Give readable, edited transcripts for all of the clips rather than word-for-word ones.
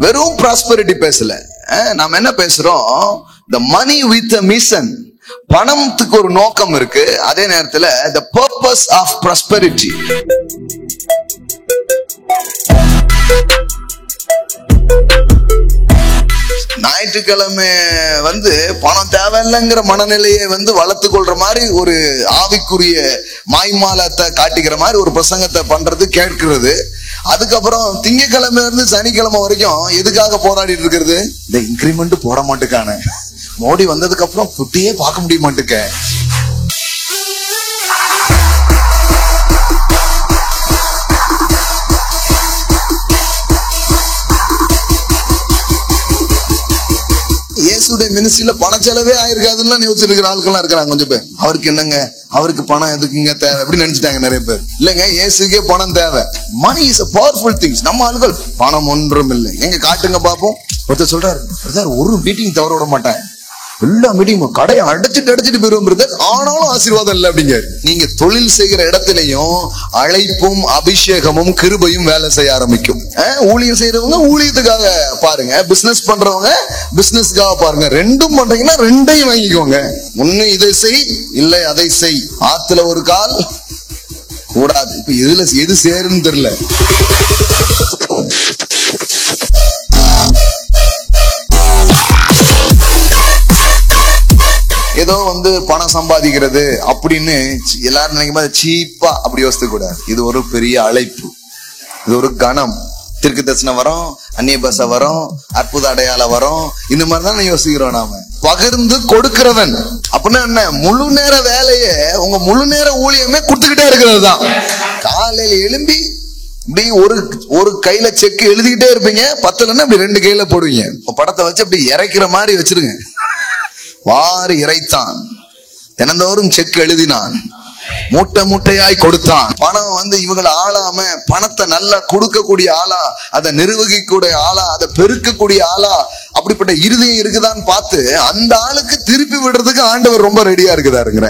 வெறும் ப்ராஸ்பரிட்டி பேசல. நாம என்ன பேசுறோம்? the money with a mission. பணத்துக்கு ஒரு நோக்கம் இருக்கு. அதே நேரத்துல the purpose of prosperity. ஞாயிற்றுக்கிழமை பணம் தேவையில்லைங்கிற மனநிலையை வளர்த்து கொள்ற மாதிரி ஒரு ஆவிக்குரிய மாய்மாலத்தை காட்டிக்கிற மாதிரி ஒரு பிரசங்கத்தை பண்றது கேட்கிறது. அதுக்கப்புறம் திங்கக்கிழமை இருந்து சனிக்கிழமை வரைக்கும் எதுக்காக போராடிட்டு இருக்கிறது? இந்த இன்கிரிமெண்ட் போட மாட்டுக்கான மோடி வந்ததுக்கு அப்புறம் புட்டியே பார்க்க முடிய மாட்டுக்க. இயேசுடைய மினிஸ்ட்ரியில பண செலவே ஆயிருக்காதுன்னு யோசிச்சிருக்கிற ஆட்கள்லாம் இருக்கிறாங்க கொஞ்சம் பேர். அவருக்கு என்னங்க, அவருக்கு பணம் எதுக்குங்க தேவை அப்படின்னு நினைச்சிட்டாங்க நிறைய பேர். இல்லங்க, இயேசுக்கே பணம் தேவை. Money is a powerful things. நம்ம ஆளுகள் பணம் ஒன்றும் இல்லை. எங்க காட்டுங்க பாப்போம். ஒருத்தர் சொல்றாரு, ஒரு மீட்டிங் தவற விட மாட்டேன், எல்லா மீட்டிங் கடையை அடைச்சிட்டு போயிருவோம், ஆனாலும் ஆசீர்வாதம் இல்லை அப்படிங்க. நீங்க தொழில் செய்கிற இடத்துலயும் அழைப்பும் அபிஷேகமும் கிருபையும் வேலை செய்ய ஆரம்பிக்கும். ஊழியம் செய்யறவங்க ஊழியத்துக்காக பாருங்க, பிசினஸ் பண்றவங்க பிசினஸ்க்காக பாருங்க. ரெண்டும் பண்றீங்கன்னா ரெண்டையும் வாங்கிக்கோங்க. ஒண்ணு இதை செய், இல்லை அதை செய். ஆத்துல ஒரு கால் கூடாது. இப்ப எதுல எது சேருன்னு தெரியல. ஏதோ பணம் சம்பாதிக்கிறது அப்படின்னு எல்லாரும் நினைக்கும் போது சீப்பா அப்படி யோசிக்க கூடாது. இது ஒரு பெரிய அழைப்பு, இது ஒரு கணம். திருக்கு தரிசனம் வரும், அந்நிய பாஷை வரும், அற்புத அடையாளம் வரும். இந்த மாதிரிதான் யோசிக்கிறோம் நாம. பகிர்ந்து கொடுக்கிறவன் அப்படின்னா என்ன? முழு நேர வேலையை உங்க முழு நேர ஊழியமே கொடுத்துக்கிட்டே இருக்கிறது தான். காலையில எழும்பி இப்படி ஒரு கையில செக் எழுதிக்கிட்டே இருப்பீங்க. பத்தலன்னா அப்படி ரெண்டு கையில போடுவீங்க. படத்தை வச்சு அப்படி இறைக்கிற மாதிரி வச்சிருங்க. வாரி இறைத்தான், தினந்தோறும் செக் எழுதினான், மூட்டை மூட்டையாய் கொடுத்தான். பணம் இவங்களை ஆளாம பணத்தை நல்லா கொடுக்கக்கூடிய ஆளா, அதை நிர்வகிக்கக்கூடிய ஆளா, அதை பெருக்கக்கூடிய ஆளா, அப்படிப்பட்ட இருதயம் இருக்குதான்னு பார்த்து அந்த ஆளுக்கு திருப்பி விடுறதுக்கு ஆண்டவர் ரொம்ப ரெடியா இருக்குதாருங்கிற.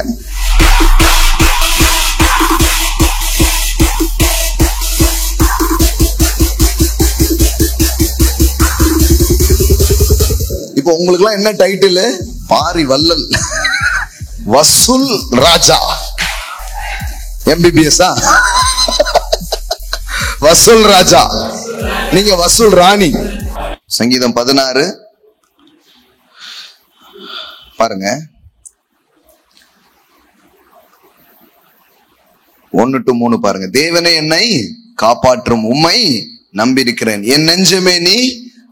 இப்போ உங்களுக்கு எல்லாம் என்ன டைட்டில்? பாரி வல்லல், வசூல் ராஜா. MBBS வசூல் ராஜா, நீங்க வசூல் ராணி. சங்கீதம் 16 பாருங்க, 1-3 பாருங்க. தேவனே என்னை காப்பாற்றும், உம்மை நம்பியிருக்கிறேன். என் நெஞ்சமே நீ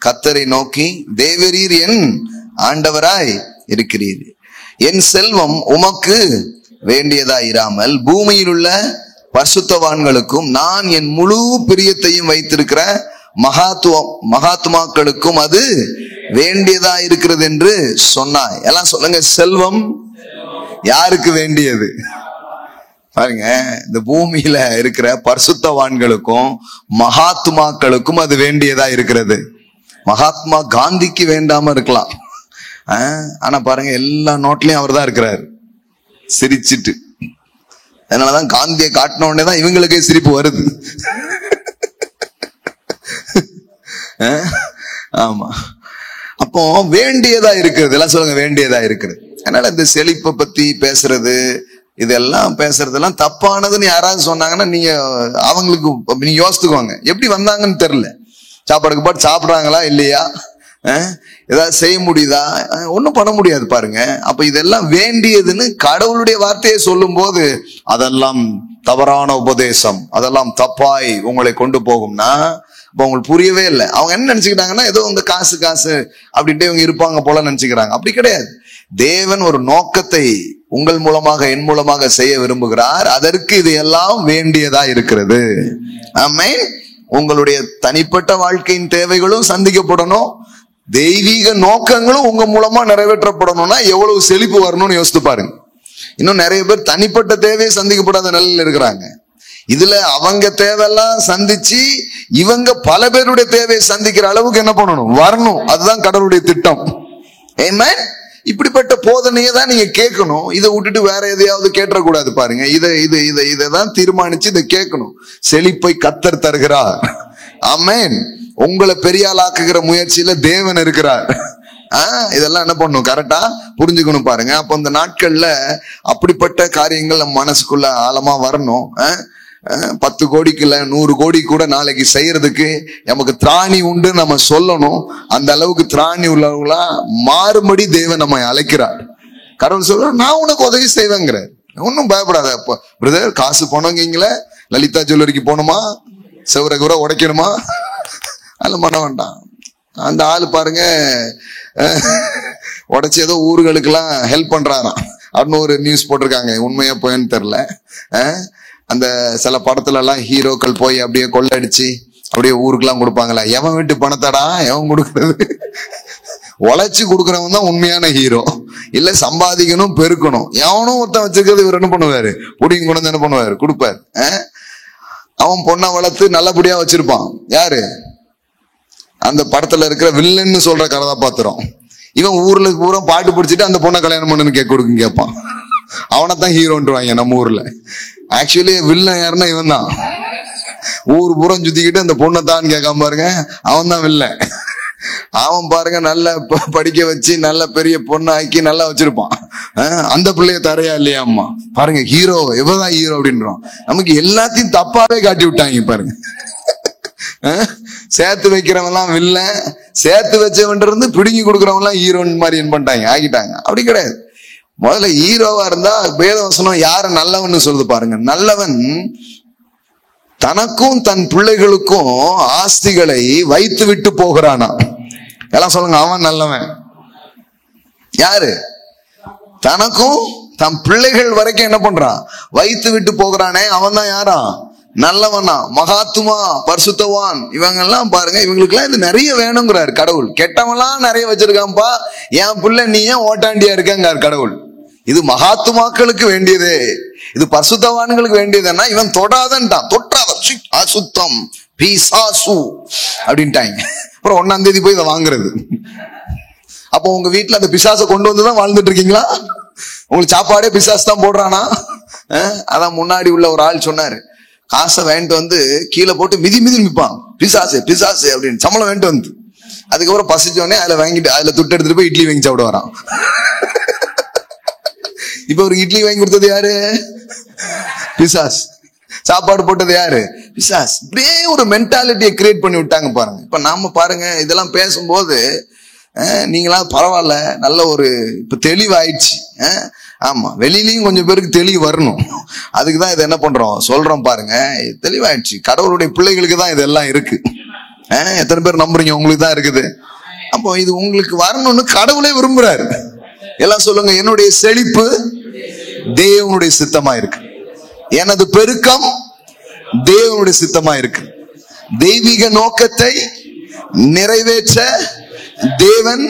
கர்த்தரை நோக்கி தேவரீர் என் ஆண்டவராய் இருக்கிறீர். என் செல்வம் உமக்கு வேண்டியதாயிராமல் பூமியில் உள்ள பரிசுத்தவான்களுக்கும் நான் என் முழு பிரியத்தையும் வைத்திருக்கிற மகாத்மாக்களுக்கும் அது வேண்டியதா இருக்கிறது என்று சொன்னாய். எல்லாம் சொல்லுங்க, செல்வம் யாருக்கு வேண்டியது? பாருங்க, இந்த பூமியில இருக்கிற பரிசுத்தவான்களுக்கும் மகாத்மாக்களுக்கும் அது வேண்டியதா இருக்கிறது. மகாத்மா காந்திக்கு வேண்டாம இருக்கலாம், ஆனா பாருங்க எல்லா நோட்லயும் அவர் தான் இருக்கிறாரு சிரிச்சிட்டு. அதனாலதான் காந்தியை காட்டின உடனே தான் இவங்களுக்கே சிரிப்பு வருது. ஆமா, அப்போ வேண்டியதா இருக்கிறது. எல்லாம் சொல்லுங்க, வேண்டியதா இருக்கிறது. அதனால இந்த செழிப்பை பத்தி பேசுறது, இதெல்லாம் பேசுறதெல்லாம் தப்பானதுன்னு யாராவது சொன்னாங்கன்னா நீங்க அவங்களுக்கு நீங்க யோசித்துக்கோங்க. எப்படி வந்தாங்கன்னு தெரியல. சாப்பாடுக்கு பாட்டு சாப்பிடுறாங்களா இல்லையா, ஏதாவது செய்ய முடியுதா? ஒன்னும் பண்ண முடியாது பாருங்க. அப்ப இதெல்லாம் வேண்டியதுன்னு கடவுளுடைய வார்த்தையை சொல்லும் போது அதெல்லாம் தவறான உபதேசம், அதெல்லாம் தப்பாய் உங்களை கொண்டு போகும்னா இப்ப உங்களுக்கு புரியவே இல்லை. அவங்க என்ன நினைச்சுக்கிட்டாங்கன்னா ஏதோ காசு அப்படின்ட்டு இவங்க இருப்பாங்க போல நினைச்சுக்கிறாங்க. அப்படி கிடையாது. தேவன் ஒரு நோக்கத்தை உங்கள் மூலமாக என் மூலமாக செய்ய விரும்புகிறார். அதற்கு இது எல்லாம் வேண்டியதா இருக்கிறது. ஆமென். உங்களுடைய தனிப்பட்ட வாழ்க்கையின் தேவைகளும் சந்திக்கப்படணும், தெய்வீக நோக்கங்களும் உங்க மூலமா நிறைவேற்றப்படணும்னா எவ்வளவு செழிப்பு வரணும்னு யோசித்து பாருங்க. இன்னும் நிறைய பேர் தனிப்பட்ட தேவையை சந்திக்கப்படாத நிலையில் இருக்கிறாங்க. இதுல அவங்க தேவையெல்லாம் சந்திச்சு இவங்க பல பேருடைய தேவையை சந்திக்கிற அளவுக்கு என்ன பண்ணணும், வரணும். அதுதான் கடவுளுடைய திட்டம். ஆமென். இப்படிப்பட்ட போதனையை தான் நீங்க கேட்கணும். இதை விட்டுட்டு வேற எதையாவது கேட்டக்கூடாது பாருங்க. இதைதான் தீர்மானிச்சு இதை கேட்கணும். செழிப்பை கர்த்தர் தருகிறார். ஆமென். உங்களை பெரிய ஆளாக்குகிற முயற்சியில தேவன் இருக்கிறார். இதெல்லாம் என்ன பண்ணும், கரெக்டா புரிஞ்சுக்கணும் பாருங்க. அப்ப அந்த நாட்கள்ல அப்படிப்பட்ட காரியங்கள் நம்ம மனசுக்குள்ள ஆழமா வரணும். 10 கோடிக்குள்ள 100 கோடி கூட நாளைக்கு செய்யறதுக்கு நமக்கு திராணி உண்டு நம்ம சொல்லணும். அந்த அளவுக்கு திராணி உள்ளவங்களா மாறுபடி தேவன் நம்ம அழைக்கிறார். கடவுள் சொல்ற, நான் உனக்கு உதவி செய்வேங்கிற, ஒன்னும் பயப்படாத. அப்ப பிரதர் காசு போனவங்கள லலிதா ஜுவல்லரிக்கு போகணுமா, செவரை கூட உடைக்கணுமா, அதெல்லாம் பண்ண வேண்டாம். அந்த ஆளு பாருங்க உடைச்சு ஏதோ ஊர்களுக்கு எல்லாம் ஹெல்ப் பண்றாராம் அப்படின்னு ஒரு நியூஸ் போட்டிருக்காங்க. உண்மையா போயன்னு தெரியல. அந்த சில படத்துல எல்லாம் ஹீரோக்கள் போய் அப்படியே கொள்ளடிச்சு அப்படியே ஊருக்கெல்லாம் கொடுப்பாங்களா, எவன் வீட்டு பணத்தடா எவன் கொடுக்கறது, உழைச்சு கொடுக்கறவன் தான் உண்மையான ஹீரோ. இல்ல சம்பாதிக்கணும் பெருக்கணும், எவனும் ஒருத்தன் வச்சிருக்கிறது இவர் என்ன பண்ணுவாரு, புடிங்க கொண்டு என்ன பண்ணுவாரு, கொடுப்பாரு. அவன் பொண்ணை வளர்த்து நல்லபடியா வச்சிருப்பான். யாரு, அந்த படத்துல இருக்கிற வில்லன்னு சொல்ற கதாபாத்திரம். இவன் ஊர்ல பூரா பாட்டு பிடிச்சிட்டு அந்த பொண்ணை கல்யாணம் பண்ணுன்னு கேட்பான். அவனைத்தான் ஹீரோன்றாங்க நம்ம ஊர்ல. ஆக்சுவலி வில்லன் யாருன்னா இவன் தான். ஊர் பூரம் சுத்திக்கிட்டு அந்த பொண்ணை தான் கேட்காம பாருங்க, அவன் தான் வில்லன். அவன் பாருங்க நல்ல படிக்க வச்சு நல்ல பெரிய பொண்ணு ஆக்கி நல்லா வச்சிருப்பான். அந்த பிள்ளைய தரையா இல்லையா அம்மா பாருங்க, ஹீரோ இவதான் ஹீரோ அப்படின்றோம். நமக்கு எல்லாத்தையும் தப்பாவே காட்டி விட்டாங்க பாருங்க. சேர்த்து வைக்கிறவன் எல்லாம் வில்ல, சேர்த்து வச்சவன் இருந்து பிடுங்கி கொடுக்கறவன் எல்லாம் ஹீரோன்னு மாதிரி என்ன பண்ணிட்டாங்க, ஆகிட்டாங்க. அப்படி கிடையாது. முதல்ல ஹீரோவா இருந்தா வேதவசனம் யார நல்லவன் சொல்லுது பாருங்க. நல்லவன் தனக்கும் தன் பிள்ளைகளுக்கும் ஆஸ்திகளை வைத்து விட்டு போகிறானா. எல்லாம் சொல்லுங்க, அவன் நல்லவன். யாரு, தனக்கும் தன் பிள்ளைகள் வரைக்கும் என்ன பண்றான், வைத்து விட்டு போகிறானே, அவன் தான் யாரா, நல்லவனா. மகாத்மா, பரிசுத்தவான், இவங்க எல்லாம் பாருங்க, இவங்களுக்கு எல்லாம் இது நிறைய வேணுங்கிறாரு கடவுள். கெட்டவெல்லாம் நிறைய வச்சிருக்கான்பா, என் பிள்ளை நீ ஏன் ஓட்டாண்டியா இருக்கங்கார் கடவுள். இது மகாத்மாக்களுக்கு வேண்டியது, இது பரிசுத்தவான்களுக்கு வேண்டியதுன்னா இவன் தொடாதன்ட்டான். தொட்டாத அசுத்தம் பிசாசு அப்படின்ட்டாங்க. அப்புறம் 1ஆம் தேதி போய் இதை வாங்குறது. அப்போ உங்க வீட்டுல அந்த பிசாசை கொண்டு வந்துதான் வாழ்ந்துட்டு இருக்கீங்களா? உங்களுக்கு சாப்பாடே பிசாசு தான் போடுறானா? அதான் முன்னாடி உள்ள ஒரு ஆள் சொன்னாரு, காசை வேண்டிட்டு வந்து கீழே போட்டு மிதி மிதிப்பான், பிசாசு பிசாசு அப்படின்னு. சம்பளம் வேண்டிட்டு வந்து அதுக்கப்புறம் பசிச்சோடனே அதுல வாங்கிட்டு அதுல துட்டு எடுத்துட்டு போய் இட்லி வாங்கி சாப்பிட வரான். இப்ப ஒரு இட்லி வாங்கி கொடுத்தது யாரு, பிசாஸ். சாப்பாடு போட்டது யாரு, பிசாஸ். இப்படியே ஒரு மென்டாலிட்டியை கிரியேட் பண்ணி விட்டாங்க பாருங்க. இப்ப நாம பாருங்க இதெல்லாம் பேசும்போது நீங்களா பரவாயில்ல, நல்ல ஒரு இப்ப தெளிவாயிடுச்சு. ஆமா, வெளியிலயும் கொஞ்சம் பேருக்கு தெளிவு வரணும். அதுக்குதான் இதை என்ன பண்றோம் சொல்றோம் பாருங்க. தெளிவாயிடுச்சு, கடவுளுடைய பிள்ளைகளுக்கு தான் இதெல்லாம் இருக்கு. எத்தனை பேர் நம்புறீங்க, உங்களுக்கு தான் இருக்குது. அப்போ இது உங்களுக்கு வரணும்னு கடவுளே விரும்புறாரு. எல்லாம் சொல்லுங்க, என்னுடைய செழிப்பு தேவனுடைய சித்தமா இருக்கு, எனது பெருக்கம் தேவனுடைய சித்தமா இருக்கு. தெய்வீக நோக்கத்தை நிறைவேற்ற தேவன்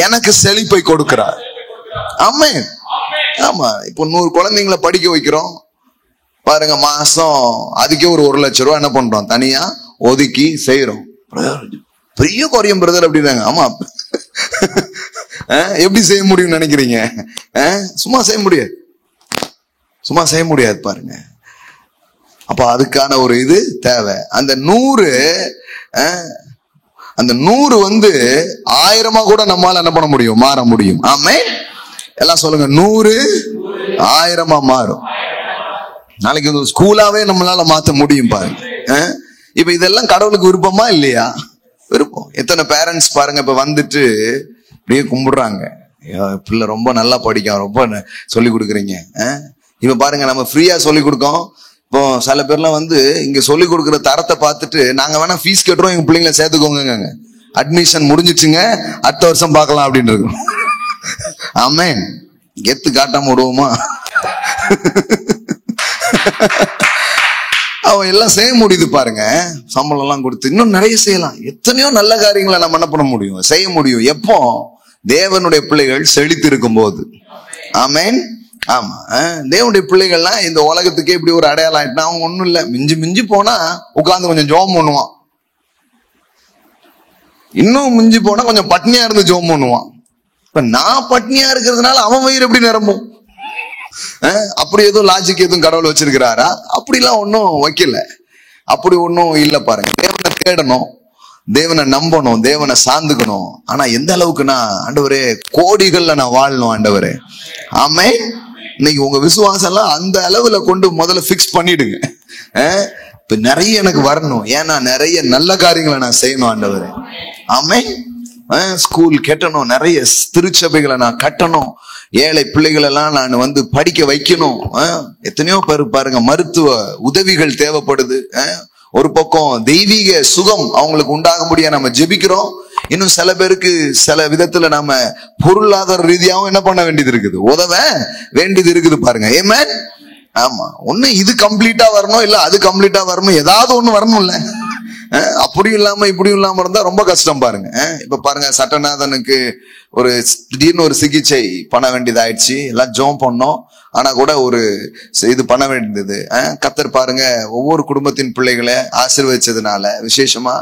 எனக்கு செழிப்பை கொடுக்கிறார். ஆமென். ஆமா, இப்போ 100 குழந்தைங்களை படிக்க வைக்கிறோம் பாருங்க, மாசம் அதுக்கே ஒரு 1 லட்சம் ரூபாய் என்ன பண்றோம் தனியா ஒதுக்கி செய்யறோம். பெரிய குறையும் பிரதர் அப்படின்னாங்க. ஆமா, எப்படி செய்ய முடியும் நினைக்கிறீங்க? சும்மா செய்ய முடியாது, சும்மா செய்ய முடியாது பாருங்க. அப்ப அதுக்கான ஒரு இது தேவை. அந்த 100 வந்து 1000 கூட நம்மளால என்ன பண்ண முடியும், மாற முடியும். ஆமென். எல்லாம் சொல்லுங்க, 100 1000 மாறும். நாளைக்கு ஸ்கூலாவே நம்மளால மாத்த முடியும் பாருங்க. இப்ப இதெல்லாம் கடவுளுக்கு விருப்பமா இல்லையா? விருப்பம். எத்தனை பேரண்ட்ஸ் பாருங்க இப்ப வந்துட்டு அப்படியே கும்பிடுறாங்க, பிள்ளை ரொம்ப நல்லா படிக்கும், ரொம்ப சொல்லி கொடுக்குறீங்க. இப்ப பாருங்க, நம்ம ஃப்ரீயா சொல்லி கொடுக்கோம். இப்போ சில பேர்லாம் வந்து இங்க சொல்லி கொடுக்குற தரத்தை பார்த்துட்டு நாங்க வேணா ஃபீஸ் கட்டுறோம், எங்க பிள்ளைங்களை சேர்த்துக்கோங்க, அட்மிஷன் முடிஞ்சிச்சுங்க, அடுத்த வருஷம் பார்க்கலாம் அப்படின்னு இருக்கும். ஆமென். கெத்து காட்டாம விடுவோமா? அவன் எல்லாம் செய்ய முடியுது பாருங்க, சம்பளம் எல்லாம் கொடுத்து இன்னும் நிறைய செய்யலாம். எத்தனையோ நல்ல காரியங்களை நம்ம என்ன பண்ண முடியும், செய்ய முடியும். எப்போ? தேவனுடைய பிள்ளைகள் செழித்து இருக்கும் போது. ஆமென். ஆமா, தேவனுடைய பிள்ளைகள்லாம் இந்த உலகத்துக்கே இப்படி ஒரு அடையாளம் ஆயிட்டுனா அவங்க ஒண்ணும் இல்ல, மிஞ்சி மிஞ்சி போனா உட்கார்ந்து கொஞ்சம் ஜோம் பண்ணுவான், இன்னும் மிஞ்சி போனா கொஞ்சம் பட்னியா இருந்து ஜோம் பண்ணுவான். இப்ப நான் பட்னியா இருக்கிறதுனால அவன் வயிறு எப்படி நிரம்பும்? அப்படி எதுவும் லாஜிக் எதுவும் கடவுள் வச்சிருக்கிறாரா? அப்படிலாம் ஒன்னும் வைக்கல, அப்படி ஒன்னும் இல்ல பாருங்க. தேவனை தேடணும், தேவனை நம்பணும், தேவனை சார்ந்துக்கணும். ஆனா எந்த அளவுக்குன்னா, ஆண்டவரே கோடிகள்ல நான் வாழணும் ஆண்டவரே. ஆமே. இன்னைக்கு உங்க விசுவாசம் எல்லாம் அந்த அளவுல கொண்டு முதல்ல பிக்ஸ் பண்ணிடுங்க. இப்ப நிறைய எனக்கு வரணும், ஏன்னா நிறைய நல்ல காரியங்களை நான் செய்யணும் ஆண்டவரே. ஆமே. ஸ்கூல் கட்டணும், நிறைய திருச்சபைகளை நான் கட்டணும், ஏழை பிள்ளைகள் எல்லாம் நான் படிக்க வைக்கணும். எத்தனையோ பேர் பாருங்க மருத்துவ உதவிகள் தேவைப்படுது. ஒரு பக்கம் தெய்வீக சுகம் அவங்களுக்கு உண்டாகும்படியா நம்ம ஜெபிக்கிறோம். இன்னும் சில பேருக்கு சில விதத்துல நாம பொருளாதார ரீதியாவும் என்ன பண்ண வேண்டியது இருக்குது, உதவ வேண்டியது இருக்குது பாருங்க. ஆமென். ஆமா, ஒண்ணு இது கம்ப்ளீட்டா வரணும், இல்ல அது கம்ப்ளீட்டா வரணும், ஏதாவது ஒண்ணு வரணும்ல. அப்படியும் இல்லாம இப்படியும் இல்லாம இருந்தா ரொம்ப கஷ்டம் பாருங்க. இப்ப பாருங்க, சட்டநாதனுக்கு ஒரு திடீர்னு ஒரு சிகிச்சை பண்ண வேண்டியது ஆயிடுச்சு. எல்லாம் ஜோம் பண்ணோம், ஆனா கூட ஒரு இது பண்ண வேண்டியது. கர்த்தர் பாருங்க ஒவ்வொரு குடும்பத்தின் பிள்ளைகளை ஆசீர்வதிச்சதுனால, விசேஷமா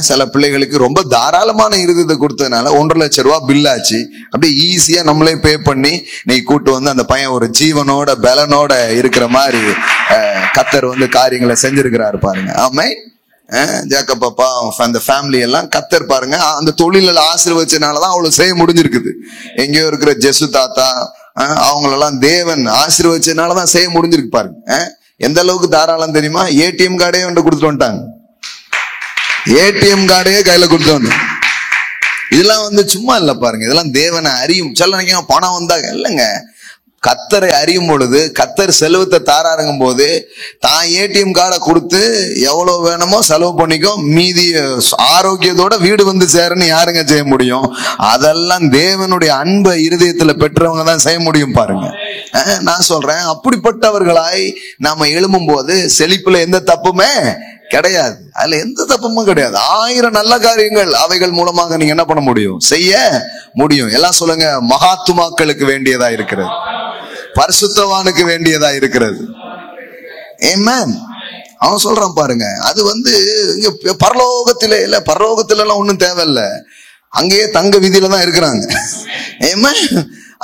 சில பிள்ளைகளுக்கு ரொம்ப தாராளமான இருதயத்தை கொடுத்ததுனால 1.5 லட்சம் ரூபாய் பில் ஆச்சு. அப்படியே ஈஸியா நம்மளே பே பண்ணி நீ கூட்டு அந்த பையன் ஒரு ஜீவனோட பலனோட இருக்கிற மாதிரி கர்த்தர் காரியங்களை செஞ்சிருக்கிறாரு பாருங்க. ஆமே. ஜேக்கப் அப்பா அந்த ஃபேமிலி எல்லாம் கர்த்தர் பாருங்க அந்த தொழில ஆசீர்வதிச்சனாலதான் அவ்வளவு செய்ய முடிஞ்சிருக்குது. எங்கேயோ இருக்கிற ஜெசு தாத்தா அவங்களெல்லாம் தேவன் ஆசீர்வதிச்சனாலதான் செய்ய முடிஞ்சிருக்கு பாருங்க. எந்த அளவுக்கு தாராளம் தெரியுமா? ஏடிஎம் கார்டே கொடுத்துட்டு வந்துட்டாங்க. ஏடிஎம் கார்டே கையில கொடுத்து வந்து. இதெல்லாம் சும்மா இல்ல பாருங்க, இதெல்லாம் தேவனை அறியும். சொல்ல நினைக்க பணம் வந்தா இல்லைங்க, கர்த்தரை அறியும் பொழுது, கர்த்தர் செலவத்தை தாராருங்கும் போது தான் ஏடிஎம் கார்டை கொடுத்து எவ்வளவு வேணுமோ செலவு பண்ணிக்கோ, மீதி ஆரோக்கியத்தோட வீடு சேரன்னு யாருங்க செய்ய முடியும்? அதெல்லாம் தேவனுடைய அன்பை இருதயத்துல பெற்றவங்க தான் செய்ய முடியும் பாருங்க. நான் சொல்றேன், அப்படிப்பட்டவர்களாய் நாம எழும்பும் போது செழிப்புல எந்த தப்புமே கிடையாது, அதுல எந்த தப்புமும் கிடையாது. 1000 நல்ல காரியங்கள் அவைகள் மூலமாக நீங்க என்ன பண்ண முடியும், செய்ய முடியும். எல்லாம் சொல்லுங்க, மகாத்துமாக்களுக்கு வேண்டியதா இருக்கிறது, பரிசுத்தவானுக்கு வேண்டியதா இருக்கிறது. ஆமென். அவன் சொல்றான் பாருங்க, அது இங்க பரலோகத்திலே இல்ல, பரலோகத்துல எல்லாம் ஒண்ணும் தேவையில்ல, அங்கேயே தங்க விதியில தான் இருக்கிறாங்க. ஆமென்.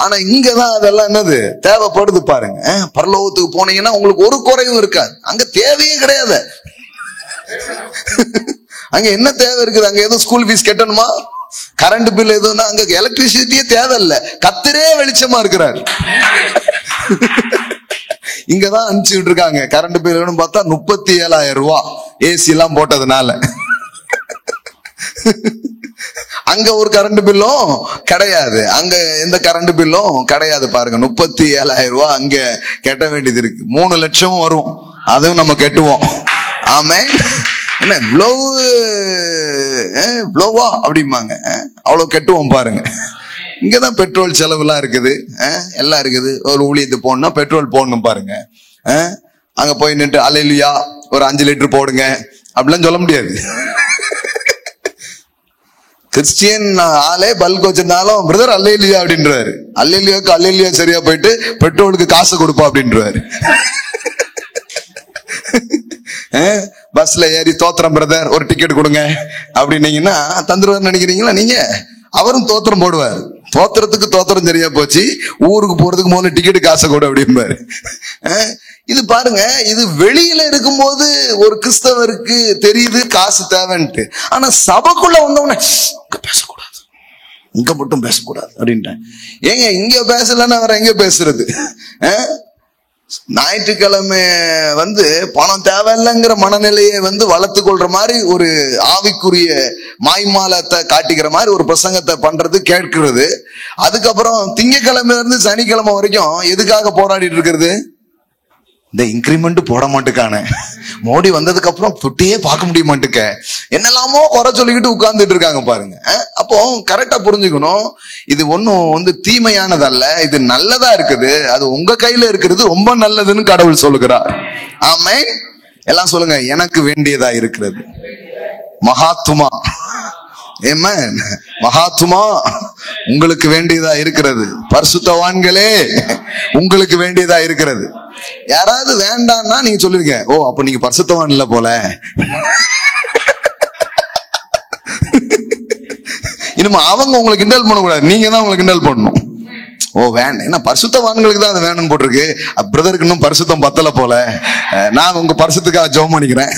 ஆனா இங்கதான் அதெல்லாம் என்னது தேவைப்படுது பாருங்க. பரலோகத்துக்கு போனீங்கன்னா உங்களுக்கு ஒரு குறையும் இருக்காது, அங்க தேவையே கிடையாது. அங்க என்ன தேவை இருக்குது? அங்க ஏதோ ஸ்கூல் ஃபீஸ் கட்டணுமா, கரண்ட் பில் எதுனா, அங்க எலக்ட்ரிசிட்டியே தேவையில்லை, கர்த்தரே வெளிச்சமா இருக்கிறார். இங்கதான் அனுப்பிச்சுட்டு இருக்காங்க கரண்ட் பில் பார்த்தா 37,000 ரூபாய் ஏசி எல்லாம் போட்டதுனால. அங்க ஒரு கரண்ட் பில்லும் கிடையாது, அங்க எந்த கரண்ட் பில்லும் கிடையாது பாருங்க. 37,000 ரூபாய் அங்க கட்ட வேண்டியது இருக்கு. 3 லட்சம் வரும், அதுவும் நம்ம கட்டுவோம். ஆமே. என்ன ப்ளோவா அப்படிம்பாங்க, அவ்வளவு கட்டுவோம் பாருங்க. இங்கதான் பெட்ரோல் செலவு எல்லாம் இருக்குது, எல்லாம் இருக்குது. ஒரு ஊழியத்துக்கு போகணும்னா பெட்ரோல் போடணும் பாருங்க. அங்க போய் நின்று அல்லேலூயா ஒரு 5 லிட்டர் போடுங்க அப்படிலாம் சொல்ல முடியாது. கிறிஸ்டியன் ஆளே பல்க் வச்சிருந்தாலும் பிரதர் அல்லேலூயா அப்படின்றாரு. அல்லேலூயாக்கு அல்லேலூயா சரியா போயிட்டு பெட்ரோலுக்கு காசு கொடுப்பா அப்படின்றாரு. பஸ்ல ஏறி தோத்திரம் பிரதர் ஒரு டிக்கெட் கொடுங்க அப்படின்னீங்கன்னா தந்துருவார் நினைக்கிறீங்களா நீங்க? அவரும் தோத்திரம் போடுவார். தோத்திரத்துக்கு தோத்திரம் சரியா போச்சு, ஊருக்கு போறதுக்கு முதல்ல டிக்கெட் காசை கூட அப்படிம்பாரு. இது பாருங்க, இது வெளியில இருக்கும்போது ஒரு கிறிஸ்தவருக்கு தெரியுது காசு தேவைன்ட்டு. ஆனா சபைக்குள்ள வந்தவன பேசக்கூடாது, இங்க மட்டும் பேசக்கூடாது அப்படின்ட்டேன். ஏங்க இங்க பேசலன்னா வேற எங்க பேசுறது? ஞாயிற்றுக்கிழமை பணம் தேவையில்லைங்கிற மனநிலையை வளர்த்து கொள்ற மாதிரி ஒரு ஆவிக்குரிய மாய்மாலத்தை காட்டிக்கிற மாதிரி ஒரு பிரசங்கத்தை பண்றது கேட்கிறது. அதுக்கப்புறம் திங்கக்கிழமையில இருந்து சனிக்கிழமை வரைக்கும் எதுக்காக போராடிட்டு இருக்கிறது? இந்த இன்கிரிமெண்ட் போட மாட்டுக்கான, மோடி வந்ததுக்கு அப்புறம் தொட்டியே பார்க்க முடிய மாட்டுக்க, என்னெல்லாமோ குறை சொல்லிக்கிட்டு உட்கார்ந்துட்டு இருக்காங்க பாருங்க. அப்போ கரெக்டா புரிஞ்சுக்கணும், இது ஒன்னும் தீமையானதல்ல, இது நல்லதா இருக்குது. அது உங்க கையில இருக்கிறது ரொம்ப நல்லதுன்னு கடவுள் சொல்லுகிறார். ஆமென். எல்லாம் சொல்லுங்க, எனக்கு வேண்டியதா இருக்கிறது மகாத்துமா. ஆமென். மகாத்துமா உங்களுக்கு வேண்டியதா இருக்கிறது. பரிசுத்தவான்களே உங்களுக்கு வேண்டியதா இருக்கிறது. யாராவது வேண்டாம்னா நீங்க சொல்லிருங்க, ஓ அப்ப நீங்க பரிசுத்தவான் இல்ல போல. இனிமே அவங்க உங்களுக்கு கிண்டல் பண்ணக்கூடாது, நீங்க தான் உங்களுக்கு கிண்டல் பண்ணணும். ஓ வேண்டாம், ஏன்னா பரிசுத்தவான்களுக்கு தான் அது வேணும்னு போட்டிருக்கு, பிரதருக்கு இன்னும் பரிசுத்தம் பத்தல போல, நான் உங்க பரிசுத்துக்காக ஜெபம் பண்ணிக்கிறேன்.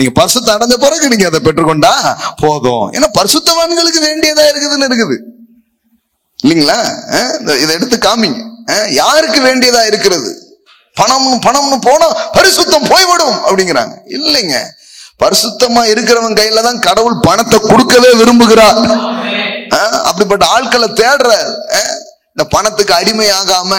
நீங்க பரிசுத்தம் அடைஞ்ச பிறகு நீங்க அதை பெற்றுக்கொண்டா போதும். ஏன்னா பரிசுத்தவான்களுக்கு வேண்டியதா இருக்குதுன்னு இருக்குது இல்லைங்களா? இதை எடுத்து காமிங்க. யாருக்கு வேண்டியதா இருக்கிறது? பணம்னு போனா பரிசுத்தம் போய்விடும் அப்படிங்கிறாங்க. இல்லைங்க, பரிசுத்தமா இருக்கிறவன் கையில தான் கடவுள் பணத்தை கொடுக்கவே விரும்புகிறார். அப்படிப்பட்ட ஆட்களை தேடுற, இந்த பணத்துக்கு அடிமையாகாம,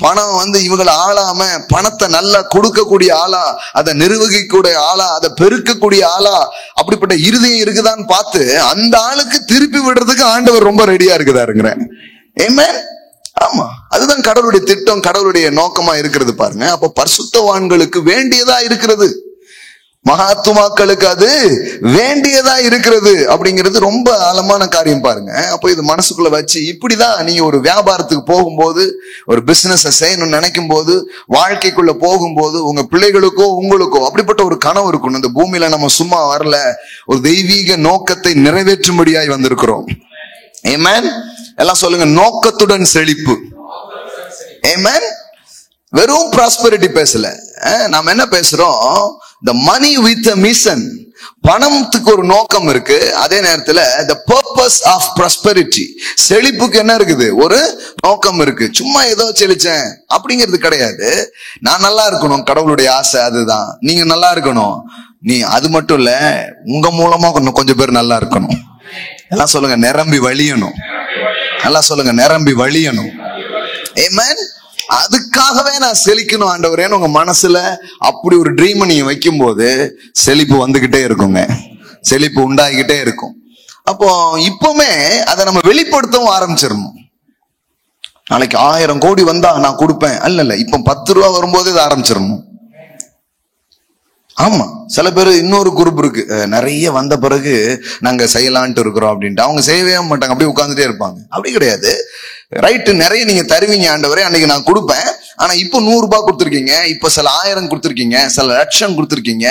பணம் இவங்களை ஆளாம, பணத்தை நல்லா கொடுக்கக்கூடிய ஆளா, அதை நிர்வகிக்கக்கூடிய ஆளா, அதை பெருக்கக்கூடிய ஆளா, அப்படிப்பட்ட இருதயம் இருக்குதான்னு பார்த்து அந்த ஆளுக்கு திருப்பி விடுறதுக்கு ஆண்டவர் ரொம்ப ரெடியா இருக்குதாருங்கிறேன். ஆமென். ஆமா, அதுதான் கடவுளுடைய திட்டம், கடவுளுடைய நோக்கமா இருக்கிறது பாருங்க. அப்ப பரிசுத்தவான்களுக்கு வேண்டியதா இருக்கிறது, மகாத்துமாக்களுக்கு அது வேண்டியதா இருக்கிறது அப்படிங்கிறது ரொம்ப ஆழமான காரியம் பாருங்க. அப்போ இது மனசுக்குள்ள வச்சு, இப்படிதான் நீங்க ஒரு வியாபாரத்துக்கு போகும்போது, ஒரு பிசினஸ் செய்யணும்னு நினைக்கும் போது, வாழ்க்கைக்குள்ள போகும்போது, உங்க பிள்ளைகளுக்கோ உங்களுக்கோ அப்படிப்பட்ட ஒரு கனவு இருக்கணும். இந்த பூமியில நம்ம சும்மா வரல, ஒரு தெய்வீக நோக்கத்தை நிறைவேற்றும்படியாய் வந்திருக்கிறோம். ஆமென். எல்லாம் சொல்லுங்க, நோக்கத்துடன் செழிப்பு. ஆமென். வெறும் ப்ராஸ்பரிட்டி பேசல, நாம என்ன பேசுறோம்? the money with a mission. பணத்துக்கு ஒரு நோக்கம் இருக்கு, அதே நேரத்துல the purpose of prosperity, செழிப்புக்கு என்ன இருக்குது? ஒரு நோக்கம் இருக்கு. சும்மா ஏதோ செழிச்சேன் அப்படிங்கிறது கிடையாது. நான் நல்லா இருக்கணும், கடவுளுடைய ஆசை அதுதான். நீங்க நல்லா இருக்கணும். நீ அது மட்டும் இல்ல, உங்க மூலமா கொஞ்சம் பேர் நல்லா இருக்கணும். எல்லாம் சொல்லுங்க, நிரம்பி வழியணும். எல்லாம் சொல்லுங்க, நிரம்பி வழியணும். ஆமென். அதுக்காகவே நான் செழிக்கணும் ஆண்டவரேன்னு உங்க மனசுல அப்படி ஒரு ட்ரீம் நீங்க வைக்கும் போது செழிப்பு வந்துகிட்டே இருக்குங்க, செழிப்பு உண்டாகிக்கிட்டே இருக்கும். அப்போ இப்பவுமே அதை நம்ம வெளிப்படுத்தவும் ஆரம்பிச்சிடணும். நாளைக்கு 1000 கோடி வந்தா நான் கொடுப்பேன், அல்ல, இப்ப 10 ரூபா வரும்போது இதை ஆரம்பிச்சிடணும். ஆமா, சில பேர் இன்னொரு குரூப் இருக்கு, நிறைய வந்த பிறகு நாங்க செய்யலான்ட்டு இருக்கிறோம் அப்படின்ட்டு அவங்க செய்யவே மாட்டாங்க, அப்படியே உட்கார்ந்துட்டே இருப்பாங்க. அப்படி கிடையாது. ரைட்டு, நிறைய நீங்க தருவீங்க ஆண்டவரே, அன்னைக்கு நான் கொடுப்பேன், ஆனா இப்ப 100 ரூபாய் கொடுத்துருக்கீங்க, இப்ப சில 1000 கொடுத்துருக்கீங்க, சில லட்சம் கொடுத்துருக்கீங்க,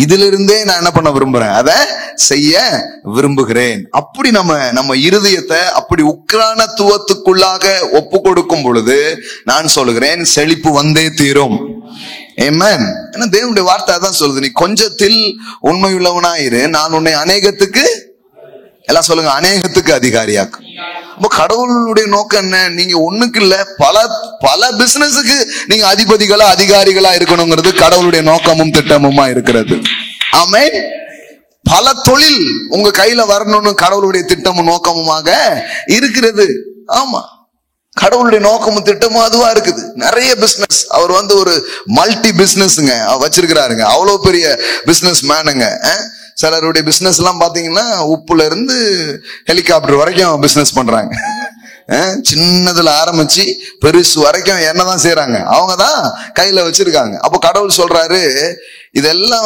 இதுல இருந்தே நான் என்ன பண்ண விரும்புறேன், அதை செய்ய விரும்புகிறேன். அப்படி நம்ம இருதயத்தை அப்படி உக்ரானத்துவத்துக்குள்ளாக ஒப்பு கொடுக்கும் பொழுது நான் சொல்லுகிறேன், செழிப்பு வந்தே தீரும். ஆமென். ஏன்னா தேவனுடைய வார்த்தை அதான் சொல்லுது, நீ கொஞ்சத்தில் உண்மை உள்ளவனாயிரு, நான் உன்னை அநேகத்துக்கு, எல்லாம் சொல்லுங்க, அநேகத்துக்கு அதிகாரியாக்கும். அப்போ கடவுளுடைய நோக்கம் என்ன? நீங்க ஒண்ணுக்கு இல்ல, பல பிசினஸுக்கு நீங்க அதிகாரிகளா இருக்கணுங்கிறது கடவுளுடைய நோக்கமும் திட்டமுமா இருக்கிறது. ஆமென். பல தொழில் உங்க கையில வரணும்னு கடவுளுடைய திட்டமும் நோக்கமுமாக இருக்கிறது. ஆமா, கடவுளுடைய நோக்கமும் திட்டமும் அதுவா இருக்குது. நிறைய பிசினஸ், அவர் ஒரு மல்டி பிசினஸ்ங்க வச்சிருக்கிறாருங்க, அவ்வளவு பெரிய பிசினஸ் மேனுங்க. சிலருடைய பிசினஸ் எல்லாம் பாத்தீங்கன்னா உப்புல இருந்து ஹெலிகாப்டர் வரைக்கும் பிசினஸ் பண்றாங்க. சின்னதுல ஆரம்பிச்சு பெருசு வரைக்கும் என்னதான் செய்யறாங்க, அவங்கதான் கையில வச்சிருக்காங்க. அப்போ கடவுள் சொல்றாரு, இதெல்லாம்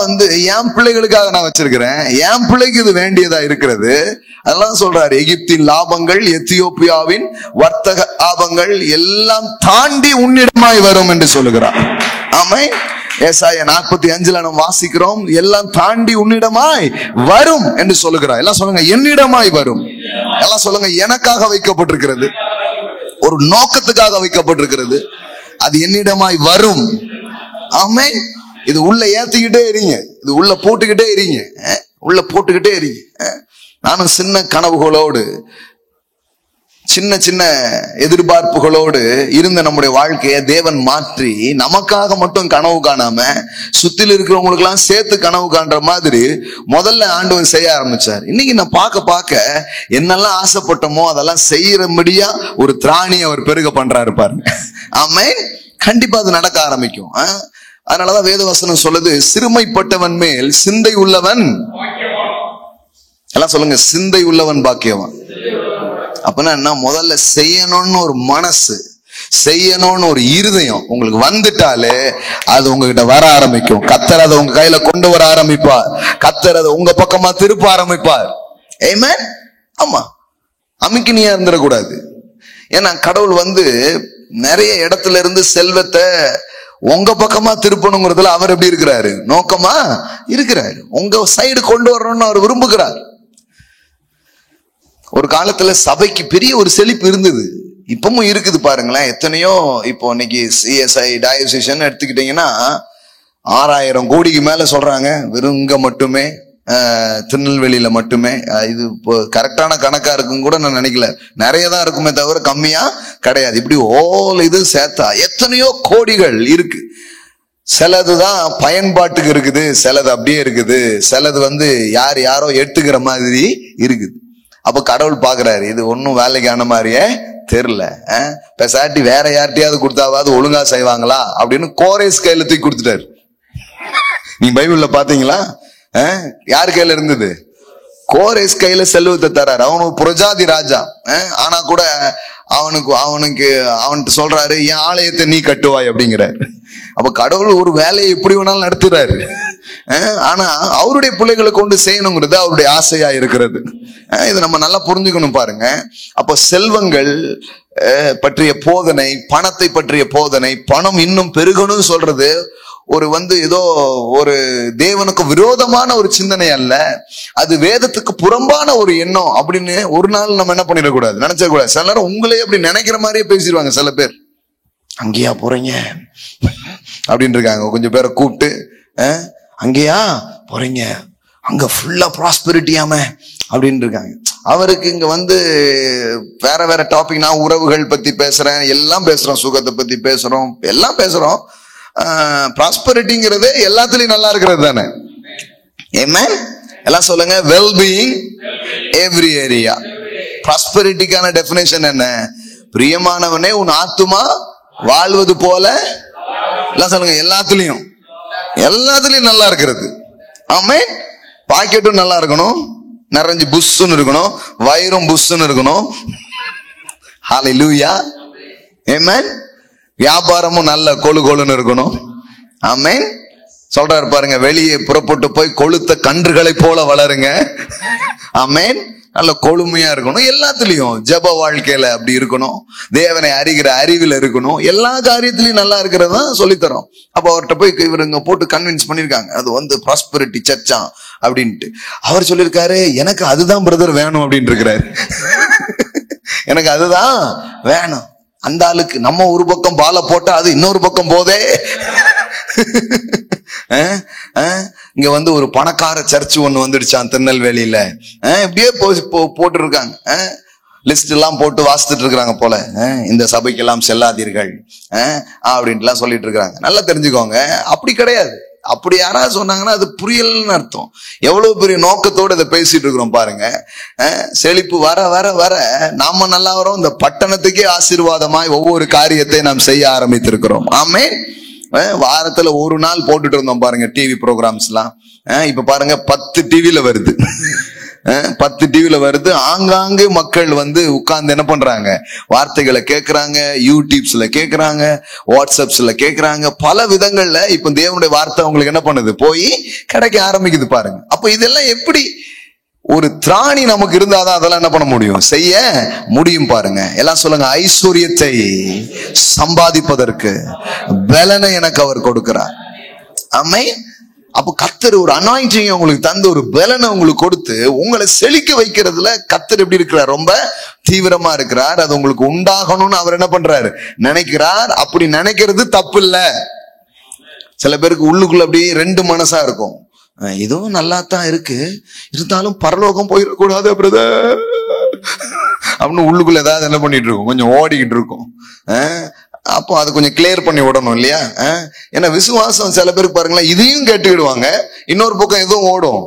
என் பிள்ளைகளுக்காக நான் வச்சிருக்கிறேன், என் பிள்ளைக்கு இது வேண்டியதா இருக்கிறது. அதெல்லாம் சொல்றாரு, எகிப்தின் லாபங்கள், எத்தியோப்பியாவின் வர்த்தக லாபங்கள் எல்லாம் தாண்டி உன்னிடமாய் வரும் என்று சொல்லுகிறார். ஆமென். ஏசாயா 45 நம்ம வாசிக்கிறோம், எல்லாம் தாண்டி உன்னிடமாய் வரும் என்று சொல்லுகிறார். எல்லாம் சொல்லுங்க, என்னிடமாய் வரும். எல்லாம் சொல்லுங்க, எனக்காக வைக்கப்பட்டிருக்கிறது, ஒரு நோக்கத்துக்காக வைக்கப்பட்டிருக்கிறது, அது என்னிடமாய் வரும். ஆமென். இது உள்ள ஏத்திக்கிட்டே இருங்க, இது உள்ள போட்டுக்கிட்டே இருங்க, உள்ள போட்டுக்கிட்டே இருங்க. நானும் சின்ன கனவுகளோடு, சின்ன சின்ன எதிர்பார்ப்புகளோடு இருந்த நம்முடைய வாழ்க்கையை தேவன் மாற்றி நமக்காக மட்டும் கனவு காணாம சுத்தில இருக்கிறவங்களுக்கு எல்லாம் சேர்த்து கனவு காண்ற மாதிரி முதல்ல ஆண்டவன் செய்ய ஆரம்பிச்சார். இன்னைக்கு நான் பார்க்க என்னெல்லாம் ஆசைப்பட்டோமோ அதெல்லாம் செய்யறபடியா ஒரு திராணி அவர் பெருக பண்றாரு பாருங்க. ஆமென். கண்டிப்பா அது நடக்க ஆரம்பிக்கும். அதனாலதான் வேதவசனம் சொல்லுது, சிறுமைப்பட்டவன் மேல் சிந்தை உள்ளவன், எல்லாம் சொல்லுங்க, சிந்தை உள்ளவன் பாக்கியவன். அப்படின்னா என்ன? முதல்ல செய்யணும்னு ஒரு மனசு, செய்யணும்னு ஒரு இருதயம் உங்களுக்கு வந்துட்டாலே அது உங்ககிட்ட வர ஆரம்பிக்கும். கர்த்தர் அதை உங்க கையில கொண்டு வர ஆரம்பிப்பார், கர்த்தர் அதை உங்க பக்கமா திருப்ப ஆரம்பிப்பார். ஆமென். ஆமா, அமுக்கினியா இருந்துடக்கூடாது. ஏன்னா கடவுள் நிறைய இடத்துல இருந்து செல்வத்தை உங்க பக்கமா திருப்பணுங்கிறதுல அவர் எப்படி இருக்கிறாரு? நோக்கமா இருக்கிறாரு. உங்க சைடு கொண்டு வரணும்னு அவர் விரும்புகிறார். ஒரு காலத்துல சபைக்கு பெரிய ஒரு செழிப்பு இருந்தது, இப்பவும் இருக்குது பாருங்களேன். எத்தனையோ இப்போ இன்னைக்கு சிஎஸ்ஐ டயோசிஷன் எடுத்துக்கிட்டீங்கன்னா 6000 கோடிக்கு மேல சொல்றாங்க. வெறும் இங்க மட்டுமே திருநெல்வேலியில மட்டுமே. இது இப்போ கரெக்டான கணக்கா இருக்குன்னு கூட நான் நினைக்கல. நிறைய தான் இருக்குமே தவிர கம்மியா கிடையாது. இப்படி ஓல் இது சேர்த்தா எத்தனையோ கோடிகள் இருக்கு. சிலதுதான் பயன்பாட்டுக்கு இருக்குது, சிலது அப்படியே இருக்குது, சிலது யாரோ எடுத்துக்கிற மாதிரி இருக்குது. அப்ப கடவுள் பாக்குறாரு, இது ஒன்னும் வேலைக்கான மாதிரியே தெரியல, பெசாட்டி வேற யார்கிட்டயாவது கொடுத்தாவது ஒழுங்கா செய்வாங்களா அப்படின்னு கோரேஸ் கையில தூக்கி கொடுத்துட்டாரு. நீ பைபிள்ல பாத்தீங்களா? யாரு கையில இருந்தது? கோரேஸ் கையில செல்வத்தை தராரு. அவனுக்கு புரஜாதி ராஜா. ஆனா கூட அவன்கிட்ட சொல்றாரு, என் ஆலயத்தை நீ கட்டுவாய் அப்படிங்கிறாரு. அப்ப கடவுள் ஒரு வேலையை எப்படி வேணாலும் நடத்துறாரு. ஆனா அவருடைய பிள்ளைகளை கொண்டு செய்யணுங்கிறது அவருடைய ஆசையா இருக்கிறது. இது நம்ம நல்லா புரிஞ்சுக்கணும் பாருங்க. அப்ப செல்வங்கள் பற்றிய போதனை, பணத்தை பற்றிய போதனை, பணம் இன்னும் பெருகணும் சொல்றது ஒரு ஏதோ ஒரு தேவனுக்கு விரோதமான ஒரு சிந்தனை அல்ல, அது வேதத்துக்கு புறம்பான ஒரு எண்ணம் அப்படின்னு ஒரு நாள் நம்ம என்ன பண்ணிடக்கூடாது, நினைச்சிடக்கூடாது. சில நேரம் உங்களே அப்படி நினைக்கிற மாதிரியே பேசிடுவாங்க சில பேர். அங்கேயா போறீங்க அப்படின்னு இருக்காங்க. கொஞ்சம் பேரை கூப்பிட்டு, அங்கேயா போறீங்க, அங்க ஃபுல்லா ப்ராஸ்பெரிட்டியாம அப்படின்னு இருக்காங்க. அவருக்கு இங்க வேற வேற டாபிக், நான் உறவுகள் பத்தி பேசுறேன், எல்லாம் பேசுறோம், சுகத்தை பத்தி பேசுறோம், எல்லாம் பேசுறோம். ப்ராஸ்பெரிட்டிங்கிறது எல்லாத்துலயும் நல்லா இருக்கிறது தானே. ஆமென். எல்லாம் சொல்லுங்க, வெல் பீயிங் எவ்ரி ஏரியா. ப்ராஸ்பெரிட்டிக்கான டெஃபினேஷன் என்ன? பிரியமானவனே, உன் ஆத்துமா வாழ்வது போல, எல்லாம் சொல்லுங்க, எல்லாத்துலயும் நல்லா இருக்கிறது. ஆமென். பாக்கெட்டும் நல்லா இருக்கணும், நிறைஞ்சு புஷ்ன்னு இருக்கணும், வயிறும் புஷ்ன்னு இருக்கணும். ஹல்லேலூயா. ஆமென். வியாபாரமும் நல்ல கொழுன்னு இருக்கணும். ஆமென். சொல்றாரு பாருங்க, வெளியே புறப்பட்டு போய் கொழுத்த கன்றுகளை போல வளருங்க. ஆமென். நல்ல கொழுமையா இருக்கணும். எல்லாத்துலயும் ஜெப வாழ்க்கையில அப்படி இருக்கணும், தேவனை அறிகிற அறிவில் இருக்கணும், எல்லா காரியத்திலயும் நல்லா இருக்கிறதா சொல்லித்தரோம். அப்ப அவர்கிட்ட போய் இவருங்க போட்டு கன்வின்ஸ் பண்ணிருக்காங்க, அது ப்ராஸ்பெரிட்டி சர்ச்சா அப்படின்ட்டு. அவர் சொல்லியிருக்காரு, எனக்கு அதுதான் பிரதர் வேணும் அப்படின்னு இருக்கிறாரு. எனக்கு அதுதான் வேணும். அந்த ஆளுக்கு நம்ம ஒரு பக்கம் பால போட்டா அது இன்னொரு பக்கம் போதே. இங்க ஒரு பணக்கார சர்ச் ஒண்ணு வந்துடுச்சான் திருநெல்வேலியில. இப்படியே போட்டு இருக்காங்க, லிஸ்ட் எல்லாம் போட்டு வாசித்துட்டு இருக்கிறாங்க போல. இந்த சபைக்கெல்லாம் செல்லாதீர்கள் அப்படின்ட்டுலாம் சொல்லிட்டு இருக்காங்க. நல்லா தெரிஞ்சுக்கோங்க, அப்படி கிடையாது. அப்படி யாராவது சொன்னாங்கன்னா அது புரியலன்னு அர்த்தம். எவ்வளவு பெரிய நோக்கத்தோடு இதை பேசிட்டு இருக்கிறோம் பாருங்க. செழிப்பு வர வர வர நாம நல்லா வரோம். இந்த பட்டணத்துக்கே ஆசீர்வாதமாய் ஒவ்வொரு காரியத்தை நாம் செய்ய ஆரம்பித்திருக்கிறோம். ஆமென். வாரத்துல ஒரு நாள் போட்டுட்டு இருந்தோம் பாருங்க டிவி ப்ரோக்ராம்ஸ் எல்லாம். இப்ப பாருங்க 10 டிவில வருது, 10 டிவில வருது. ஆங்காங்கு மக்கள் உட்கார்ந்து என்ன பண்றாங்க, வார்த்தைகளை கேட்கறாங்க, யூடியூப்ஸ்ல கேட்கறாங்க, வாட்ஸ்அப்ஸ்ல கேட்கறாங்க. பல விதங்கள்ல இப்ப தேவனுடைய வார்த்தை உங்களுக்கு என்ன பண்ணுது, போய் கிடைக்க ஆரம்பிக்குது பாருங்க. அப்ப இதெல்லாம் எப்படி ஒரு திராணி நமக்கு இருந்தாதான் அதெல்லாம் என்ன பண்ண முடியும், செய்ய முடியும் பாருங்க. எல்லாம் சொல்லுங்க, ஐஸ்வர்யத்தை சம்பாதிப்பதற்கு பலனை எனக்கு அவர் கொடுக்கிறார். ஆமென். அப்ப கர்த்தர் ஒரு அனாயிண்டிங் உங்களுக்கு தந்து ஒரு பலனை உங்களுக்கு கொடுத்து உங்களை செழிக்க வைக்கிறதுல கர்த்தர் எப்படி இருக்கிறார், ரொம்ப தீவிரமா இருக்கிறார். அது உங்களுக்கு உண்டாகணும்னு அவர் என்ன பண்றாரு, நினைக்கிறார். அப்படி நினைக்கிறது தப்பு இல்ல. சில பேருக்கு உள்ளுக்குள்ள அப்படி 2 மனசா இருக்கும். இதுவும் நல்லா தான் இருக்கு, இருந்தாலும் பரலோகம் போயிடக்கூடாது பிரதர் அப்படின்னு உள்ளுக்குள்ள ஏதாவது என்ன பண்ணிட்டு இருக்கும், கொஞ்சம் ஓடிக்கிட்டு இருக்கும். அப்போ அது கொஞ்சம் கிளியர் பண்ணி விடணும் இல்லையா? ஏன்னா விசுவாசம் சில பேருக்கு பாருங்களேன், இதையும் கேட்டுக்கிடுவாங்க, இன்னொரு பக்கம் எதுவும் ஓடும்.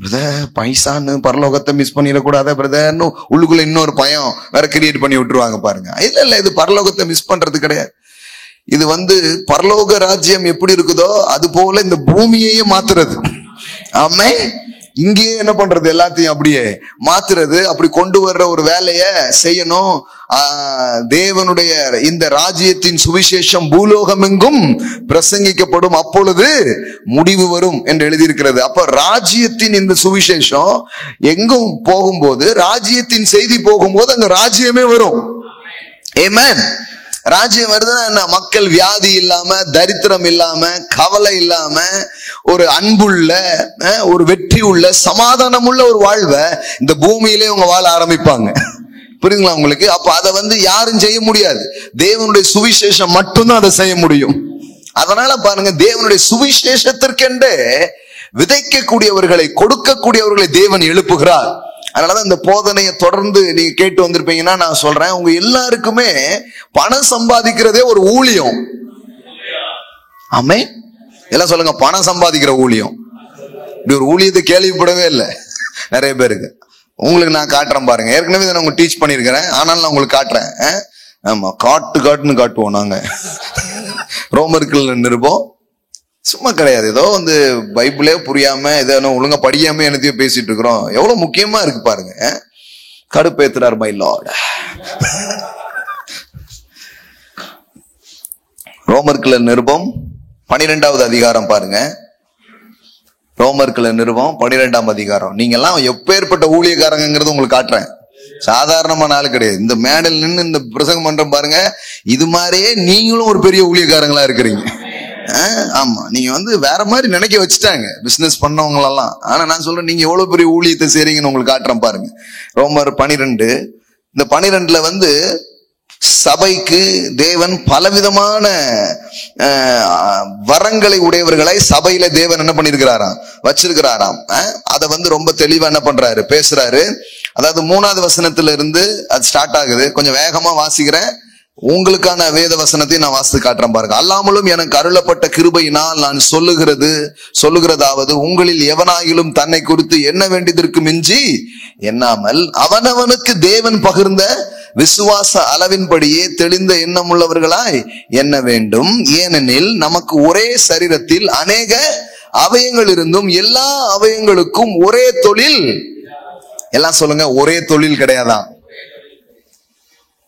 பிரதர் பைசான்னு பரலோகத்தை மிஸ் பண்ணிடக்கூடாத பிரதர்னு உள்ளுக்குள்ள இன்னொரு பயம் வேற கிரியேட் பண்ணி விட்டுருவாங்க பாருங்க. இல்ல, இது பரலோகத்தை மிஸ் பண்றது கிடையாது. இது பரலோக ராஜ்யம் எப்படி இருக்குதோ அது போல இந்த பூமியையே மாத்துறது. ஆமென். இங்கேயே என்ன பண்றது, எல்லாத்தையும் அப்படியே மாத்துறது. அப்படி கொண்டு வர்ற ஒரு வேலைய செய்யணும். தேவனுடைய இந்த ராஜ்யத்தின் சுவிசேஷம் பூலோகம் எங்கும் பிரசங்கிக்கப்படும், அப்பொழுது முடிவு வரும் என்று எழுதியிருக்கிறது. அப்ப ராஜ்யத்தின் இந்த சுவிசேஷம் எங்கும் போகும்போது, ராஜ்யத்தின் செய்தி போகும்போது அங்க ராஜ்யமே வரும். ஆமென். ராஜ்யம் வருதுன்னா என்ன, மக்கள் வியாதி இல்லாம, தரித்திரம் இல்லாம, கவலை இல்லாம, ஒரு அன்புள்ள, ஒரு வெற்றி உள்ள, சமாதானம் உள்ள ஒரு வாழ்வை இந்த பூமியிலே அவங்க வாழ ஆரம்பிப்பாங்க. புரியுங்களா உங்களுக்கு? அப்ப அதை யாரும் செய்ய முடியாது, தேவனுடைய சுவிசேஷம் மட்டும்தான் அதை செய்ய முடியும். அதனால பாருங்க, தேவனுடைய சுவிசேஷத்திற்கென்று விதைக்கக்கூடியவர்களை, கொடுக்கக்கூடியவர்களை தேவன் எழுப்புகிறார். அதனாலதான் இந்த போதனையை தொடர்ந்து நீங்க கேட்டு வந்திருப்பீங்கன்னா நான் சொல்றேன், உங்க எல்லாருக்குமே பணம் சம்பாதிக்கிறதே ஒரு ஊழியம். ஆமே, எல்லாம் சொல்லுங்க, பணம் சம்பாதிக்கிற ஊழியம். இப்படி ஒரு ஊழியத்தை கேள்விப்படவே இல்லை நிறைய பேருக்கு. உங்களுக்கு நான் காட்டுறேன் பாருங்க, ஏற்கனவே நான் உங்களுக்கு டீச் பண்ணிருக்கிறேன், ஆனாலும் நான் உங்களுக்கு காட்டுறேன். ஆமா, காட்டுன்னு காட்டுவோம் நாங்க. ரோமர்கள் நிருபம் சும்மா கிடையாது, ஏதோ வந்து பைபிளே புரியாம ஏதோ ஒழுங்கா படியாம என்னத்தையோ பேசிட்டு இருக்கிறோம். எவ்வளவு முக்கியமா இருக்கு பாருங்க. கடுப்பேத்துறார் மை லார்ட். ரோமர்கள் நிருபம் 12வது அதிகாரம் பாருங்க. ரோமர்கள் நிருபம் 12ஆம் அதிகாரம். நீங்க எல்லாம் எப்பேற்பட்ட ஊழியக்காரங்கிறது உங்களுக்கு காட்டுறேன். சாதாரணமான ஆள் கிடையாது. இந்த மேடல் நின்று இந்த பிரசங்கம் பண்றோம் பாருங்க, இது மாதிரியே நீங்களும் ஒரு பெரிய ஊழியக்காரங்களா இருக்கிறீங்க. ஆமா, நீங்க வந்து வேற மாதிரி நினைக்க வச்சுட்டாங்க பிசினஸ் பண்ணவங்களெல்லாம். ஆனா நான் சொல்றேன், நீங்க எவ்வளவு பெரிய ஊழியத்தை செய்றீங்கன்னு உங்களுக்கு காட்டுறேன் பாருங்க. ரோமர் 12, இந்த 12ல வந்து சபைக்கு தேவன் பலவிதமான வரங்களை உடையவர்களை சபையில தேவன் என்ன பண்ணிருக்கிறாராம், வச்சிருக்கிறாராம். அத வந்து ரொம்ப தெளிவா என்ன பண்றாரு, பேசுறாரு. அதாவது 3வது வசனத்துல இருந்து அது ஸ்டார்ட் ஆகுது. கொஞ்சம் வேகமா வாசிக்கிறேன், உங்களுக்கான வேத வசனத்தை நான் வாசித்து காட்டுறேன் பாருங்க. அல்லாமலும் எனக்கு அருளப்பட்ட கிருபையினால் நான் சொல்லுகிறதாவது, உங்களில் எவனாயிலும் தன்னை குறித்து என்ன வேண்டியதற்கு மிஞ்சி எண்ணாமல் அவனவனுக்கு தேவன் பகிர்ந்த விசுவாச அளவின்படியே தெளிந்த எண்ணம் உள்ளவர்களாய் எண்ண வேண்டும். ஏனெனில் நமக்கு ஒரே சரீரத்தில் அநேக அவயங்கள் இருந்தும் எல்லா அவயங்களுக்கும் ஒரே தொழில். எல்லாம் சொல்லுங்க, ஒரே தொழில் கிடையாதான்.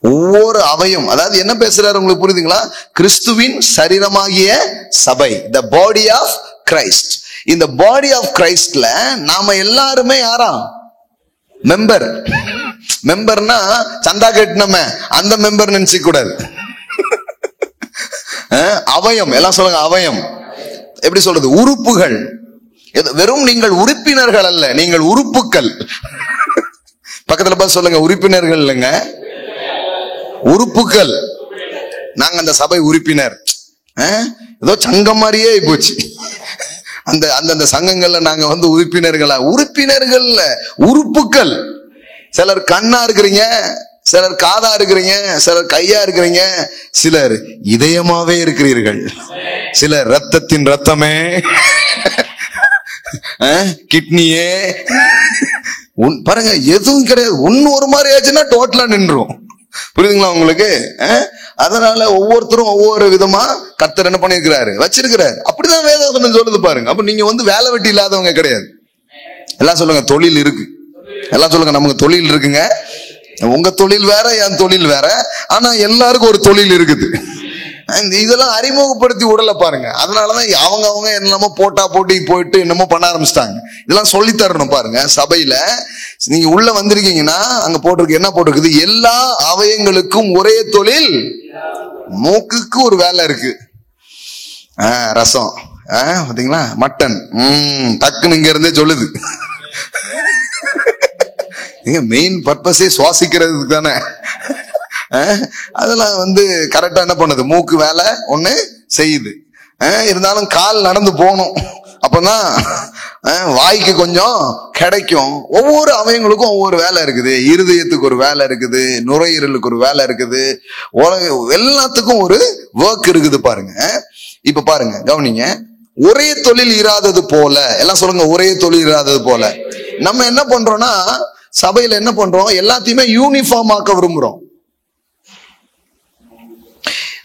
ஒவ்வொரு அவயம், அதாவது என்ன பேசுறாரு உங்களுக்கு புரியுதுங்களா? கிறிஸ்துவின் சரீரமாகிய சபை, the body of Christ. இந்த body of Christல நாம எல்லாருமே யாரா? மெம்பர். மெம்பர்னா சந்தா கட்டினமே அந்த மெம்பர் நினைச்சுக்க கூடாது. அவயம், எல்லாம் சொல்லுங்க, அவயம். எப்படி சொல்றது? உறுப்புகள். வெறும் நீங்கள் உறுப்பினர்கள் அல்ல, நீங்கள் உறுப்புகள். பக்கத்துல பார்த்து சொல்லுங்க, உறுப்பினர்கள் இல்லைங்க, உறுப்புகள். நாங்க அந்த சபை உறுப்பினர். ஏதோ சங்கம் மாதிரியே போச்சு. அந்த சங்கங்கள்ல நாங்க வந்து உறுப்பினர்களா? உறுப்பினர்கள் உறுப்புகள். சிலர் கண்ணா இருக்கிறீங்க, சிலர் காதா இருக்கிறீங்க, சிலர் கையா இருக்கிறீங்க, சிலர் இதயமாவே இருக்கிறீர்கள், சிலர் ரத்தத்தின் ரத்தமே, கிட்னியே. பாருங்க, எதுவும் கிடையாது. ஒன்னு ஒரு மாதிரி ஆச்சுன்னா டோட்டலா நின்றும். புரியுதுங்களா உங்களுக்கு? அதனால ஒவ்வொருத்தரும் ஒவ்வொரு விதமா கர்த்தர் என்ன பண்ணிருக்கிறாரு, வச்சிருக்கிறாரு. அப்படிதான் வேதம் சொல்லுது பாருங்க. அப்ப நீங்க வந்து வேலை வெட்டி இல்லாதவங்க கிடையாது. எல்லாம் சொல்லுங்க, தொழில் இருக்கு. எல்லாம் சொல்லுங்க, நமக்கு தொழில் இருக்குங்க. உங்க தொழில் வேற, என் தொழில் வேற, ஆனா எல்லாருக்கும் ஒரு தொழில் இருக்குது. இதெல்லாம் அறிமுகப்படுத்தி விடல பாருங்க. அதனாலதான் அவங்க என்னமோ போட்டி போயிட்டு என்னமோ பண்ண ஆரம்பிச்சிட்டாங்க. இதெல்லாம் சொல்லி தரணும் பாருங்க. சபையில நீங்க உள்ள வந்திருக்கீங்கன்னா அங்க போட்டிருக்கு, என்ன போட்டிருக்குது? எல்லா அவயங்களுக்கும் ஒரே தொழில். மூக்குக்கு ஒரு வேலை இருக்கு, ரசம், பாத்தீங்களா, மட்டன், டக்குன்னு இங்க இருந்தே சொல்லுது. மெயின் பர்பஸே சுவாசிக்கிறதுக்கு தானே. அதெல்லாம் வந்து கரெக்டா என்ன பண்ணுது, மூக்கு வேலை ஒண்ணு செய்யுது. இருந்தாலும் கால் நடந்து போகணும், அப்பதான் வாய்க்கு கொஞ்சம் கிடைக்கும். ஒவ்வொரு அவயங்களுக்கும் ஒவ்வொரு வேலை இருக்குது. இருதயத்துக்கு ஒரு வேலை இருக்குது, நுரையீரலுக்கு ஒரு வேலை இருக்குது, எல்லாத்துக்கும் ஒரு ஒர்க் இருக்குது பாருங்க. இப்ப பாருங்க, கவனிங்க. ஒரே தொழில் இராதது போல, எல்லாம் சொல்லுங்க, ஒரே தொழில் இராதது போல. நம்ம என்ன பண்றோம்னா சபையில என்ன பண்றோம், எல்லாத்தையுமே யூனிஃபார்ம் ஆக்க விரும்புறோம்.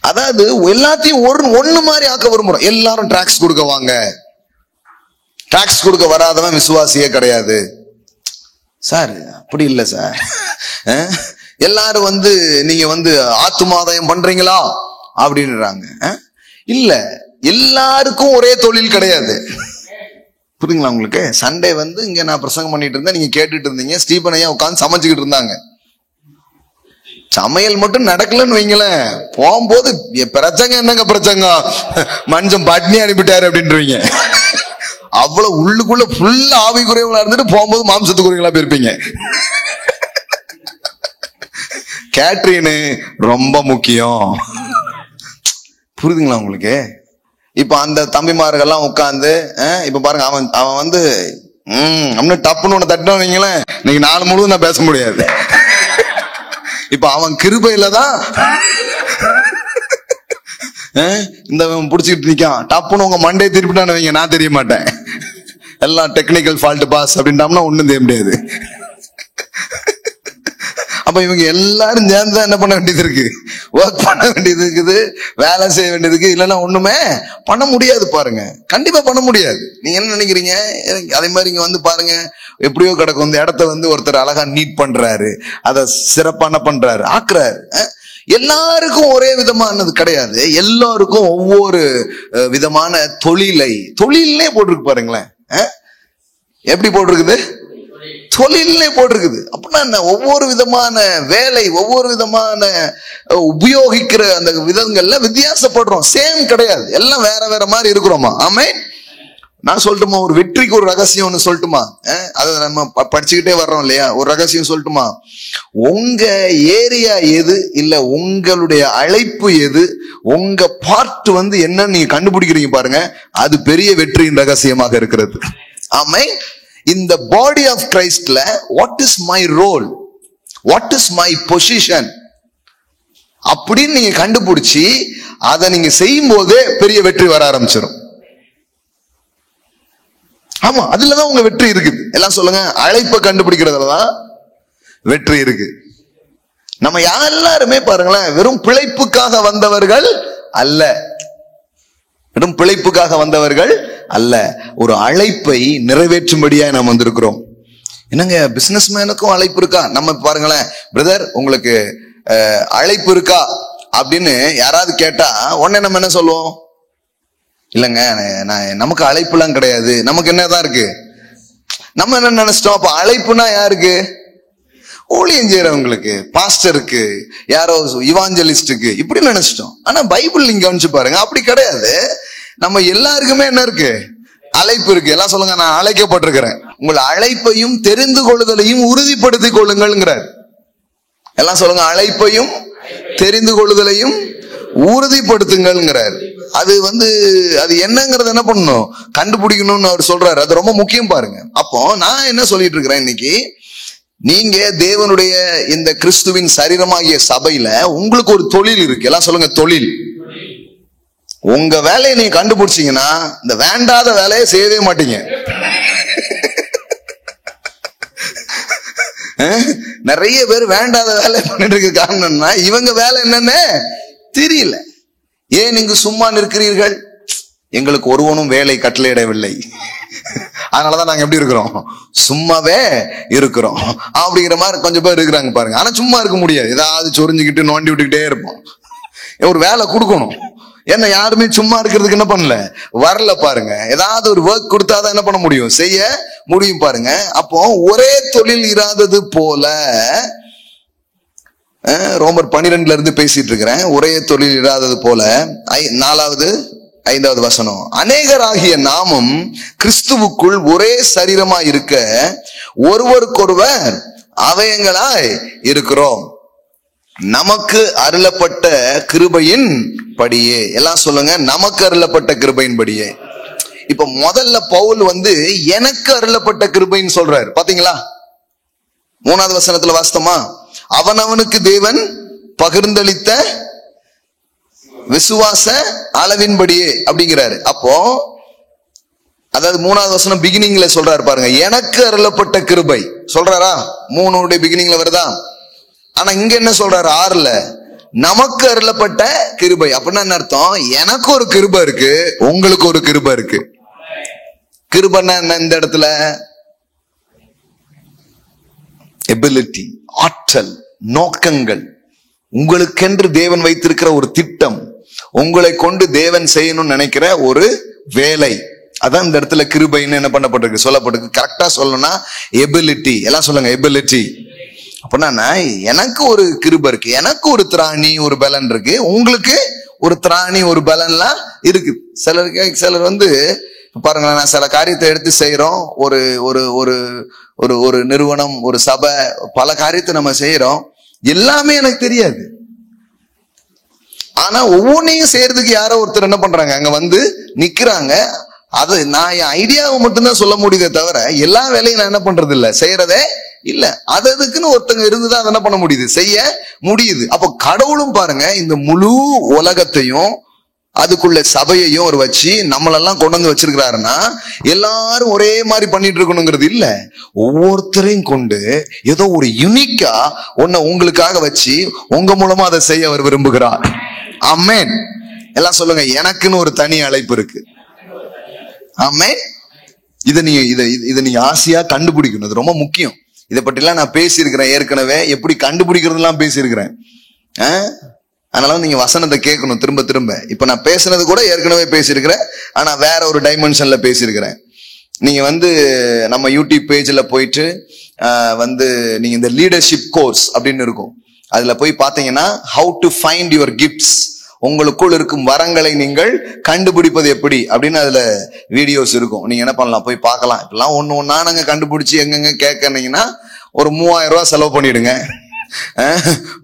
அதாவது எல்லாத்தையும் ஒண்ணு மாதிரி ஆக்க விரும்புறோம். எல்லாரும் டாக்ஸ் கொடுக்க வாங்க, டாக்ஸ் கொடுக்க வராதவன் விசுவாசியே கிடையாது சார். அப்படி இல்லை சார். எல்லாரும் வந்து நீங்க வந்து ஆத்துமாதாயம் பண்றீங்களா அப்படின்றாங்க. இல்ல, எல்லாருக்கும் ஒரே தொழில் கிடையாது. புரியுங்களா உங்களுக்கு? சண்டே வந்து இங்க நான் பிரசங்கம் பண்ணிட்டு இருந்தேன், நீங்க கேட்டுட்டு இருந்தீங்க. ஸ்டீபன் ஐயா உட்காந்து சமைச்சுக்கிட்டு இருந்தாங்க. சமையல் மட்டும் நடக்கலன்னு வைங்களேன், போகும்போது பிரச்சங்க என்னங்க பிரச்சங்க, மனுஷன் பட்னி அனுப்பிட்டாரு அப்படின்றீங்க. அவ்வளவு உள்ளுக்குள்ள ஃபுல்லா ஆவி குறைவுகளா இருந்துட்டு போகும்போது மாம்சத்து குறைகளா போயிருப்பீங்க. கேட்ரின் ரொம்ப முக்கியம். புரியுதுங்களா உங்களுக்கு? இப்ப அந்த தம்பிமார்கள்லாம் உட்கார்ந்து இப்ப பாருங்க, அவன் வந்து அவனு டப்புன்னு ஒண்ணு தட்டினோம் வைங்களேன், நீங்க நாலு முழுவதும் நான் பேச முடியாது. இப்ப அவன் கிருபையில தான் இந்த புடிச்சுக்கிட்டு நிக்கான். டப்புன்னு உங்க மண்டே திருப்பிட்டான்னு வைங்க, நான் தெரிய மாட்டேன். எல்லாம் டெக்னிக்கல் ஃபால்ட் பாஸ் அப்படின்ட்டோம்னா ஒண்ணும் தெரிய முடியாது. அப்ப இவங்க எல்லாரும் சேர்ந்து என்ன பண்ண வேண்டியது இருக்கு, ஒர்க் பண்ண வேண்டியது இருக்குது, வேலை செய்ய வேண்டியதுக்கு, இல்லைன்னா ஒண்ணுமே பண்ண முடியாது. பாருங்க, கண்டிப்பா பண்ண முடியாது. நீங்க என்ன நினைக்கிறீங்க? அதே மாதிரி இங்க வந்து பாருங்க, எப்படியோ கிடக்கும் இந்த இடத்த வந்து ஒருத்தர் அழகா நீட் பண்றாரு, அதை சிறப்பான பண்றாரு, ஆக்குறாரு. எல்லாருக்கும் ஒரே விதமானது கிடையாது. எல்லாருக்கும் ஒவ்வொரு விதமான தொழில்னே போட்டிருக்கு பாருங்களேன். எப்படி போட்டிருக்குது? தொழில்னே போட்டிருக்குது. அப்படின்னா என்ன? ஒவ்வொரு விதமான வேலை, ஒவ்வொரு விதமான உபயோகிக்கிற அந்த விதங்கள்ல வித்தியாசப்படுறோம். சேம் கிடையாது, எல்லாம் வேற வேற மாதிரி இருக்கிறோமா? ஆமென். நான் சொல்லட்டுமா ஒரு வெற்றிக்கு ஒரு ரகசியம் ஒண்ணு சொல்லட்டுமா? அதை நம்ம படிச்சுக்கிட்டே வர்றோம் இல்லையா? ஒரு ரகசியம் சொல்லட்டுமா? உங்க ஏரியா எது, இல்ல உங்களுடைய அழைப்பு எது, உங்க பார்ட் வந்து என்ன நீங்க கண்டுபிடிக்கிறீங்க பாருங்க, அது பெரிய வெற்றியின் ரகசியமாக இருக்கிறது. ஆமென். இந்த பாடி ஆஃப் கிரைஸ்ட்ல what is my role, what is my position அப்படின்னு நீங்க கண்டுபிடிச்சி அதை நீங்க செய்யும் போதே பெரிய வெற்றி வர ஆரம்பிச்சிடும். ஆமா, அதுலதான் உங்க வெற்றி இருக்குது. எல்லாம் சொல்லுங்க, அழைப்பை கண்டுபிடிக்கிறதுலதான் வெற்றி இருக்கு. நம்ம எல்லாருமே பாருங்களேன், வெறும் பிழைப்புக்காக வந்தவர்கள் அல்ல, வெறும் பிழைப்புக்காக வந்தவர்கள் அல்ல, ஒரு அழைப்பை நிறைவேற்றும்படியா நாம் வந்திருக்கிறோம். என்னங்க, பிசினஸ் மேனுக்கும் அழைப்பு இருக்கா? நம்ம பாருங்களேன், பிரதர் உங்களுக்கு அழைப்பு இருக்கா அப்படின்னு யாராவது கேட்டா உடனே நம்ம என்ன சொல்லுவோம்? இல்லைங்க, நமக்கு அழைப்புலாம் கிடையாது, நமக்கு என்னதான் இருக்கு. நம்ம என்ன நினைச்சிட்டோம், அப்ப அழைப்புனா யாருக்கு? ஊழியம் செய்யறவங்களுக்கு, பாஸ்டருக்கு, யாரோ இவாஞ்சலிஸ்டுக்கு, இப்படி நினைச்சிட்டோம். ஆனா பைபிள் நீங்க கவனிச்சு பாருங்க, அப்படி கிடையாது. நம்ம எல்லாருக்குமே என்ன இருக்கு? அழைப்பு இருக்கு. எல்லாம் சொல்லுங்க, நான் அழைக்கப்பட்டிருக்கிறேன். உங்கள் அழைப்பையும் தெரிந்து கொள்ளுதலையும் உறுதிப்படுத்திக் கொள்ளுங்கள்ங்கிறார். எல்லாம் சொல்லுங்க, அழைப்பையும் தெரிந்து கொள்ளுதலையும் உறுதிப்படுத்துங்கள்ங்கிறார். அது வந்து அது என்னங்கிறது என்ன பண்ணணும், கண்டுபிடிக்கணும்னு அவர் சொல்றாரு. அது ரொம்ப முக்கியம் பாருங்க. அப்போ நான் என்ன சொல்லிட்டு இருக்கிறேன் இன்னைக்கு, நீங்க தேவனுடைய இந்த கிறிஸ்துவின் சரீரமாகிய சபையில உங்களுக்கு ஒரு தொழில் இருக்கு. எல்லாம் சொல்லுங்க, தொழில். உங்க வேலையை நீங்க கண்டுபிடிச்சீங்கன்னா இந்த வேண்டாத வேலையை செய்யவே மாட்டீங்க. நிறைய பேர் வேண்டாத வேலை பண்ணிட்டு இருக்க காரணம்னா இவங்க வேலை என்னன்னு தெரியல. ஏன் நீங்க சும்மா நிற்கிறீர்கள்? எங்களுக்கு ஒருவனும் வேலை கட்டளையிடவில்லை, அதனாலதான் நாங்க எப்படி இருக்கிறோம், சும்மாவே இருக்கிறோம் அப்படிங்கிற மாதிரி கொஞ்சம் பேர் இருக்கிறாங்க பாருங்க. ஆனா சும்மா இருக்க முடியாது, ஏதாவது சொரிஞ்சுக்கிட்டு நோண்டி விட்டுக்கிட்டே இருப்போம். ஒரு வேலை கொடுக்கணும். ஏன்னா யாருமே சும்மா இருக்கிறதுக்கு என்ன பண்ணல, வரல பாருங்க. ஏதாவது ஒரு ஒர்க் கொடுத்தாதான் என்ன பண்ண முடியும், செய்ய முடியும் பாருங்க. அப்போ ஒரே தொழில் இராதது போல, ரோமர் 12 இருந்து பேசிட்டு இருக்கிறேன். ஒரே தொழில் இராதது போல 4-5 வசனம், அநேகராகிய நாமும் கிறிஸ்துவுக்குள் ஒரே சரீரமா இருக்க ஒருவருக்கொருவர் அவயங்களாய் இருக்கிறோம், நமக்கு அருளப்பட்ட கிருபையின் படியே. எல்லாம் சொல்லுங்க, நமக்கு அருளப்பட்ட கிருபையின் படியே. இப்ப முதல்ல பவுல் வந்து எனக்கு அருளப்பட்ட கிருபைன்னு சொல்றாரு, பாத்தீங்களா? 3வது வசனத்துல வாஸ்தமா, அவனவனுக்கு தேவன் பகிர்ந்தளித்த விசுவாச அளவின்படியே அப்படிங்கிறாரு. அப்போ அதாவது 3வது வசனம் பிகினிங்ல சொல்றாரு பாருங்க, எனக்கு அருளப்பட்ட கிருபை சொல்றாரா? 3 பிகினிங்ல வருதா? ஆனா இங்க என்ன சொல்றாரு 6ல, நமக்கு அருளப்பட்ட கிருபை. அப்படின்னா என்ன அர்த்தம்? எனக்கு ஒரு கிருபை இருக்கு, உங்களுக்கு ஒரு கிருபை இருக்கு. கிருபைன்னா என்ன? இந்த இடத்துல எபிலிட்டி, ஆற்றல், நோக்கங்கள், உங்களுக்கென்று தேவன் வைத்திருக்கிற ஒரு திட்டம், உங்களை கொண்டு தேவன் செய்யணும்னு நினைக்கிற ஒரு வேலை, அதான் இந்த இடத்துல கிருபைன்னு என்ன பண்ணப்பட்டிருக்கு, சொல்லப்பட்டிருக்கு. கரெக்டா சொல்லணும்னா எபிலிட்டி. எல்லாம் சொல்லுங்க, எபிலிட்டி. அப்படின்னா எனக்கு ஒரு கிருபை இருக்கு, எனக்கு ஒரு திராணி ஒரு பலன் இருக்கு, உங்களுக்கு ஒரு திராணி ஒரு பலன்லாம் இருக்கு. சிலர் வந்து பாருங்களேன், நான் சில காரியத்தை எடுத்து செய்யறோம், ஒரு ஒரு ஒரு ஒரு ஒரு நிறுவனம், ஒரு சபை, பல காரியத்தை நம்ம செய்யறோம், எல்லாமே எனக்கு தெரியாது. ஆனா ஒவ்வொன்னையும் செய்யறதுக்கு யாரோ ஒருத்தர் என்ன பண்றாங்க, அங்க வந்து நிக்கிறாங்க. அது நான் என் ஐடியாவை மட்டும்தான் சொல்ல முடியுதே தவிர எல்லா வேலையும் நான் என்ன பண்றது இல்ல, செய்யறதே இல்ல. அதுக்குன்னு ஒருத்தங்க இருந்துதான் அதை என்ன பண்ண முடியுது, செய்ய முடியுது. அப்போ கடவுளும் பாருங்க இந்த முழு உலகத்தையும் அதுக்குள்ள சபையையும் ஒரு வச்சு நம்மளெல்லாம் கொண்டு வந்து வச்சிருக்கிறாருன்னா எல்லாரும் ஒரே மாதிரி பண்ணிட்டு இருக்கணுங்கிறது இல்ல. ஒவ்வொருத்தரையும் கொண்டு ஏதோ ஒரு யூனிக்கா ஒன்ன உங்களுக்காக வச்சு உங்க மூலமா அதை செய்ய அவர் விரும்புகிறார். ஆமென். எல்லாம் சொல்லுங்க, எனக்குன்னு ஒரு தனி அழைப்பு இருக்கு. ஆமென். இதை நீங்க ஆசையா கண்டுபிடிக்கணும். இது ரொம்ப முக்கியம். இதை பற்றிலாம் நான் பேசியிருக்கிறேன் ஏற்கனவே, எப்படி கண்டுபிடிக்கிறதுலாம் பேசியிருக்கிறேன். அதனால நீங்க வசனத்தை கேட்கணும் திரும்ப திரும்ப. இப்ப நான் பேசுனது கூட ஏற்கனவே பேசியிருக்கிறேன், ஆனா வேற ஒரு டைமென்ஷன்ல பேசியிருக்கிறேன். நீங்க வந்து நம்ம யூடியூப் பேஜ்ல போயிட்டு வந்து நீங்க இந்த லீடர்ஷிப் கோர்ஸ் அப்படின்னு இருக்கும், அதுல போய் பாத்தீங்கன்னா how to find your gifts, உங்களுக்குள் இருக்கும் வரங்களை நீங்கள் கண்டுபிடிப்பது எப்படி அப்படின்னு அதுல வீடியோஸ் இருக்கும். நீங்க என்ன பண்ணலாம், போய் பார்க்கலாம். இப்பெல்லாம் ஒண்ணு ஒன்னா நாங்க கண்டுபிடிச்சு எங்கெங்க கேட்கறீங்கன்னா ஒரு 3000 ரூபாய் செலவு பண்ணிடுங்க.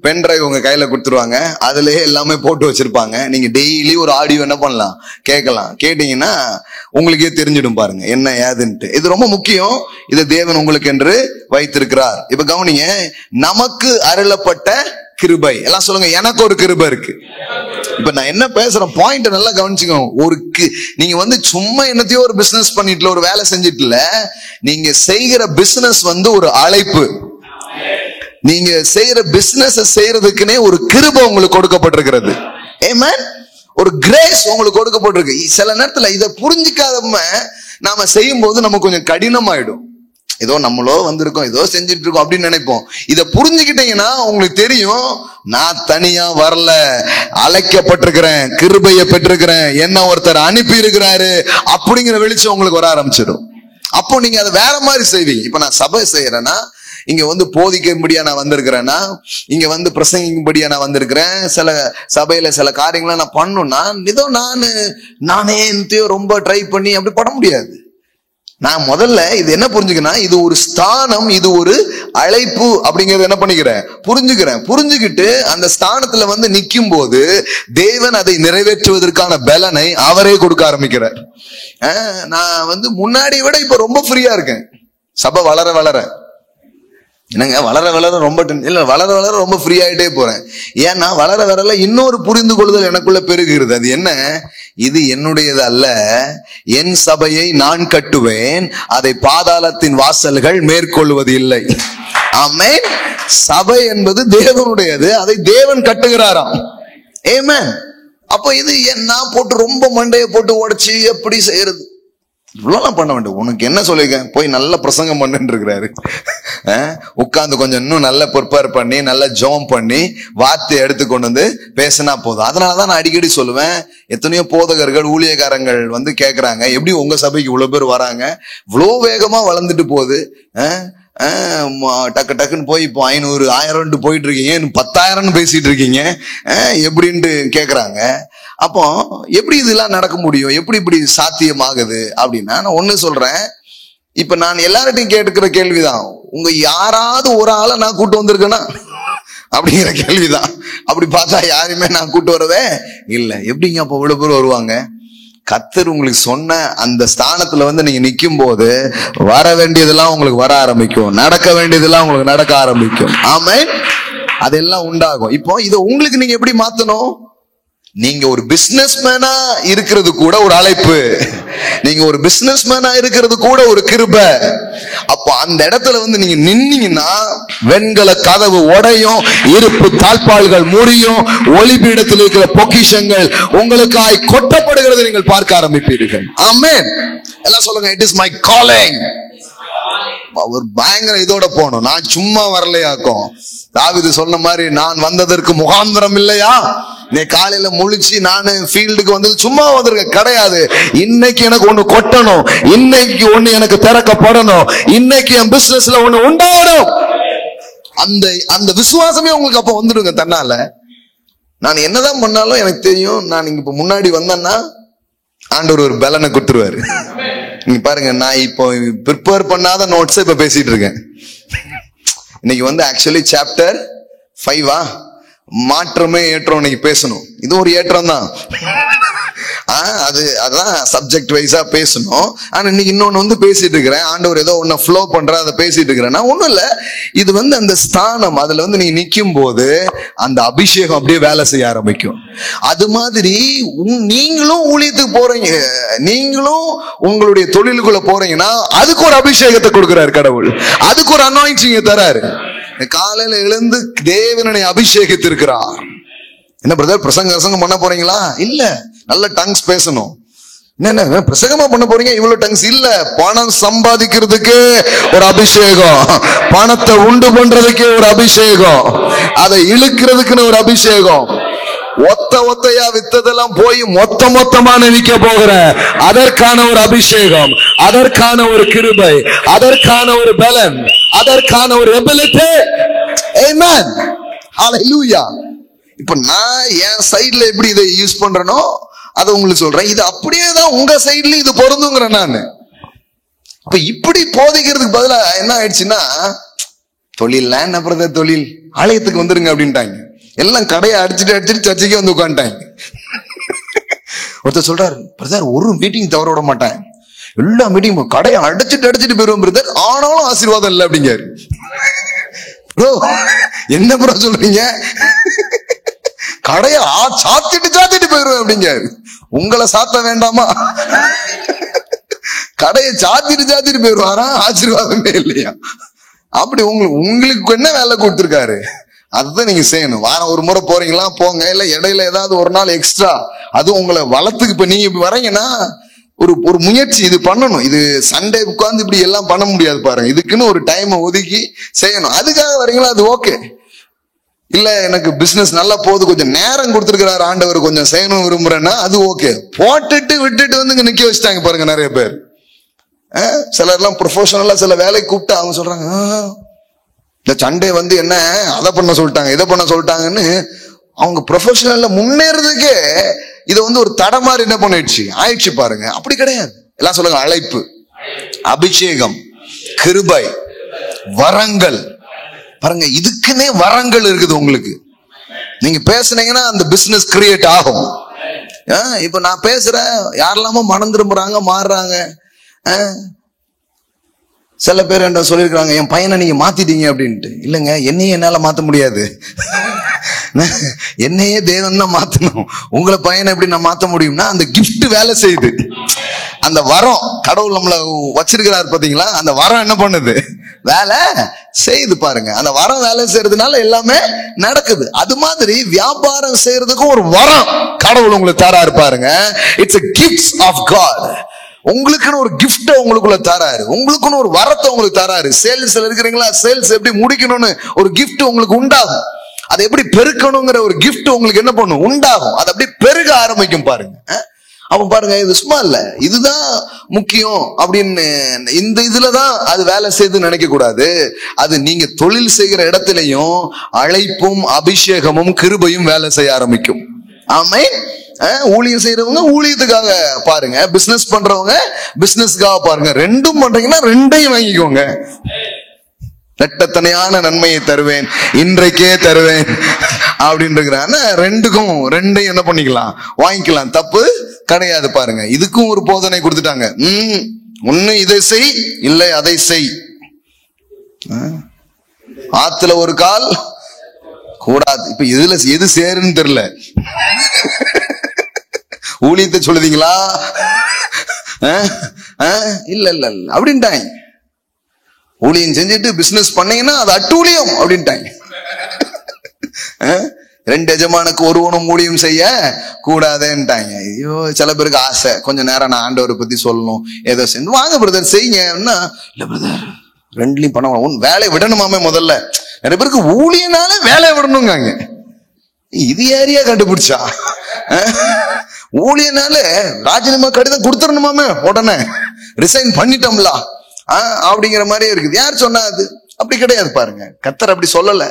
பென் டிரைவ் உங்க கையில கொடுத்துருவாங்க, அதுலயே எல்லாமே போட்டு வச்சிருப்பாங்க. நீங்க டெய்லி ஒரு ஆடியோ என்ன பண்ணலாம், கேட்கலாம். கேட்டீங்கன்னா உங்களுக்கே தெரிஞ்சிடும் பாருங்க என்ன ஏதுன்ட்டு. இது ரொம்ப முக்கியம். இது தேவன் உங்களுக்கு என்று வைத்திருக்கிறார். இப்ப கவனிங்க, நமக்கு அருளப்பட்ட கிருபை. எல்லாம் சொல்லுங்க, எனக்கு ஒரு கிருபை இருக்கு. இப்ப நான் என்ன பேசுறேன் பாயிண்ட் நல்லா கவனிச்சுக்கோங்க. நீங்க வந்து சும்மா என்னத்தையோ ஒரு பிசினஸ் பண்ணிட்டு ஒரு வேலை செஞ்சிட்டு இல்ல, நீங்க செய்கிற பிசினஸ் வந்து ஒரு அழைப்பு. நீங்க செய்யற பிசினஸ் செய்யறதுக்குன்னே ஒரு கிருபை உங்களுக்கு கொடுக்கப்பட்டிருக்கிறது. ஆமென். ஒரு கிரேஸ் உங்களுக்கு கொடுக்கப்பட்டிருக்கு. சில நேரத்துல இதை புரிஞ்சிக்காம நாம செய்யும் போது நமக்கு கொஞ்சம் கடினமாயிடும். ஏதோ நம்மளோ வந்திருக்கோம், ஏதோ செஞ்சுட்டு இருக்கோம் அப்படின்னு நினைப்போம். இதை புரிஞ்சுக்கிட்டீங்கன்னா உங்களுக்கு தெரியும், நான் தனியா வரல, அழைக்கப்பட்டிருக்கிறேன், கிருபையை பெற்றிருக்கிறேன், என்ன ஒருத்தர் அனுப்பி இருக்கிறாரு அப்படிங்கிற வெளிச்சம் உங்களுக்கு வர ஆரம்பிச்சிடும். அப்போ நீங்க அதை வேற மாதிரி செய்வீங்க. இப்ப நான் சபை செய்யறேன்னா, இங்க வந்து போதிக்கும்படியா நான் வந்திருக்கிறேன்னா, இங்க வந்து பிரசங்கிக்கும்படியா நான் வந்திருக்கிறேன், சில சபையில சில காரியங்களை நான் பண்ணணும்னா ஏதோ நானே ரொம்ப ட்ரை பண்ணி அப்படி பண்ண முடியாது. நான் முதல்ல இது என்ன புரிஞ்சுக்கிறேன், இது ஒரு ஸ்தானம், இது ஒரு அழைப்பு அப்படிங்கறத என்ன பண்ணிக்கிறேன், புரிஞ்சுக்கிட்டு அந்த ஸ்தானத்துல வந்து நிக்கும் போது தேவன் அதை நிறைவேற்றுவதற்கான பலனை அவரே கொடுக்க ஆரம்பிக்கிறார். நான் வந்து முன்னாடி விட இப்ப ரொம்ப ஃப்ரீயா இருக்கேன். சபை வளர வளர என்னங்க, வளர வளர ரொம்ப ஃப்ரீ ஆயிட்டே போறேன். ஏன்னா வளர வளர இன்னொரு புரிந்து கொள்ளுதல் எனக்குள்ள பெருகிறது. அது என்ன, இது என்னுடையது அல்ல, என் சபையை நான் கட்டுவேன், அதை பாதாளத்தின் வாசல்கள் மேற்கொள்வது இல்லை. ஆமென். சபை என்பது தேவனுடையது, அதை தேவன் கட்டுகிறாராம். ஆமென். அப்ப இது நான் போட்டு ரொம்ப மண்டையை போட்டு உடைச்சு எப்படி செய்யறது, இவ்வளவு பண்ண வேண்டாம். உனக்கு என்ன சொல்லிருக்கேன், போய் நல்ல பிரசங்கம் பண்ணுன்னு இருக்கிறாரு. உட்கார்ந்து கொஞ்சம் இன்னும் நல்ல ப்ரிப்பேர் பண்ணி நல்ல ஜெபம் பண்ணி வார்த்தை எடுத்து கொண்டு வந்து பேசினா போதும். அதனாலதான் நான் அடிக்கடி சொல்லுவேன், எத்தனையோ போதகர்கள் ஊழியக்காரங்கள் வந்து கேட்கறாங்க, எப்படி உங்க சபைக்கு இவ்வளவு பேர் வராங்க, இவ்வளவு வேகமா வளர்ந்துட்டு போகுது, டக்கு டக்குன்னு போய் இப்போ 500 1000 போயிட்டு இருக்கீங்க, 10,000 பேசிட்டு இருக்கீங்க எப்படின்ட்டு கேக்குறாங்க. அப்போ எப்படி இதெல்லாம் நடக்க முடியும், எப்படி இப்படி சாத்தியமாகுது அப்படின்னா, நான் ஒண்ணு சொல்றேன். இப்ப நான் எல்லார்ட்டையும் கேட்டுக்கிற கேள்விதான், உங்க யாராவது ஒரு ஆளை நான் கூட்டு வந்திருக்கேன்னா அப்படிங்கிற கேள்விதான். அப்படி பார்த்தா யாருமே நான் கூட்டு வரவே இல்லை. எப்படிங்க அப்ப இவ்வளவு பேர் வருவாங்க? கர்த்தர் உங்களுக்கு சொன்ன அந்த ஸ்தானத்துல வந்து நீங்க நிக்கும் போது வர வேண்டியதெல்லாம் உங்களுக்கு வர ஆரம்பிக்கும், நடக்க வேண்டியதெல்லாம் உங்களுக்கு நடக்க ஆரம்பிக்கும். ஆமென். அதெல்லாம் உண்டாகும். இப்போ இதை உங்களுக்கு நீங்க எப்படி மாத்தணும், நீங்க ஒரு பிசினஸ் மேனா இருக்கிறது கூட ஒரு அழைப்பு, நீங்க ஒரு பிசினஸ் மேனா இருக்கிறது கூட ஒரு கிருபை. அப்ப அந்த இடத்துல வந்து நீங்க நின்னீங்கன்னா வெண்கல கதவு உடையும், இருப்பு தாழ்பாள்கள் முறியும், ஒளிபீடத்தில் இருக்கிற பொக்கிஷங்கள் உங்களுக்காய் கொட்டப்படுகிறது நீங்கள் பார்க்க ஆரம்பிப்பீர்கள். ஆமென். எல்லாம் சொல்லுங்க, இட் இஸ் மை காலிங். ஒரு பயங்கர இதோட போகணும். நான் சும்மா வரலையாக்கும். தாவீது சொன்ன மாதிரி, நான் வந்ததற்கு முகாந்திரம் இல்லையா, நீ காலையில முழிச்சு நானு ஃபீல்டுக்கு வந்தது சும்மா வந்திருக்க கிடையாது. இன்னைக்கு எனக்கு ஒண்ணு கொட்டணும், இன்னைக்கு ஒண்ணு எனக்கு திறக்கப்படணும், இன்னைக்கு என் பிசினஸ்ல ஒண்ணு உண்டாகணும். அந்த விசுவாசமே உங்களுக்கு அப்ப வந்துடுங்க தன்னால. நான் என்னதான் பண்ணாலும் எனக்கு தெரியும், நான் இங்க இப்ப முன்னாடி வந்தேன்னா ஆண்டவர் ஒரு பலனை கொடுத்துருவாரு. நீங்க பாருங்க, நான் இப்போ ப்ரிப்பேர் பண்ணாத நோட்ஸ் இப்ப பேசிட்டு இருக்கேன். இன்னைக்கு வந்து ஆக்சுவலி சாப்டர் 5 மாற்றமே ஏற்றோம் இன்னைக்கு பேசணும். இது ஒரு ஏற்றம் தான். அதான் சப்ஜெக்ட் வைஸா பேசணும். ஆனா இன்னைக்கு இன்னொன்னு பேசிட்டு இருக்கிறேன், ஆண்டவர் ஏதோ ஒன்னு ஃப்ளோ பண்ற அதை பேசிட்டு இருக்கிறேன். ஒண்ணும் இல்ல, இது அந்த ஸ்தானம், அதுல நீங்க நிக்கும் போது அந்த அபிஷேகம் அப்படியே வேலை செய்ய ஆரம்பிக்கும். அது மாதிரி நீங்களும் ஊழியத்துக்கு போறீங்க, நீங்களும் உங்களுடைய தொழிலுக்குள்ள போறீங்கன்னா அதுக்கு ஒரு அபிஷேகத்தை கொடுக்கிறாரு கடவுள், அதுக்கு ஒரு அனாயிண்டிங் தராரு. காலையில எழுந்து தேவனை அபிஷேகித்திருக்கிறார். என்ன பிரதர் பிரசங்கம் பண்ண போறீங்களா? இல்ல, நல்ல டங்ஸ் பேசணும். என்ன பிரசங்கமா பண்ண போறீங்க? இவ்வளவு டங்ஸ் இல்ல, பணம் சம்பாதிக்கிறதுக்கு ஒரு அபிஷேகம், பணத்தை உண்டு பண்றதுக்கு ஒரு அபிஷேகம், அதை இழுக்கிறதுக்குன்னு ஒரு அபிஷேகம். ஒத்தையா வித்ததெல்லாம் போய் மொத்தமா விற்க போகிற அதற்கான ஒரு அபிஷேகம், அதற்கான ஒரு கிருபை, அதற்கான ஒரு பலன், அதற்கான ஒரு எபிலிட்டி. ஆமென், ஹல்லேலூயா. இப்ப நான் என் சைடுல எப்படி இதை யூஸ் பண்றேனோ அதை உங்களுக்கு சொல்றேன். இது அப்படியேதான் உங்க சைடுல இது பொருந்துங்கிறேன் நான். இப்ப இப்படி போதிக்கிறதுக்கு பதிலா என்ன ஆயிடுச்சுன்னா, தொழில் என்ன பிரதர், தொழில் ஆலயத்துக்கு வந்துருங்க அப்படின்ட்டாங்க. எல்லாம் கடையை அடிச்சுட்டு சர்ச்சைக்கே வந்து உட்காந்துட்டாங்க. ஒருத்தர் சொல்றாரு, பிரதர் ஒரு மீட்டிங் தவற விட மாட்டேன், எல்லா மீட்டிங் கடையை அடிச்சுட்டு போயிருவோம் பிரதர், ஆனாலும் ஆசீர்வாதம் இல்லை அப்படிங்காரு. ப்ரோ என்ன ப்ரோ சொல்றீங்க? கடையை சாத்திட்டு போயிருவேன் அப்படிங்காரு. உங்களை சாத்த வேண்டாமா? கடையை சாத்திட்டு போயிருவாரா? ஆசீர்வாதமே இல்லையா? அப்படி உங்களுக்கு என்ன வேலை கொடுத்திருக்காரு அதுதான் நீங்க செய்யணும். வாரம் ஒரு முறை போறீங்களா போங்க, இல்ல இடையில ஏதாவது ஒரு நாள் எக்ஸ்ட்ரா, அது உங்களை வளத்துக்கு. இப்ப நீங்க இப்ப வரீங்கன்னா ஒரு முயற்சி இது பண்ணணும். இது சண்டே உட்கார்ந்து இப்படி எல்லாம் பண்ண முடியாது பாருங்க, இதுக்குன்னு ஒரு டைம் ஒதுக்கி செய்யணும். அதுக்காக வரீங்களா, அது ஓகே. இல்ல எனக்கு பிசினஸ் நல்லா போகுது, கொஞ்சம் நேரம் கொடுத்துருக்கிறாரு ஆண்டவர், கொஞ்சம் செய்யணும் விரும்புறேன்னா அது ஓகே. போட்டுட்டு விட்டுட்டு நிக்க வச்சுட்டாங்க பாருங்க நிறைய பேர். சிலர் எல்லாம் ப்ரொஃபஷனலா சில வேலைக்கு கூப்பிட்டு அவங்க சொல்றாங்க, இந்த சண்டே என்ன அதை பண்ண சொல்லிட்டாங்க, இதை பண்ண சொல்லிட்டாங்கன்னு அவங்க ப்ரொஃபஷனல்ல முன்னேறதுக்கே இதை ஒரு தடமாறு என்ன பண்ணிடுச்சு ஆயிடுச்சு பாருங்க. அப்படி கிடையாது. எல்லாம் சொல்லுங்க, அழைப்பு, அபிஷேகம், கிருபை, வரங்கள். பாருங்க, இதுக்குன்னே வரங்கள் இருக்குது உங்களுக்கு. நீங்க பேசுனீங்கன்னா அந்த பிசினஸ் கிரியேட் ஆகும். இப்ப நான் பேசுறேன், யாரெல்லாமோ மனம் திரும்புறாங்க, மாறுறாங்க. சில பேர் என்ன சொல்லிருக்காங்க, என் பையனை நீங்க மாத்திட்டீங்க அப்படின்ட்டு. இல்லைங்க, என்னையே என்னால மாத்த முடியாது, என்னையே தேவன் தான் மாத்தணும். உங்களை பையனை எப்படி நான் மாத்த முடியும்னா, அந்த கிஃப்ட் வேலை செய்யுது. அந்த வரம் கடவுள் நம்மள வச்சிருக்கிறாரு பாத்தீங்களா, அந்த வரம் என்ன பண்ணுது, வேலை செய்து பாருங்க. அந்த வரம் வேலை செய்யறதுனால எல்லாமே நடக்குது. அது மாதிரி வியாபாரம் செய்யறதுக்கும் ஒரு வரம் கடவுள் உங்களுக்கு தராரு பாருங்க. It's a gifts of God. உங்களுக்குன்னு ஒரு கிஃப்ட் உங்களுக்குள்ள தராரு, உங்களுக்குன்னு ஒரு வரத்தை உங்களுக்கு தராரு. சேல்ஸ்ல இருக்கிறீங்களா, சேல்ஸ் எப்படி முடிக்கணும்னு ஒரு கிஃப்ட் உங்களுக்கு உண்டாகும். அதை எப்படி பெருக்கணுங்கிற ஒரு கிஃப்ட் உங்களுக்கு என்ன பண்ணும், உண்டாகும். அது அப்படியே பெருக ஆரம்பிக்கும் பாருங்க. அப்ப பாருங்க, இது சும்மா இல்ல, இதுதான் முக்கியம் அப்படின்னு இந்த இதுலதான் அது வேலை செய்து நினைக்க கூடாது. அது நீங்க தொழில் செய்கிற இடத்திலையும் அழைப்பும் அபிஷேகமும் கிருபையும் வேலை செய்ய ஆரம்பிக்கும். ஆமென். ஊழியம் செய்யறவங்க ஊழியத்துக்காக பாருங்க, பிசினஸ் பண்றவங்க பிசினஸ்க்காக பாருங்க. ரெண்டும் பண்றீங்கன்னா ரெண்டையும் வாங்கிக்கோங்க. ரெட்டத்தனையான நன்மையை தருவேன், இன்றைக்கே தருவேன் அப்படின்னு ரெண்டையும் என்ன பண்ணிக்கலாம், வாங்கிக்கலாம். தப்பு கிடையாது பாருங்க. இதுக்கும் ஒரு போதனை கொடுத்துட்டாங்க. ஒண்ணு இதை செய், இல்லை அதை செய். ஆத்துல ஒரு கால் கூடாது. இப்ப இதுல எது சேருன்னு தெரியல. ஊழியத்தை சொல்லுதீங்களா? இல்ல இல்ல இல்ல அப்படின்ட்டாங்க. ஊழியம் செஞ்சுட்டு பிசினஸ் பண்ணீங்கன்னா அது அட்டூழியம் அப்படின்ட்டாங்க. ரெண்டு எஜமானுக்கு ஒருவனும் ஊழியம் செய்ய கூடாதுன்ட்டாங்க. ஐயோ, சில பேருக்கு ஆசை, கொஞ்ச நேரம் நான் ஆண்டவரை பத்தி சொல்லணும், ஏதோ செஞ்சு வாங்க பிரதர் செய்யுங்க. இல்ல பிரதர், ரெண்டுலயும் பண்ண வேலையை விடணுமாமே. முதல்ல நிறைய பேருக்கு ஊழியனால வேலையை விடணுங்க. இது ஏரியா கண்டுபிடிச்சா ஊழியனால ராஜினாமா கடிதம் கொடுத்துடணுமாமே, உடனே ரிசைன் பண்ணிட்டோம்ல அப்படிங்கிற மாதிரியே இருக்குது. யார் சொன்னா அது? அப்படி கிடையாது பாருங்க. கர்த்தர் அப்படி சொல்லல.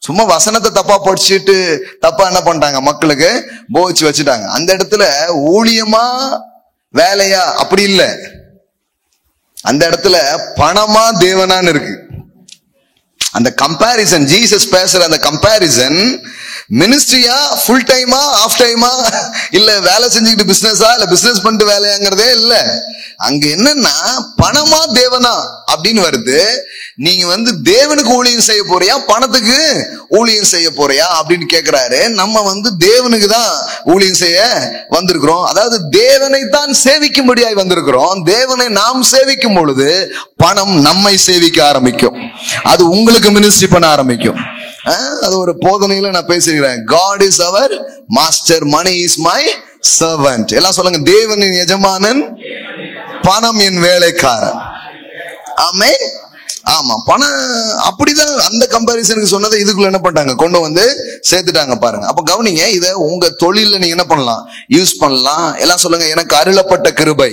சும்மா வசனத்தை தப்பா படிச்சுட்டு தப்பா என்ன பண்ணிட்டாங்க, மக்களுக்கு போச்சு வச்சுட்டாங்க. அந்த இடத்துல ஊழியமா வேலையா அப்படி இல்லை. அந்த இடத்துல பணமா தேவனான்னு இருக்கு. அந்த கம்பேரிசன், ஜீசஸ் பேசுற அந்த கம்பேரிசன் மினிஸ்ட்ரியா, ஃபுல் டைமா, ஆஃப் டைமா, இல்ல வேலை செஞ்சுக்கிட்டு பிசினஸா, இல்ல பிசினஸ் பண்ணிட்டு வேலையாங்கிறதே இல்ல. அங்க என்னன்னா பணமா தேவனா அப்படின்னு வருது. நீங்க வந்து தேவனுக்கு ஊழியம் செய்ய போறியா, பணத்துக்கு ஊழியம் செய்ய போறியா அப்படின்னு கேக்குறாரு. நம்ம வந்து தேவனுக்கு தான் ஊழியம் செய்ய வந்திருக்கிறோம். அதாவது தேவனை தான் சேவிக்கும்படியாய் வந்திருக்கிறோம். தேவனை நாம் சேவிக்கும் பொழுது பணம் நம்மை சேவிக்க ஆரம்பிக்கும். அது உங்களுக்கு மினிஸ்ட்ரி பண்ண ஆரம்பிக்கும். அது ஒரு போதனையில நான் பேசுகிறேன். God is our master, money is my servant. எல்லாம் சொல்லுங்க, தேவனின் எஜமானன், பணம் என் வேலைக்காரன். ஆமென். ஆமா, பணம் அப்படிதான். அந்த கம்பேரிசனுக்கு சொன்னதை இதுக்குள்ள என்ன பண்ணிட்டாங்க, கொண்டு வந்து சேர்த்துட்டாங்க பாருங்க. அப்ப கவனிங்க, இத உங்க தொழில நீங்க என்ன பண்ணலாம், யூஸ் பண்ணலாம். எல்லாம் சொல்லுங்க, எனக்கு அருளப்பட்ட கிருபை.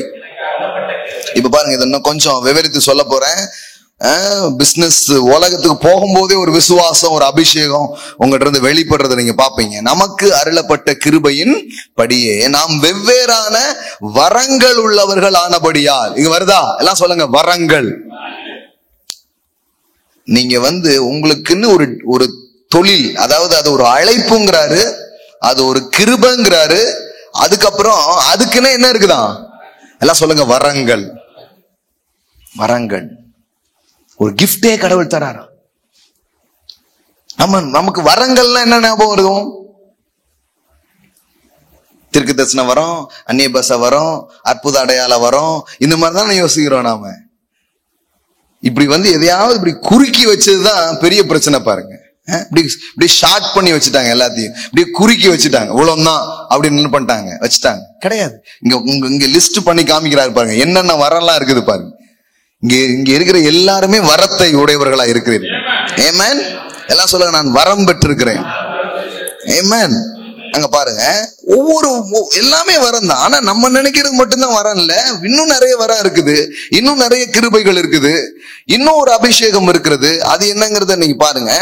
இப்ப பாருங்க, இதை இன்னும் கொஞ்சம் விவரித்து சொல்ல போறேன். பிசினஸ் உலகத்துக்கு போகும்போதே ஒரு விசுவாசம், ஒரு அபிஷேகம் உங்ககிட்ட இருந்து வெளிப்படுறத நீங்க பாப்பீங்க. நமக்கு அருளப்பட்ட கிருபையின் படியே நாம் வெவ்வேறான வரங்கள் உள்ளவர்கள் ஆனபடியால். இங்க வருதா? எல்லாம் சொல்லுங்க, வரங்கள். நீங்க வந்து உங்களுக்குன்னு ஒரு தொழில், அதாவது அது ஒரு அழைப்புங்கிறாரு, அது ஒரு கிருபைங்கிறாரு. அதுக்கப்புறம் அதுக்குன்னு என்ன இருக்குதான், எல்லாம் சொல்லுங்க, வரங்கள். வரங்கள் ஒரு கிஃப்டே கடவுள் தராரா. நமக்கு வரங்கள்லாம் என்ன ஞாபகம் வருதும்? தீர்க்க தரிசனம் வரும், அந்நிய பாஷை வரும், அற்புத அடையாள வரும். இந்த மாதிரிதான் யோசிக்கிறோம் நாம. இப்படி வந்து எதையாவது இப்படி குறுக்கி வச்சதுதான் பெரிய பிரச்சனை பாருங்க. இப்படி ஷார்ட் பண்ணி வச்சுட்டாங்க, எல்லாத்தையும் இப்படி குறுக்கி வச்சுட்டாங்க. இவ்வளவுதான் அப்படின்னு என்ன பண்ணிட்டாங்க, வச்சுட்டாங்க. கிடையாது. இங்க லிஸ்ட் பண்ணி காமிக்கிறாரு பாருங்க, என்னென்ன வரலாம் இருக்குது பாருங்க. இங்க இருக்கிற எல்லாருமே வரத்தை உடையவர்களா இருக்கிறீர்கள். ஆமென். எல்லாம் சொல்லுங்க, நான் வரம் பெற்றிருக்கிறேன். ஆமென். அங்க பாருங்க, எல்லாமே வரம் தான். ஆனா நம்ம நினைக்கிறது மட்டும்தான் வரம் இல்ல, இன்னும் நிறைய வரம் இருக்குது, இன்னும் நிறைய கிருபைகள் இருக்குது, இன்னும் ஒரு அபிஷேகம் இருக்கிறது. அது என்னங்கிறத நீங்க பாருங்க.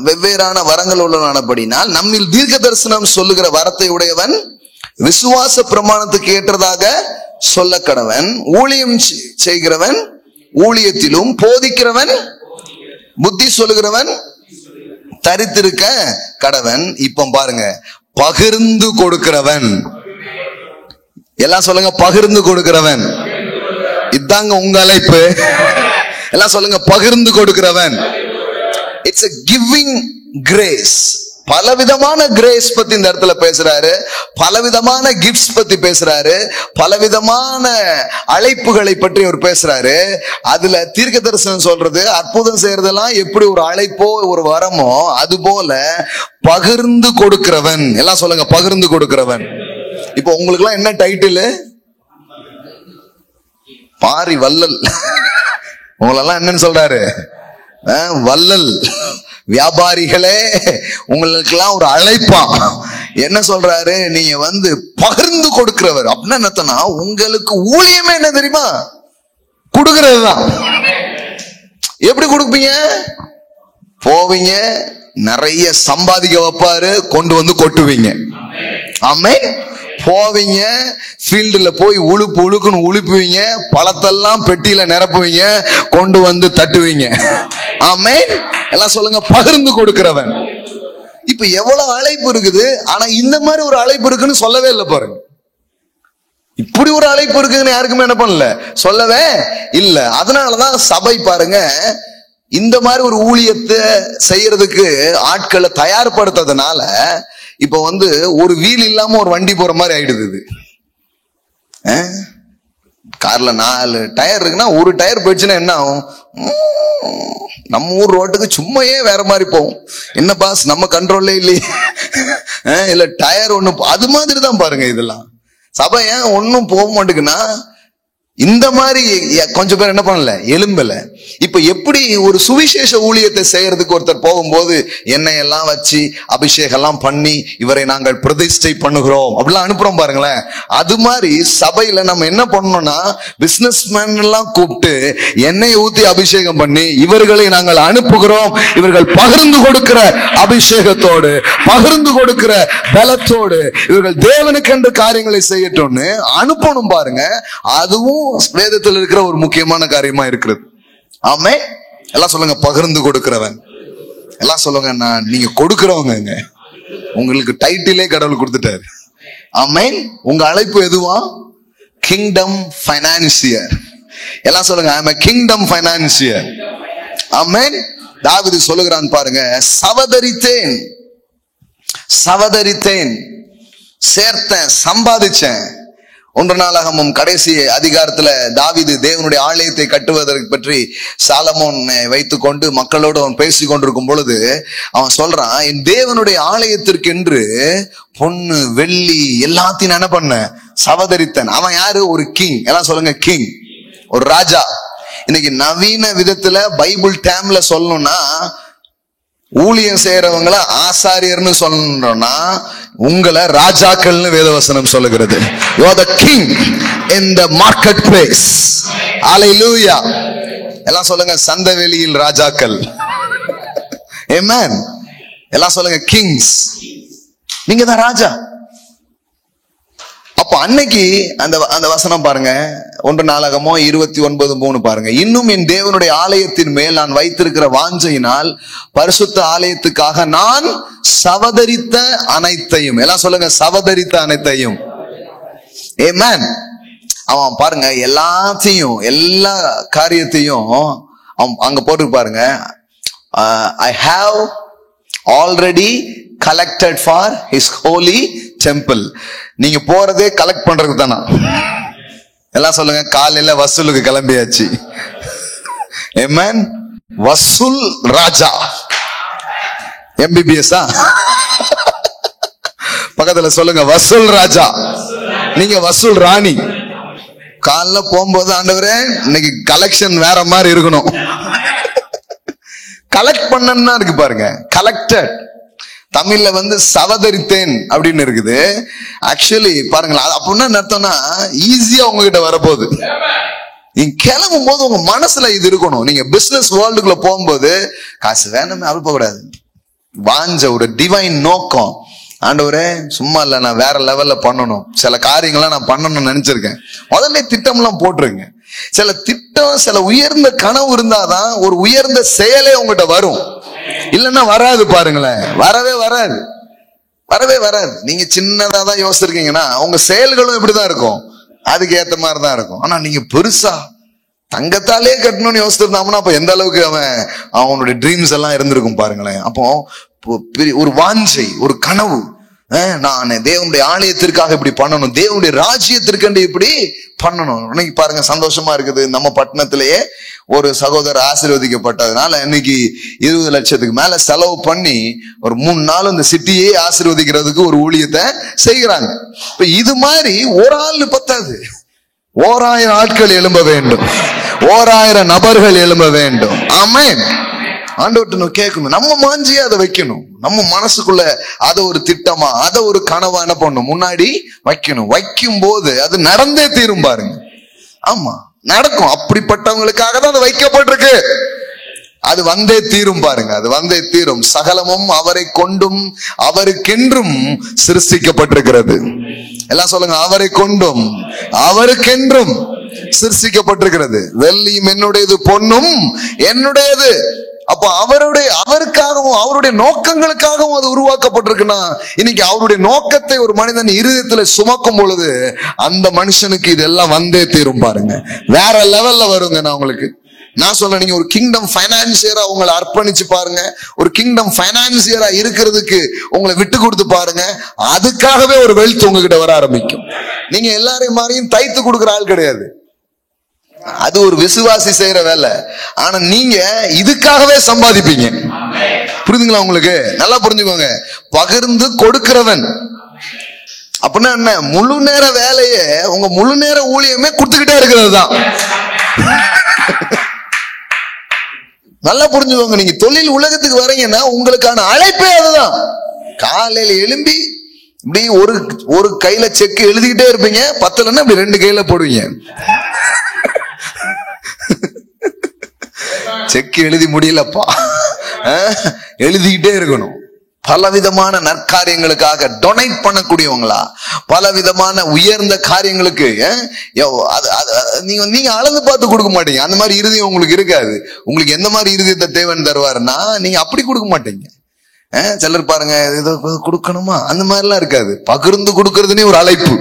வெவ்வேறான வரங்கள் உள்ளனபடினால் நம்மில் தீர்க்க தரிசனம் சொல்லுகிற வரத்தை உடையவன் விசுவாச பிரமாணத்துக்கு ஏற்றதாக சொல்ல கடவன், ஊழியம் செய்கிறவன் ஊழியத்திலும், போதிக்கிறவன் புத்தி சொல்லுகிறவன் தரித்திருக்க கடவன். இப்ப பாருங்க, பகிர்ந்து கொடுக்கிறவன். எல்லாம் சொல்லுங்க, பகிர்ந்து கொடுக்கிறவன். இதாங்க உங்க அழைப்பு. எல்லாம் சொல்லுங்க, பகிர்ந்து கொடுக்கிறவன். It's a giving grace. பலவிதமான கிரேஸ் பத்தி இந்த இடத்துல பேசுறாரு, பலவிதமான கிஃப்ட்ஸ் பத்தி பேசுறாரு, பலவிதமான அழைப்புகளை பற்றி அவர் பேசுறாரு. அதுல தீர்க்க தரிசனம் சொல்றது, அற்புதம் செய்யறதெல்லாம் எப்படி ஒரு அழைப்போ ஒரு வரமோ, அது போல பகிர்ந்து கொடுக்கிறவன். எல்லாம் சொல்லுங்க, பகிர்ந்து கொடுக்கிறவன். இப்போ உங்களுக்கு எல்லாம் என்ன டைட்டில்? பாரி வள்ளல். உங்களெல்லாம் என்னன்னு சொல்றாரு? வள்ளல். வியாபாரிகளே, உங்களுக்கு எல்லாம் ஒரு அழைப்பா. என்ன சொல்றாரு? நீங்க வந்து பகிர்ந்து கொடுக்கிறவர். அப்படின்னா என்னத்தனா, உங்களுக்கு ஊழியமே என்ன தெரியுமா? கொடுக்கிறது தான். எப்படி கொடுப்பீங்க? போவீங்க, நிறைய சம்பாதிக்க வைப்பாரு, கொண்டு வந்து கொட்டுவீங்க. ஆமென். போவீங்க, ஃபீல்டுல போய் உழுக்குன்னு உழுப்புவீங்க, பழத்தெல்லாம் பெட்டியில நிரப்புவீங்க, கொண்டு வந்து தட்டுவீங்க. ஆமென். எல்லாம் சொல்லுங்க, பகிர்ந்து கொடுக்கிறவன். இப்ப எவ்வளவு அழைப்பு இருக்குது, ஆனா இந்த மாதிரி ஒரு அழைப்பு இருக்குன்னு சொல்லவே இல்லை பாருங்க. இப்படி ஒரு அழைப்பு இருக்குன்னு யாருக்குமே என்ன பண்ணல, சொல்லவே இல்ல. அதனாலதான் சபை பாருங்க, இந்த மாதிரி ஒரு ஊழியத்தை செய்யறதுக்கு ஆட்களை தயார்படுத்ததுனால இப்ப வந்து ஒரு வீல் இல்லாம ஒரு வண்டி போற மாதிரி ஆயிடுது. கார்ல 4 டயர் இருக்குன்னா ஒரு டயர் போயிடுச்சுன்னா என்ன ஆகும்? நம்ம ஊர் ரோட்டுக்கு சும்மையே வேற மாதிரி போகும். என்ன பாஸ், நம்ம கண்ட்ரோல்லே இல்லையே, இல்ல டயர் ஒண்ணு. அது மாதிரி தான் பாருங்க இதெல்லாம். சபை ஏன் ஒன்னும் போக மாட்டேங்குன்னா, இந்த மாதிரி கொஞ்சம் பேர் என்ன பண்ணல, எலும்பல. இப்ப எப்படி ஒரு சுவிசேஷ ஊழியத்தை செய்யறதுக்கு ஒருத்தர் போகும்போது எண்ணெய் எல்லாம் வச்சு அபிஷேகம் எல்லாம் பண்ணி இவரை நாங்கள் பிரதிஷ்டை பண்ணுகிறோம் அப்படிலாம் அனுப்புறோம் பாருங்களேன். அது மாதிரி சபையில நம்ம என்ன பண்ணோம்னா, பிசினஸ் மேன் எல்லாம் கூப்பிட்டு எண்ணெய் ஊத்தி அபிஷேகம் பண்ணி இவர்களை நாங்கள் அனுப்புகிறோம். இவர்கள் பகிர்ந்து கொடுக்கிற அபிஷேகத்தோடு, பகிர்ந்து கொடுக்கிற பலத்தோடு இவர்கள் தேவனுக்கு என்ற காரியங்களை செய்யட்டும்னு அனுப்பணும் பாருங்க. அதுவும் வேதத்தில் இருக்கிற ஒரு முக்கியமான காரியமா இருக்கிறது. ஆமென். எல்லாம் சொல்லுங்க, பகிர்ந்து கொடுக்கிறவன். எல்லாம் சொல்லுங்க, நான் நீங்க கொடுக்கிறவங்க. உங்களுக்கு டைட்டிலே கடவுள் கொடுத்துட்டாரு. ஆமென். உங்க அழைப்பு எதுவா? Kingdom financier. எல்லாம் சொல்லுங்க, ஐ அம் a kingdom financier. ஆமென். தாவீது சொல்லுகிறான் பாருங்க, சவதரித்தேன், சேர்த்தேன், சம்பாதிச்சேன். 1 நாளாகமம் கடைசி அதிகாரத்துல தாவீது தேவனுடைய ஆலயத்தை கட்டுவதற்கு பற்றி சாலமோன் வைத்துக் கொண்டு மக்களோடு அவன் பேசி கொண்டிருக்கும் பொழுது அவன் சொல்றான், என் தேவனுடைய ஆலயத்திற்கென்று பொண்ணு வெள்ளி எல்லாத்தையும் என்ன பண்ண? சவதரித்தன். அவன் யாரு? ஒரு கிங். எல்லாம் சொல்லுங்க, கிங், ஒரு ராஜா. இன்னைக்கு நவீன விதத்துல பைபிள் டேம்ல சொல்லணும்னா, ஊழியம் செய்யறவங்கள ஆசாரியர்னு சொல்லணும்னா உங்களை ராஜாக்கள்னு வேதவசனம் சொல்லுகிறது. You are the king in the marketplace. Hallelujah. எல்லாம் சொல்லுங்க, சந்தவெளியில் ராஜாக்கள். Amen. எல்லாம் சொல்லுங்க, கிங்ஸ். நீங்க தான் ராஜா. அப்ப அன்னைக்கு அந்த வசனம் பாருங்க, 1 நாளாகமம் 29:3 பாருங்க. இன்னும் என் தேவனுடைய ஆலயத்தின் மேல் நான் வைத்திருக்கிற வாஞ்சையினால் பரிசுத்த ஆலயத்துக்காக நான் சவதரித்த அனைத்தையும். எல்லாம் சொல்லுங்க, சவதரித்த அனைத்தையும். ஆமென். அவன் பாருங்க, எல்லாத்தையும், எல்லா காரியத்தையும் அங்க போட்டு பாருங்க, I have already collected for his holy temple. நீங்க போறதே கலெக்ட் பண்றதுக்கு தானா? எல்லாம் சொல்லுங்க, காலையில வசூலுக்கு கிளம்பியாச்சு. ஆமென். வசூல் ராஜா. MBBS பக்கத்துல சொல்லுங்க, வசூல் ராஜா. நீங்க வசூல் ராணி. காலைல போகும்போது, ஆண்டவரே இன்னைக்கு கலெக்ஷன் வேற மாதிரி இருக்கணும். கலெக்ட் பண்ணா இருக்கு பாருங்க, கலெக்டட். தமிழ்ல சவதரித்தேன் அப்படின்னு இருக்குது. ஆக்சுவலி பாருங்களா, அப்படின்னா அர்த்தம்னா ஈஸியா உங்ககிட்ட வரப்போகுது. நீங்க கிளம்பும் போது உங்க மனசுல இது இருக்கணும். நீங்க பிசினஸ் வேர்ல்டுக்குள்ள போகும்போது காசு வேணுமே அப்படி போக கூடாது. வாஞ்ச ஒரு டிவைன் நோக்கம். ஆண்டவரே சும்மா இல்ல, நான் வேற லெவல்ல பண்ணணும், சில காரியங்கள்லாம் நான் பண்ணணும்னு நினைச்சிருக்கேன். முதல்ல திட்டம் எல்லாம் போட்டுருங்க. சில திட்டம், சில உயர்ந்த கனவு இருந்தாதான் ஒரு உயர்ந்த செயலே உங்ககிட்ட வரும். இல்லன்னா வராது. பாருங்களேன், வரவே வராது. நீங்க சின்னதா தான் யோசிச்சிருக்கீங்கன்னா உங்க செயல்களும் இப்படிதான் இருக்கும், அதுக்கு ஏத்த மாதிரிதான் இருக்கும். ஆனா நீங்க பெருசா தங்கத்தாலே கட்டணும்னு யோசிச்சிருந்தாங்கன்னா அப்ப எந்த அளவுக்கு அவனுடைய ட்ரீம்ஸ் எல்லாம் இருந்திருக்கும் பாருங்களேன். அப்போ ஒரு வாஞ்சை, ஒரு கனவு, நான் தேவனுடைய ஆலயத்திற்காக இப்படி பண்ணணும், தேவனுடைய ராஜ்யத்திற்கு இப்படி பண்ணணும். இன்னைக்கு பாருங்க, சந்தோஷமா இருக்குது. நம்ம பட்டணத்திலேயே ஒரு சகோதரர் ஆசீர்வதிக்கப்பட்டதுனால இன்னைக்கு 20 லட்சத்துக்கு மேல செலவு பண்ணி ஒரு 3 நாள் இந்த சிட்டியே ஆசீர்வதிக்கிறதுக்கு ஒரு ஊழியத்தை செய்கிறாங்க. இப்ப இது மாதிரி ஒரு ஆள் பத்தாது, 1000 ஆட்கள் எழும்ப வேண்டும், 1000 நபர்கள் எழும்ப வேண்டும். ஆமென். ஆண்டவர்ட்ட கேட்கணும், நம்ம மாஞ்சியே அதை வைக்கணும். நம்ம மனசுக்குள்ள அதை ஒரு திட்டமா, அதை ஒரு கனவா என்ன பண்ணணும், முன்னாடி வைக்கணும். வைக்கும் போது அது நடந்தே தீரும் பாருங்க. ஆமா, நடக்கும். அப்படிப்பட்டவங்களுக்காக தான் அது வைக்கப்பட்டிருக்கு. அது வந்தே தீரும் பாருங்க, அது வந்தே தீரும். சகலமும் அவரை கொண்டும் அவருக்கென்றும் சிருஷ்டிக்கப்பட்டிருக்கிறது. எல்லாம் சொல்லுங்க, அவரை கொண்டும் அவருக்கென்றும் சிருஷ்டிக்கப்பட்டிருக்கிறது. வெள்ளியும் என்னுடையது, பொன்னும் என்னுடையது. அப்ப அவருக்காகவும் அவருடைய நோக்கங்களுக்காகவும் அது உருவாக்கப்பட்டிருக்குன்னா, இன்னைக்கு அவருடைய நோக்கத்தை ஒரு மனிதன் இருதயத்துல சுமக்கும் பொழுது அந்த மனுஷனுக்கு இதெல்லாம் வந்தே தீரும் பாருங்க. வேற லெவல்ல வருங்க. நான் சொல்றேன், நீங்க ஒரு கிங்டம் பைனான்சியரா உங்களை அர்ப்பணிச்சு பாருங்க. ஒரு கிங்டம் பைனான்சியரா இருக்கிறதுக்கு உங்களை விட்டு கொடுத்து பாருங்க. அதுக்காகவே ஒரு வெல்த் உங்ககிட்ட வர ஆரம்பிக்கும். நீங்க எல்லாரையும் மாதிரியும் தைத்து கொடுக்குற ஆள் கிடையாது. அது ஒரு விசுவாசி செய்யற வேலை. ஆனா நீங்க இதுக்காகவே சம்பாதிப்பீங்க. புரியுதுங்களா உங்களுக்கு? நல்லா புரிஞ்சுக்கோங்க. பகிர்ந்து கொடுக்கிறவன் அப்படின்னா என்ன? முழு நேர வேலையே, உங்க முழு நேர ஊழியமே கொடுத்துக்கிட்டே இருக்கிறது தான். நல்லா புரிஞ்சுக்கோங்க. நீங்க தொழில் உலகத்துக்கு வரீங்கன்னா உங்களுக்கான அழைப்பே அதுதான். காலையில எழும்பி இப்படி ஒரு கையில செக் எழுதிக்கிட்டே இருப்பீங்க. பத்தலன்னா இப்படி 2 கையில போடுவீங்க. செக் எழுதி முடியலப்பா, எழுதிக்கிட்டே இருக்கணும். பலவிதமான நற்காரியங்களுக்காக டொனேட் பண்ணக்கூடியவங்களா, பலவிதமான உயர்ந்த காரியங்களுக்கு நீங்க அளந்து பார்த்து கொடுக்க மாட்டீங்க. அந்த மாதிரி இருதயம் உங்களுக்கு இருக்காது. உங்களுக்கு எந்த மாதிரி இருதயத்தை தேவன் தருவாருன்னா நீங்க அப்படி கொடுக்க மாட்டீங்க. சிலர் பாருங்க, ஏதோ கொடுக்கணுமா அந்த மாதிரி எல்லாம் இருக்காது. பகிர்ந்து கொடுக்கறதுனே ஒரு அழைப்பு.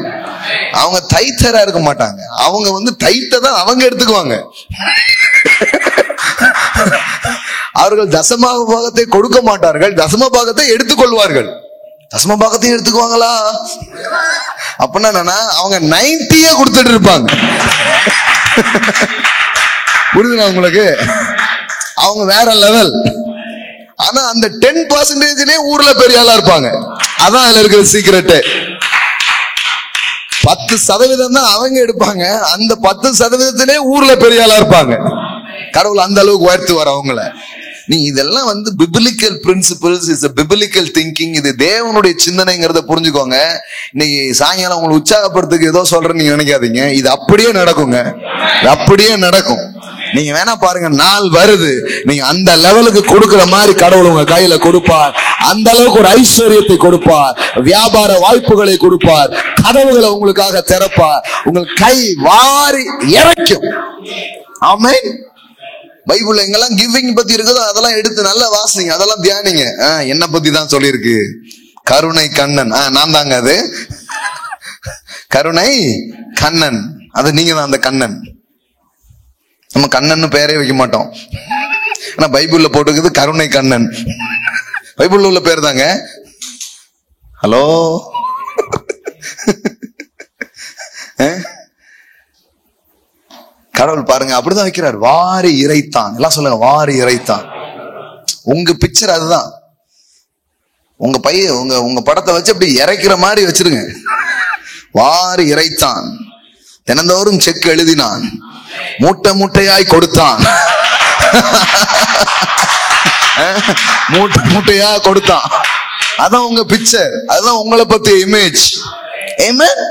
அவங்க தைத்தரா இருக்க மாட்டாங்க. அவங்க தைத்தை தான் அவங்க எடுத்துக்குவாங்க. அவர்கள் தசம பாகத்தை கொடுக்க மாட்டார்கள், தசம பாகத்தை எடுத்துக்கொள்வார்கள். தசம பாகத்தை எடுத்துக்குவாங்களா அப்படின்னா என்னன்னா அவங்க 90 கொடுத்துட்டு இருப்பாங்க. புரியுதுங்களா உங்களுக்கு? அவங்க வேற லெவல். ஆனா அந்த 10% ஊர்ல பெரிய ஆளா இருப்பாங்க. அதான் அதுல இருக்கிற சீக்ரெட். 10% தான் அவங்க எடுப்பாங்க. அந்த 10% ஊர்ல பெரிய ஆளா இருப்பாங்க. கடவுள் அந்த அளவுக்கு உயர்த்துவார் அவங்கள. நீங்க இதெல்லாம் biblical principles, is biblical thinking. இது தேவனுடைய சிந்தனைங்கிறத புரிஞ்சுக்கோங்க. இன்னைக்கு சாயங்காலம் உங்களை உற்சாகப்படுத்துக்கு ஏதோ சொல்றேன்னு நீங்க நினைக்காதீங்க. இது அப்படியே நடக்குங்க, அப்படியே நடக்கும். நீங்க வேணா பாருங்க, நாள் வருது, நீங்க அந்த லெவலுக்கு கொடுக்கிற மாதிரி கடவுள் உங்க கையில கொடுப்பார். அந்த அளவுக்கு ஒரு ஐஸ்வர்யத்தை கொடுப்பார், வியாபார வாய்ப்புகளை கொடுப்பார், கதவுகளை உங்களுக்காக திறப்பார், உங்கள் கை வாரி இறைக்கும். ஆமென். பைபிள் எங்கெல்லாம் கிவிங் பத்தி இருக்குதோ அதெல்லாம் எடுத்து நல்லா வாசிங்க, அதெல்லாம் தியானிங்க. என்ன பத்தி தான் சொல்லியிருக்கு? கருணை கண்ணன். நான் தாங்க அது. கருணை கண்ணன், அது நீங்க தான் அந்த கண்ணன். நம்ம கண்ணன் பேரே வைக்க மாட்டோம். ஆனா பைபிள்ல போட்டுக்குது கருணை கண்ணன். பைபிள்ல உள்ள பேர் தாங்க. ஹலோ, கடவுள் பாருங்க அப்படிதான் வைக்கிறார். வாரி இறைத்தான். எல்லாம் சொல்லுங்க, வாரி இறைத்தான். உங்க பிக்சர் அதுதான். உங்க பையன் உங்க படத்தை வச்சு அப்படி இறைக்கிற மாதிரி வச்சிருங்க. வாரி இறைத்தான், தினந்தோறும் செக் எழுதினான், மூட்டை மூட்டையாய் கொடுத்தான். மூட்டை மூட்டையா கொடுத்தான். அதான் உங்க பிக்சர், அதுதான் உங்களை பத்திய இமேஜ். ஆமென்.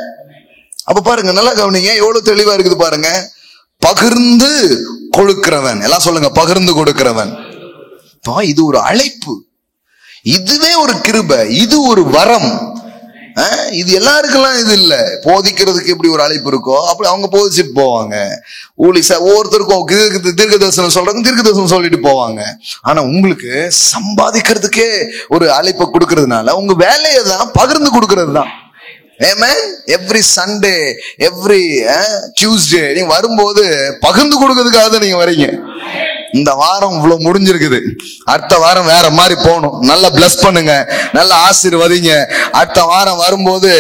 அப்ப பாருங்க, நல்லா கவனிங்க, எவ்வளவு தெளிவா இருக்குது பாருங்க. பகிர்ந்து கொடுக்கிறவன். எல்லாம் சொல்லுங்க, பகிர்ந்து கொடுக்கிறவன். இது ஒரு அழைப்பு, இதுவே ஒரு கிருபை, இது ஒரு வரம். இது எல்லாருக்கெல்லாம் இது இல்ல. போதிக்கிறதுக்கு எப்படி ஒரு அழைப்பு இருக்கோ அப்படி அவங்க போதிச்சுட்டு போவாங்க. ஒவ்வொருத்தருக்கும் தீர்க்க தரிசனம் சொல்றவங்க தீர்க்க தரிசனம் சொல்லிட்டு போவாங்க. ஆனா உங்களுக்கு சம்பாதிக்கிறதுக்கே ஒரு அழைப்பை கொடுக்கறதுனால உங்க வேலையை தான் பகிர்ந்து கொடுக்கறது தான். Amen. Every Sunday, every Tuesday நீங்க வரும்போது பகிர்ந்து கொடுக்கறதுக்காக தான் நீங்க வரீங்க. இந்த வாரம் இவ்வளவு முடிஞ்சிருக்குது, அடுத்த வாரம் வேற மாதிரி போகணும். நல்லா பிளஸ் பண்ணுங்க, நல்லா ஆசீர்வதிங்க. அடுத்த வாரம் வரும்போது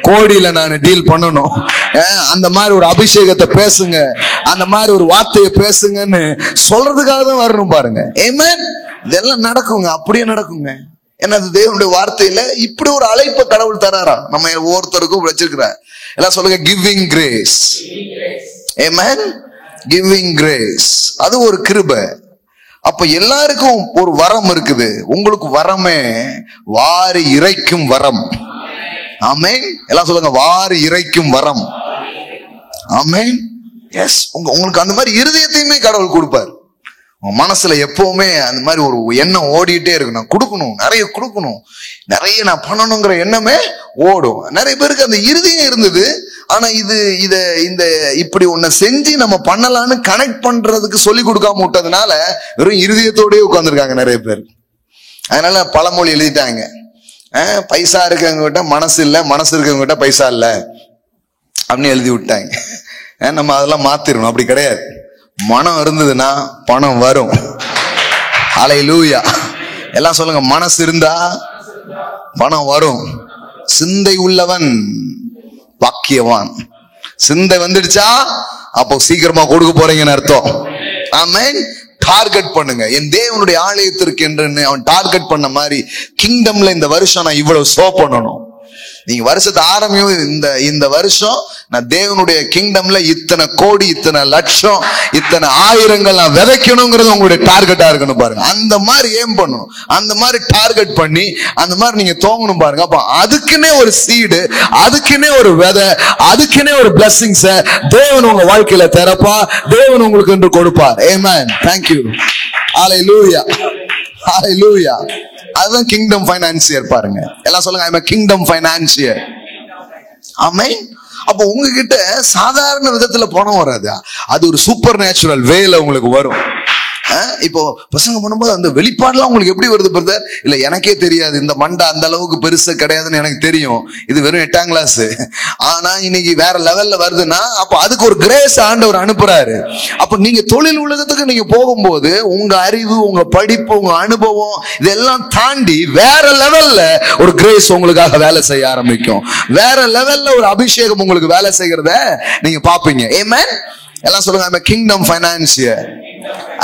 கோடியில நான் டீல் பண்ணணும், அந்த மாதிரி ஒரு அபிஷேகத்தை பேசுங்க, அந்த மாதிரி ஒரு வார்த்தையை பேசுங்கன்னு சொல்றதுக்காக தான் வரணும் பாருங்க. ஆமென். இதெல்லாம் நடக்குங்க, அப்படியே நடக்குங்க. ஏன்னா அது தேவனுடைய வார்த்தையில இப்படி ஒரு அழைப்பை கடவுள் தராரா நம்ம ஒவ்வொருத்தருக்கும் வச்சிருக்கிறார். எல்லாம் சொல்லுங்க, கிவிங் கிரேஸ். ஆமென். கிவிங் கிரேஸ், அது ஒரு கிருபை. அப்ப எல்லாருக்கும் ஒரு வரம் இருக்குது. உங்களுக்கு வரமே வாரி இறைக்கும் வரம். ஆமென். எல்லாம் சொல்லுங்க, வாரி இறைக்கும் வரம். ஆமென். எஸ், உங்களுக்கு அந்த மாதிரி இருதயத்தையுமே கடவுள் கொடுப்பார். உங்க மனசுல எப்பவுமே அந்த மாதிரி ஒரு எண்ணம் ஓடிட்டே இருக்கு. நான் கொடுக்கணும், நிறைய கொடுக்கணும், நிறைய நான் பண்ணணுங்கிற எண்ணமே ஓடும். நிறைய பேருக்கு அந்த இருதயம் இருந்தது. ஆனா இந்த இப்படி ஒன்ன செஞ்சு நம்ம பண்ணலான்னு கனெக்ட் பண்றதுக்கு சொல்லி கொடுக்காம விட்டதுனால வெறும் இருதயத்தோடய உட்கார்ந்துருக்காங்க நிறைய பேர். அதனால பழமொழி எழுதிட்டாங்க, பைசா இருக்கவங்க கிட்ட மனசு இல்ல, மனசு இருக்கவங்க கிட்ட பைசா இல்ல அப்படின்னு எழுதி விட்டாங்க. நம்ம அதெல்லாம் மாத்திரணும். அப்படி கிடையாது. மனம் இருந்ததுன்னா பணம் வரும். ஹல்லேலூயா. எல்லாம் சொல்லுங்க, மனசு இருந்தா பணம் வரும். சிந்தை உள்ளவன் பாக்கியவான். சிந்தை வந்துடுச்சா அப்போ சீக்கிரமா கொடுக்க போறீங்கன்னு அர்த்தம். ஆமென். டார்கெட் பண்ணுங்க. என் தேவனுடைய ஆலயத்திற்கு என்று அவன் டார்கெட் பண்ண மாதிரி கிங்டம்ல இந்த வருஷம் நான் இவ்வளவு சோ பண்ணணும். நீங்க வருஷத்தை ஆரம்பியும் இந்த வருஷம் நான் தேவனுடைய கிங்டம்ல இத்தனை கோடி, இத்தனை லட்சம், இத்தனை ஆயிரங்கள் நான் விதைக்கணுங்கிறது உங்களுடைய டார்கெட்டா இருக்கணும் பாருங்க. அந்த மாதிரி ஏம் பண்ணணும், அந்த மாதிரி டார்கெட் பண்ணி அந்த மாதிரி நீங்க தோங்கணும் பாருங்க. அப்ப அதுக்குன்னே ஒரு சீடு, அதுக்குன்னே ஒரு விதை, அதுக்குன்னே ஒரு பிளஸிங்ஸ் தேவன் உங்க வாழ்க்கையில திறப்பா, தேவன் உங்களுக்கு என்று கொடுப்பார். ஆமென். Thank you. Hallelujah. Hallelujah. அதுதான் கிங்டம் ஃபைனான்சியர். பாருங்க, எல்லாம் சொல்லுங்க, ஐ அம் a kingdom financier. ஆமென். அப்போ உங்ககிட்ட சாதாரண விதத்துல பணம் வராது, அது ஒரு சூப்பர் நேச்சுரல் வேல உங்களுக்கு வரும். இப்போ பசங்க பண்ணும்போது அந்த வெளிப்பாடுலாம் உங்களுக்கு எப்படி வருது பிரதர்? இல்ல எனக்கே தெரியாது, இந்த மண்டை அந்த அளவுக்கு பெருசு கிடையாதுன்னு எனக்கு தெரியும், இது வெறும் 8ஆம் கிளாஸ். ஆனா இன்னைக்கு வேற லெவல்ல வருதுன்னா அப்ப அதுக்கு ஒரு கிரேஸ் ஆண்டவர் அனுப்புறாரு. அப்ப நீங்க தொழில் உலகத்துக்கு நீங்க போகும்போது உங்க அறிவு, உங்க படிப்பு, உங்க அனுபவம் இதெல்லாம் தாண்டி வேற லெவல்ல ஒரு கிரேஸ் உங்களுக்காக வேலை செய்ய ஆரம்பிக்கும். வேற லெவல்ல ஒரு அபிஷேகம் உங்களுக்கு வேலை செய்யறத நீங்க பாப்பீங்க. ஆமென். எல்லாம் சொல்லுங்க, ஐ அம் a kingdom financier.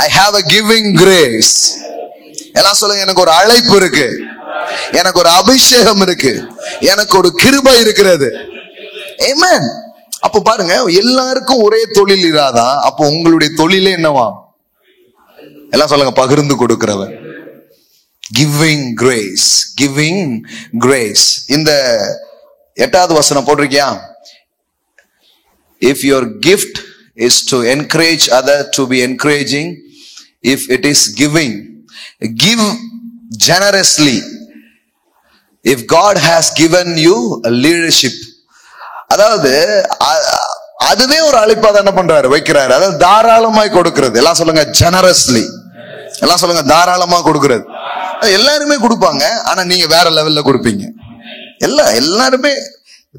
I have a giving grace. எல்லாம் சொல்லுங்க, எனக்கு ஒரு அழைப்பு இருக்கு, எனக்கு ஒரு அபிஷேகம் இருக்கு, எனக்கு ஒரு கிருபை இருக்கிறது. ஆமென். அப்ப பாருங்க, எல்லாருக்கும் ஒரே தொழில் இராதான். அப்போ உங்களுடைய தொழிலே என்னவா? எல்லாம் சொல்லுங்க, பகிர்ந்து கொடுக்கிறவன். Giving grace, giving grace. இந்த 8வது வசனம் போட்டிருக்கியா? If your gift is to encourage other to be encouraging, if it is giving, give generously. If God has given you a leadership, அதாவது அதுவே ஒரு அழைப்பா தான் என்ன பண்றாரு, வைக்கிறாரு. அதாவது தாராளமாய் கொடுக்கிறது. எல்லாம் சொல்லுங்க, generously. எல்லாம் சொல்லுங்க, தாராளமா கொடுக்கிறது. எல்லாருமே கொடுப்பாங்க, ஆனா நீங்க வேற லெவல்ல கொடுப்பீங்க. எல்லாருமே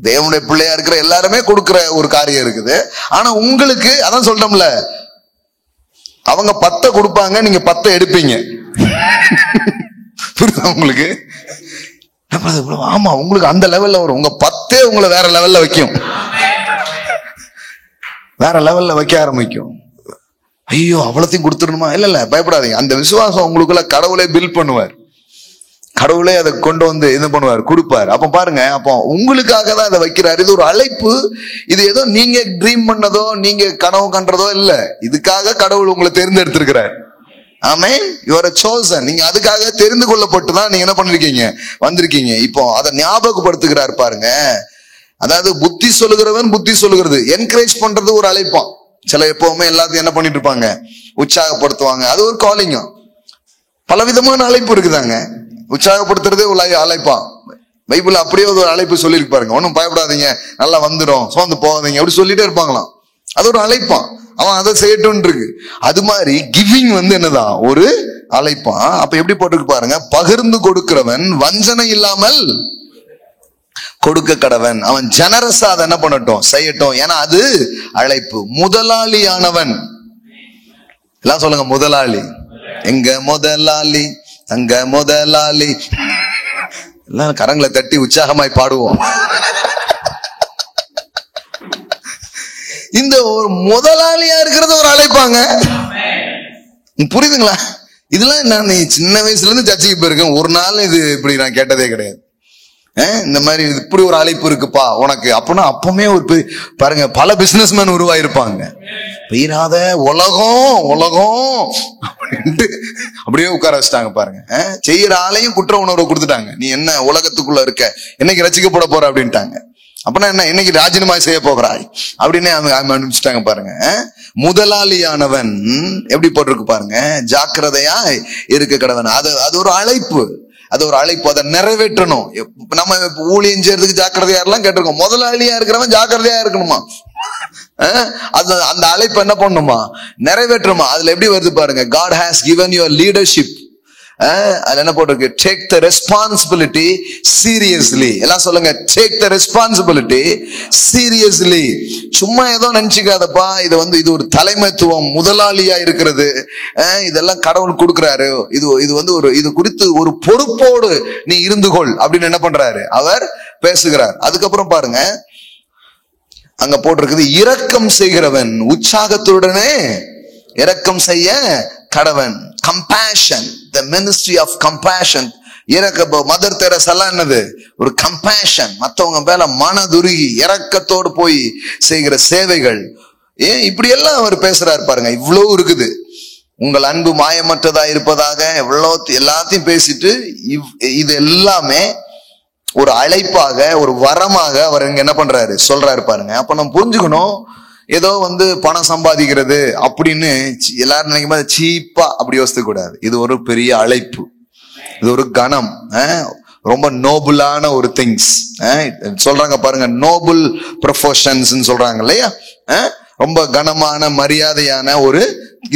தேவனுடைய பிள்ளையா இருக்கிற எல்லாருமே கொடுக்கிற ஒரு காரியம் இருக்குது. ஆனா உங்களுக்கு அதான் சொல்றோம்ல, அவங்க 10 கொடுப்பாங்க, நீங்க 10 எடுப்பீங்க. புரியுதா உங்களுக்கு? ஆமா, உங்களுக்கு அந்த லெவல்ல வரும். உங்க 10 உங்களை வேற லெவல்ல வைக்கும், வேற லெவல்ல வைக்க ஆரம்பிக்கும். ஐயோ அவ்வளத்தையும் கொடுத்துடணுமா? இல்ல, பயப்படாதீங்க. அந்த விசுவாசம் உங்களுக்குள்ள கடவுளே பில்ட் பண்ணுவார், கடவுளே அதை கொண்டு வந்து என்ன பண்ணுவார், கொடுப்பார். அப்ப பாருங்க, அப்போ உங்களுக்காக தான் அதை வைக்கிறார். இது ஒரு அழைப்பு. இது ஏதோ நீங்க ட்ரீம் பண்ணதோ நீங்க கனவு கண்டதோ இல்ல, இதுக்காக கடவுள் உங்களை தேர்ந்தெடுத்திருக்கிறார். ஆமென். You are a chosen. நீங்க அதுக்காக தெரிந்து கொள்ளப்பட்டு தான் நீங்க என்ன பண்ணிருக்கீங்க, வந்திருக்கீங்க. இப்போ அதை ஞாபகப்படுத்துகிறார் பாருங்க. அதாவது புத்தி சொல்லுகிறவன் புத்தி சொல்லுகிறது, என்கரேஜ் பண்றது ஒரு அழைப்பான். சில எப்பவுமே எல்லாத்தையும் என்ன பண்ணிட்டு இருப்பாங்க, உற்சாகப்படுத்துவாங்க. அது ஒரு காலிங்க. பலவிதமான அழைப்பு இருக்குதாங்க. உற்சாகப்படுத்துறதே ஒரு அழைப்பா. பைபிள் அப்படியே ஒரு அழைப்பு சொல்லிருக்கு பாருங்க. ஒன்னும் பயப்படாதீங்க, நல்லா வந்துடும், சோர்ந்து போகாதீங்க, அப்படி சொல்லிட்டே இருப்பாங்களாம். அது ஒரு அழைப்பான். அவன் அதை செய்யட்டும் இருக்கு. அது மாதிரி கிவிங் என்னதான் ஒரு அழைப்பான். அப்ப எப்படி போட்டுருக்கு பாருங்க, பகிர்ந்து கொடுக்கிறவன் வஞ்சனை இல்லாமல் கொடுக்க கடவன். அவன் ஜெனரஸா அதை என்ன பண்ணட்டும், செய்யட்டும். ஏன்னா அது அழைப்பு. முதலாளியானவன், எல்லாம் சொல்லுங்க, முதலாளி. எங்க முதலாளி, அங்க முதலாளி. எல்லாம் கரங்களை தட்டி உற்சாகமாய் பாடுவோம். இந்த ஒரு முதலாளியா இருக்கிறது ஒரு அழைப்பாங்க. புரியுதுங்களா? இதெல்லாம் நான் சின்ன வயசுல இருந்து சர்ச்சைக்கு போயிருக்கேன். ஒரு நாள் இது இப்படி நான் கேட்டதே கிடையாது. இந்த மாதிரி இப்படி ஒரு அழைப்பு இருக்குப்பா உனக்கு அப்படின்னா அப்பவுமே ஒரு பாருங்க, பல பிசினஸ் மேன் உருவாயிருப்பாங்க. பெய்யாத உலகம் உலகம் அப்படின்ட்டு அப்படியே உட்கார வச்சுட்டாங்க பாருங்க. செய்யற ஆளையும் குற்ற உணர்வை கொடுத்துட்டாங்க. நீ என்ன உலகத்துக்குள்ள இருக்க, என்னைக்கு ரசிக்கப்பட போற அப்படின்ட்டாங்க. அப்படின்னா என்ன, இன்னைக்கு ராஜினாமா செய்ய போகிறாய் அப்படின்னு அனுப்பிச்சிட்டாங்க பாருங்க. முதலாளியானவன் எப்படி போட்டிருக்கு பாருங்க, ஜாக்கிரதையா இருக்க கடவன். அது ஒரு அழைப்பு, அது ஒரு அழைப்பு. அதை நிறைவேற்றணும். நம்ம ஊழியம் செய்யறதுக்கு ஜாக்கிரதையா இருக்கலாம் கேட்டிருக்கோம். முதலாளியா இருக்கிறவன் ஜாக்கிரதையா இருக்கணுமா? அந்த அழைப்பு என்ன பண்ணுமா, நிறைவேற்றணுமா? அதுல எப்படி வருது பாருங்க, God has given you a leadership. அதுல என்ன போட்டிருக்கு, take the responsibility seriously. எல்லாம் சொல்லுங்க, take the responsibility seriously. சும்மா ஏதோ நினைச்சுக்காதப்பா, இது ஒரு தலைமைத்துவம், முதலாளியா இருக்கிறது. இதெல்லாம் கடவுள் கொடுக்கிறாரு. இது குறித்து ஒரு பொறுப்போடு நீ இருந்து கொள் அப்படின்னு என்ன பண்றாரு, அவர் பேசுகிறார். அதுக்கப்புறம் பாருங்க, அங்க போட்டிருக்குது, இரக்கம் செய்கிறவன் உற்சாகத்துடனே இரக்கம் செய்ய கடவன். Compassion, the ministry of compassion. Mother Teresa என்னது, ஒரு கம்பேஷன், மத்தவங்க மேல மனதுருகி இரக்கத்தோடு போய் செய்கிற சேவைகள். இப்படி எல்லாம் அவர் பேசுறாரு பாருங்க. இவ்வளவு இருக்குது. உங்கள் அன்பு மாயமற்றதா இருப்பதாக எல்லாத்தையும் பேசிட்டு இது எல்லாமே ஒரு அழைப்பாக, ஒரு வரமாக அவர் இங்க என்ன பண்றாரு, சொல்றாரு பாருங்க. அப்ப நம்ம புரிஞ்சுக்கணும், ஏதோ பணம் சம்பாதிக்கிறது அப்படின்னு எல்லாரும் நினைக்கும் போது சீப்பா அப்படி யோசிக்க கூடாது. இது ஒரு பெரிய அழைப்பு. இது ஒரு கணம், ரொம்ப நோபுலான ஒரு திங்ஸ் சொல்றாங்க பாருங்க. நோபுல் ப்ரொஃபஷன்ஸ் சொல்றாங்க இல்லையா? ரொம்ப கனமான மரியாதையான ஒரு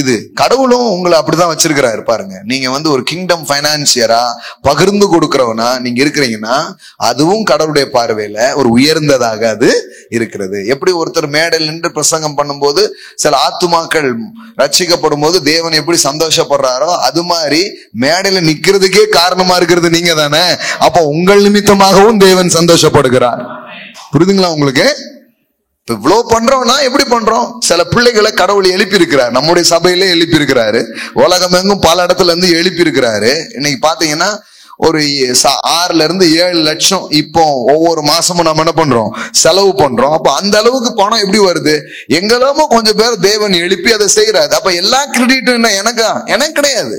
இது. கடவுளும் உங்களை அப்படிதான் வச்சிருக்கிறாரு பாருங்க. நீங்க வந்து ஒரு கிங்டம் பைனான்சியரா பகிர்ந்து கொடுக்கிறவனா நீங்க இருக்கிறீங்கன்னா அதுவும் கடவுளுடைய பார்வையில ஒரு உயர்ந்ததாக அது இருக்கிறது. எப்படி ஒருத்தர் மேடையில் நின்று பிரசங்கம் பண்ணும்போது சில ஆத்துமாக்கள் ரட்சிக்கப்படும் போது தேவன் எப்படி சந்தோஷப்படுறாரோ அது மாதிரி மேடையில நிக்கிறதுக்கே காரணமா இருக்கிறது நீங்க தானே. அப்ப உங்கள் நிமித்தமாகவும் தேவன் சந்தோஷப்படுகிறார். புரியுதுங்களா உங்களுக்கு? இவ்வளவு பண்றோம்னா எப்படி பண்றோம்? சில பிள்ளைகளை கடவுள் எழுப்பி இருக்கிறார். நம்முடைய சபையிலே எழுப்பி இருக்கிறாரு. உலகம் எங்கும் பல இடத்துல இருந்து எழுப்பி இருக்கிறாரு. இன்னைக்கு பாத்தீங்கன்னா ஒரு 6 to 7 லட்சம் இப்போ ஒவ்வொரு மாசமும் நம்ம என்ன பண்றோம்? செலவு பண்றோம். அப்ப அந்த அளவுக்கு பணம் எப்படி வருது? எங்கெல்லாமோ கொஞ்சம் பேர் தேவன் எழுப்பி அதை செய்யறாரு. அப்ப எல்லா கிரெடிட்டும் என்ன எனக்கு கிடையாது.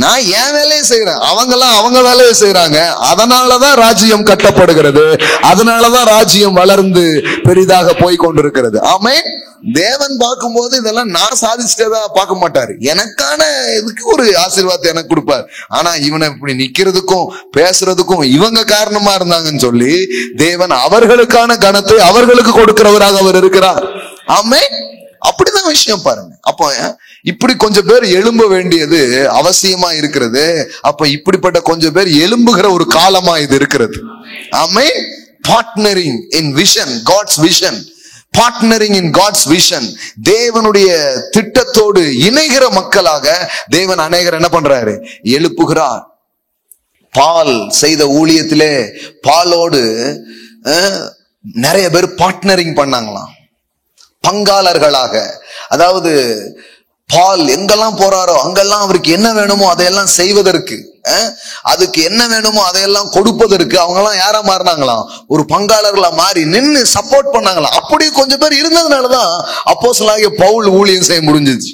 நான் என் வேலையை செய்யறேன், அவங்கெல்லாம் அவங்க வேலையை செய்யறாங்க. அதனாலதான் ராஜ்யம் கட்டப்படுகிறது, அதனாலதான் ராஜ்யம் வளர்ந்து பெரிதாக போய் கொண்டிருக்கிறது. ஆமென். தேவன் பார்க்கும்போது இதெல்லாம் நான் சாதிச்சுட்டேதான் பார்க்க மாட்டாரு. எனக்கான இதுக்கு ஒரு ஆசீர்வாதத்தை எனக்கு கொடுப்பார். ஆனா இவனை இப்படி நிக்கிறதுக்கும் பேசுறதுக்கும் இவங்க காரணமா இருந்தாங்கன்னு சொல்லி தேவன் அவர்களுக்கான கனத்தை அவர்களுக்கு கொடுக்கிறவராக அவர் இருக்கிறார். ஆமென். அப்படிதான் விஷயம் பாருங்க. அப்போ இப்படி கொஞ்சம் பேர் எழும்ப வேண்டியது அவசியமா இருக்கிறது. அப்ப இப்படிப்பட்ட கொஞ்சம் பேர் எழும்புகிற ஒரு காலமா இது இருக்கிறது. ஆமென். Partnering in vision, God's vision, partnering in God's vision. தேவனுடைய திட்டத்தோடு இணைகிற மக்களாக தேவன் அநேகர் என்ன பண்றாரு? எழுப்புகிறார். பால் செய்த ஊழியத்திலே பாலோடு நிறைய பேர் பார்ட்னரிங் பண்ணாங்களாம், பங்காளர்களாக. அதாவது பால் எங்கெல்லாம் போறாரோ அங்கெல்லாம் அவருக்கு என்ன வேணுமோ அதையெல்லாம் செய்வதற்கு, அதுக்கு என்ன வேணுமோ அதையெல்லாம் கொடுப்பதற்கு அவங்க எல்லாம் யாரா மாறினாங்களாம்? ஒரு பங்காளர்களா மாறி நின்று சப்போர்ட் பண்ணாங்களாம். அப்படி கொஞ்சம் பேர் இருந்ததுனாலதான் அப்போஸ்தலனாகிய பவுல் ஊழியம் செய்ய முடிஞ்சிச்சு.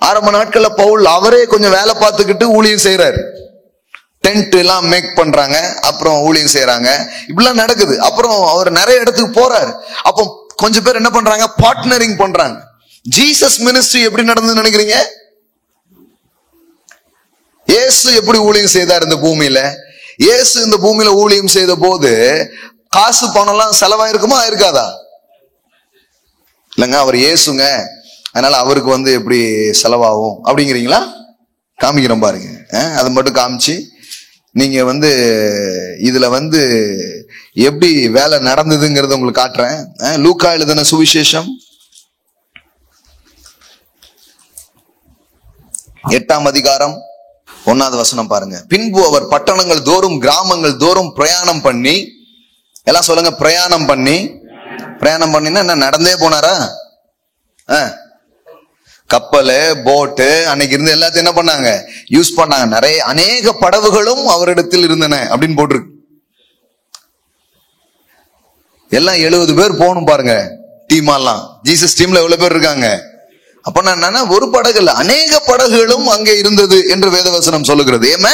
ஆரம்ப நாட்கள்ல பவுல் அவரே கொஞ்சம் வேலை பார்த்துக்கிட்டு ஊழியம் செய்யறாரு. டென்ட் எல்லாம் மேக் பண்றாங்க, அப்புறம் ஊழியம் செய்யறாங்க. இப்படிலாம் நடக்குது. அப்புறம் அவர் நிறைய இடத்துக்கு போறாரு. அப்போ கொஞ்சம் பேர் என்ன பண்றாங்க? பார்ட்னரிங் பண்றாங்க. ஜீசஸ் மினிஸ்ட்ரி எப்படி நடந்ததுன்னு நினைக்கிறீங்க? இயேசு எப்படி ஊழியம் செய்தார் இந்த பூமியில? இயேசு இந்த பூமியில ஊழியம் செய்த போது காசு பணம் எல்லாம் செலவாயிருக்குமா இருக்காதா? இல்லங்க, அவர் இயேசுங்க, அதனால அவருக்கு வந்து எப்படி செலவாகும் அப்படிங்கிறீங்களா? காமிக்கிறோம் பாருங்க. அதை மட்டும் காமிச்சு நீங்க வந்து இதுல வந்து எப்படி வேலை நடந்ததுங்கிறத உங்களுக்கு காட்டுறேன். லூக்கா எழுதின சுவிசேஷம் 8ஆம் அதிகாரம் 1வது வசனம் பாருங்க. பின்பு அவர் பட்டணங்கள் தோறும் கிராமங்கள் தோறும் பிரயாணம் பண்ணி, எல்லாம் சொல்லுங்க, பிரயாணம் பண்ணி. பிரயாணம் பண்ணினா என்ன? நடந்தே போனாரா? கப்பலு, போட்டு அன்னைக்கு இருந்து எல்லாத்தையும் என்ன பண்ணாங்க? யூஸ் பண்ணாங்க. நிறைய அநேக படகுகளும் அவரிடத்தில் இருந்தன அப்படின்னு போட்டிருக்கு. எல்லாம் 70 பேர் போகணும் பாருங்க டீமாலாம். ஜீசஸ் டீம்ல எவ்வளவு பேர் இருக்காங்க? அப்ப நான் ஒரு படகு இல்ல, அநேக படகுகளும் அங்கே இருந்தது என்று வேதவசனம் சொல்லுகிறது. ஏமே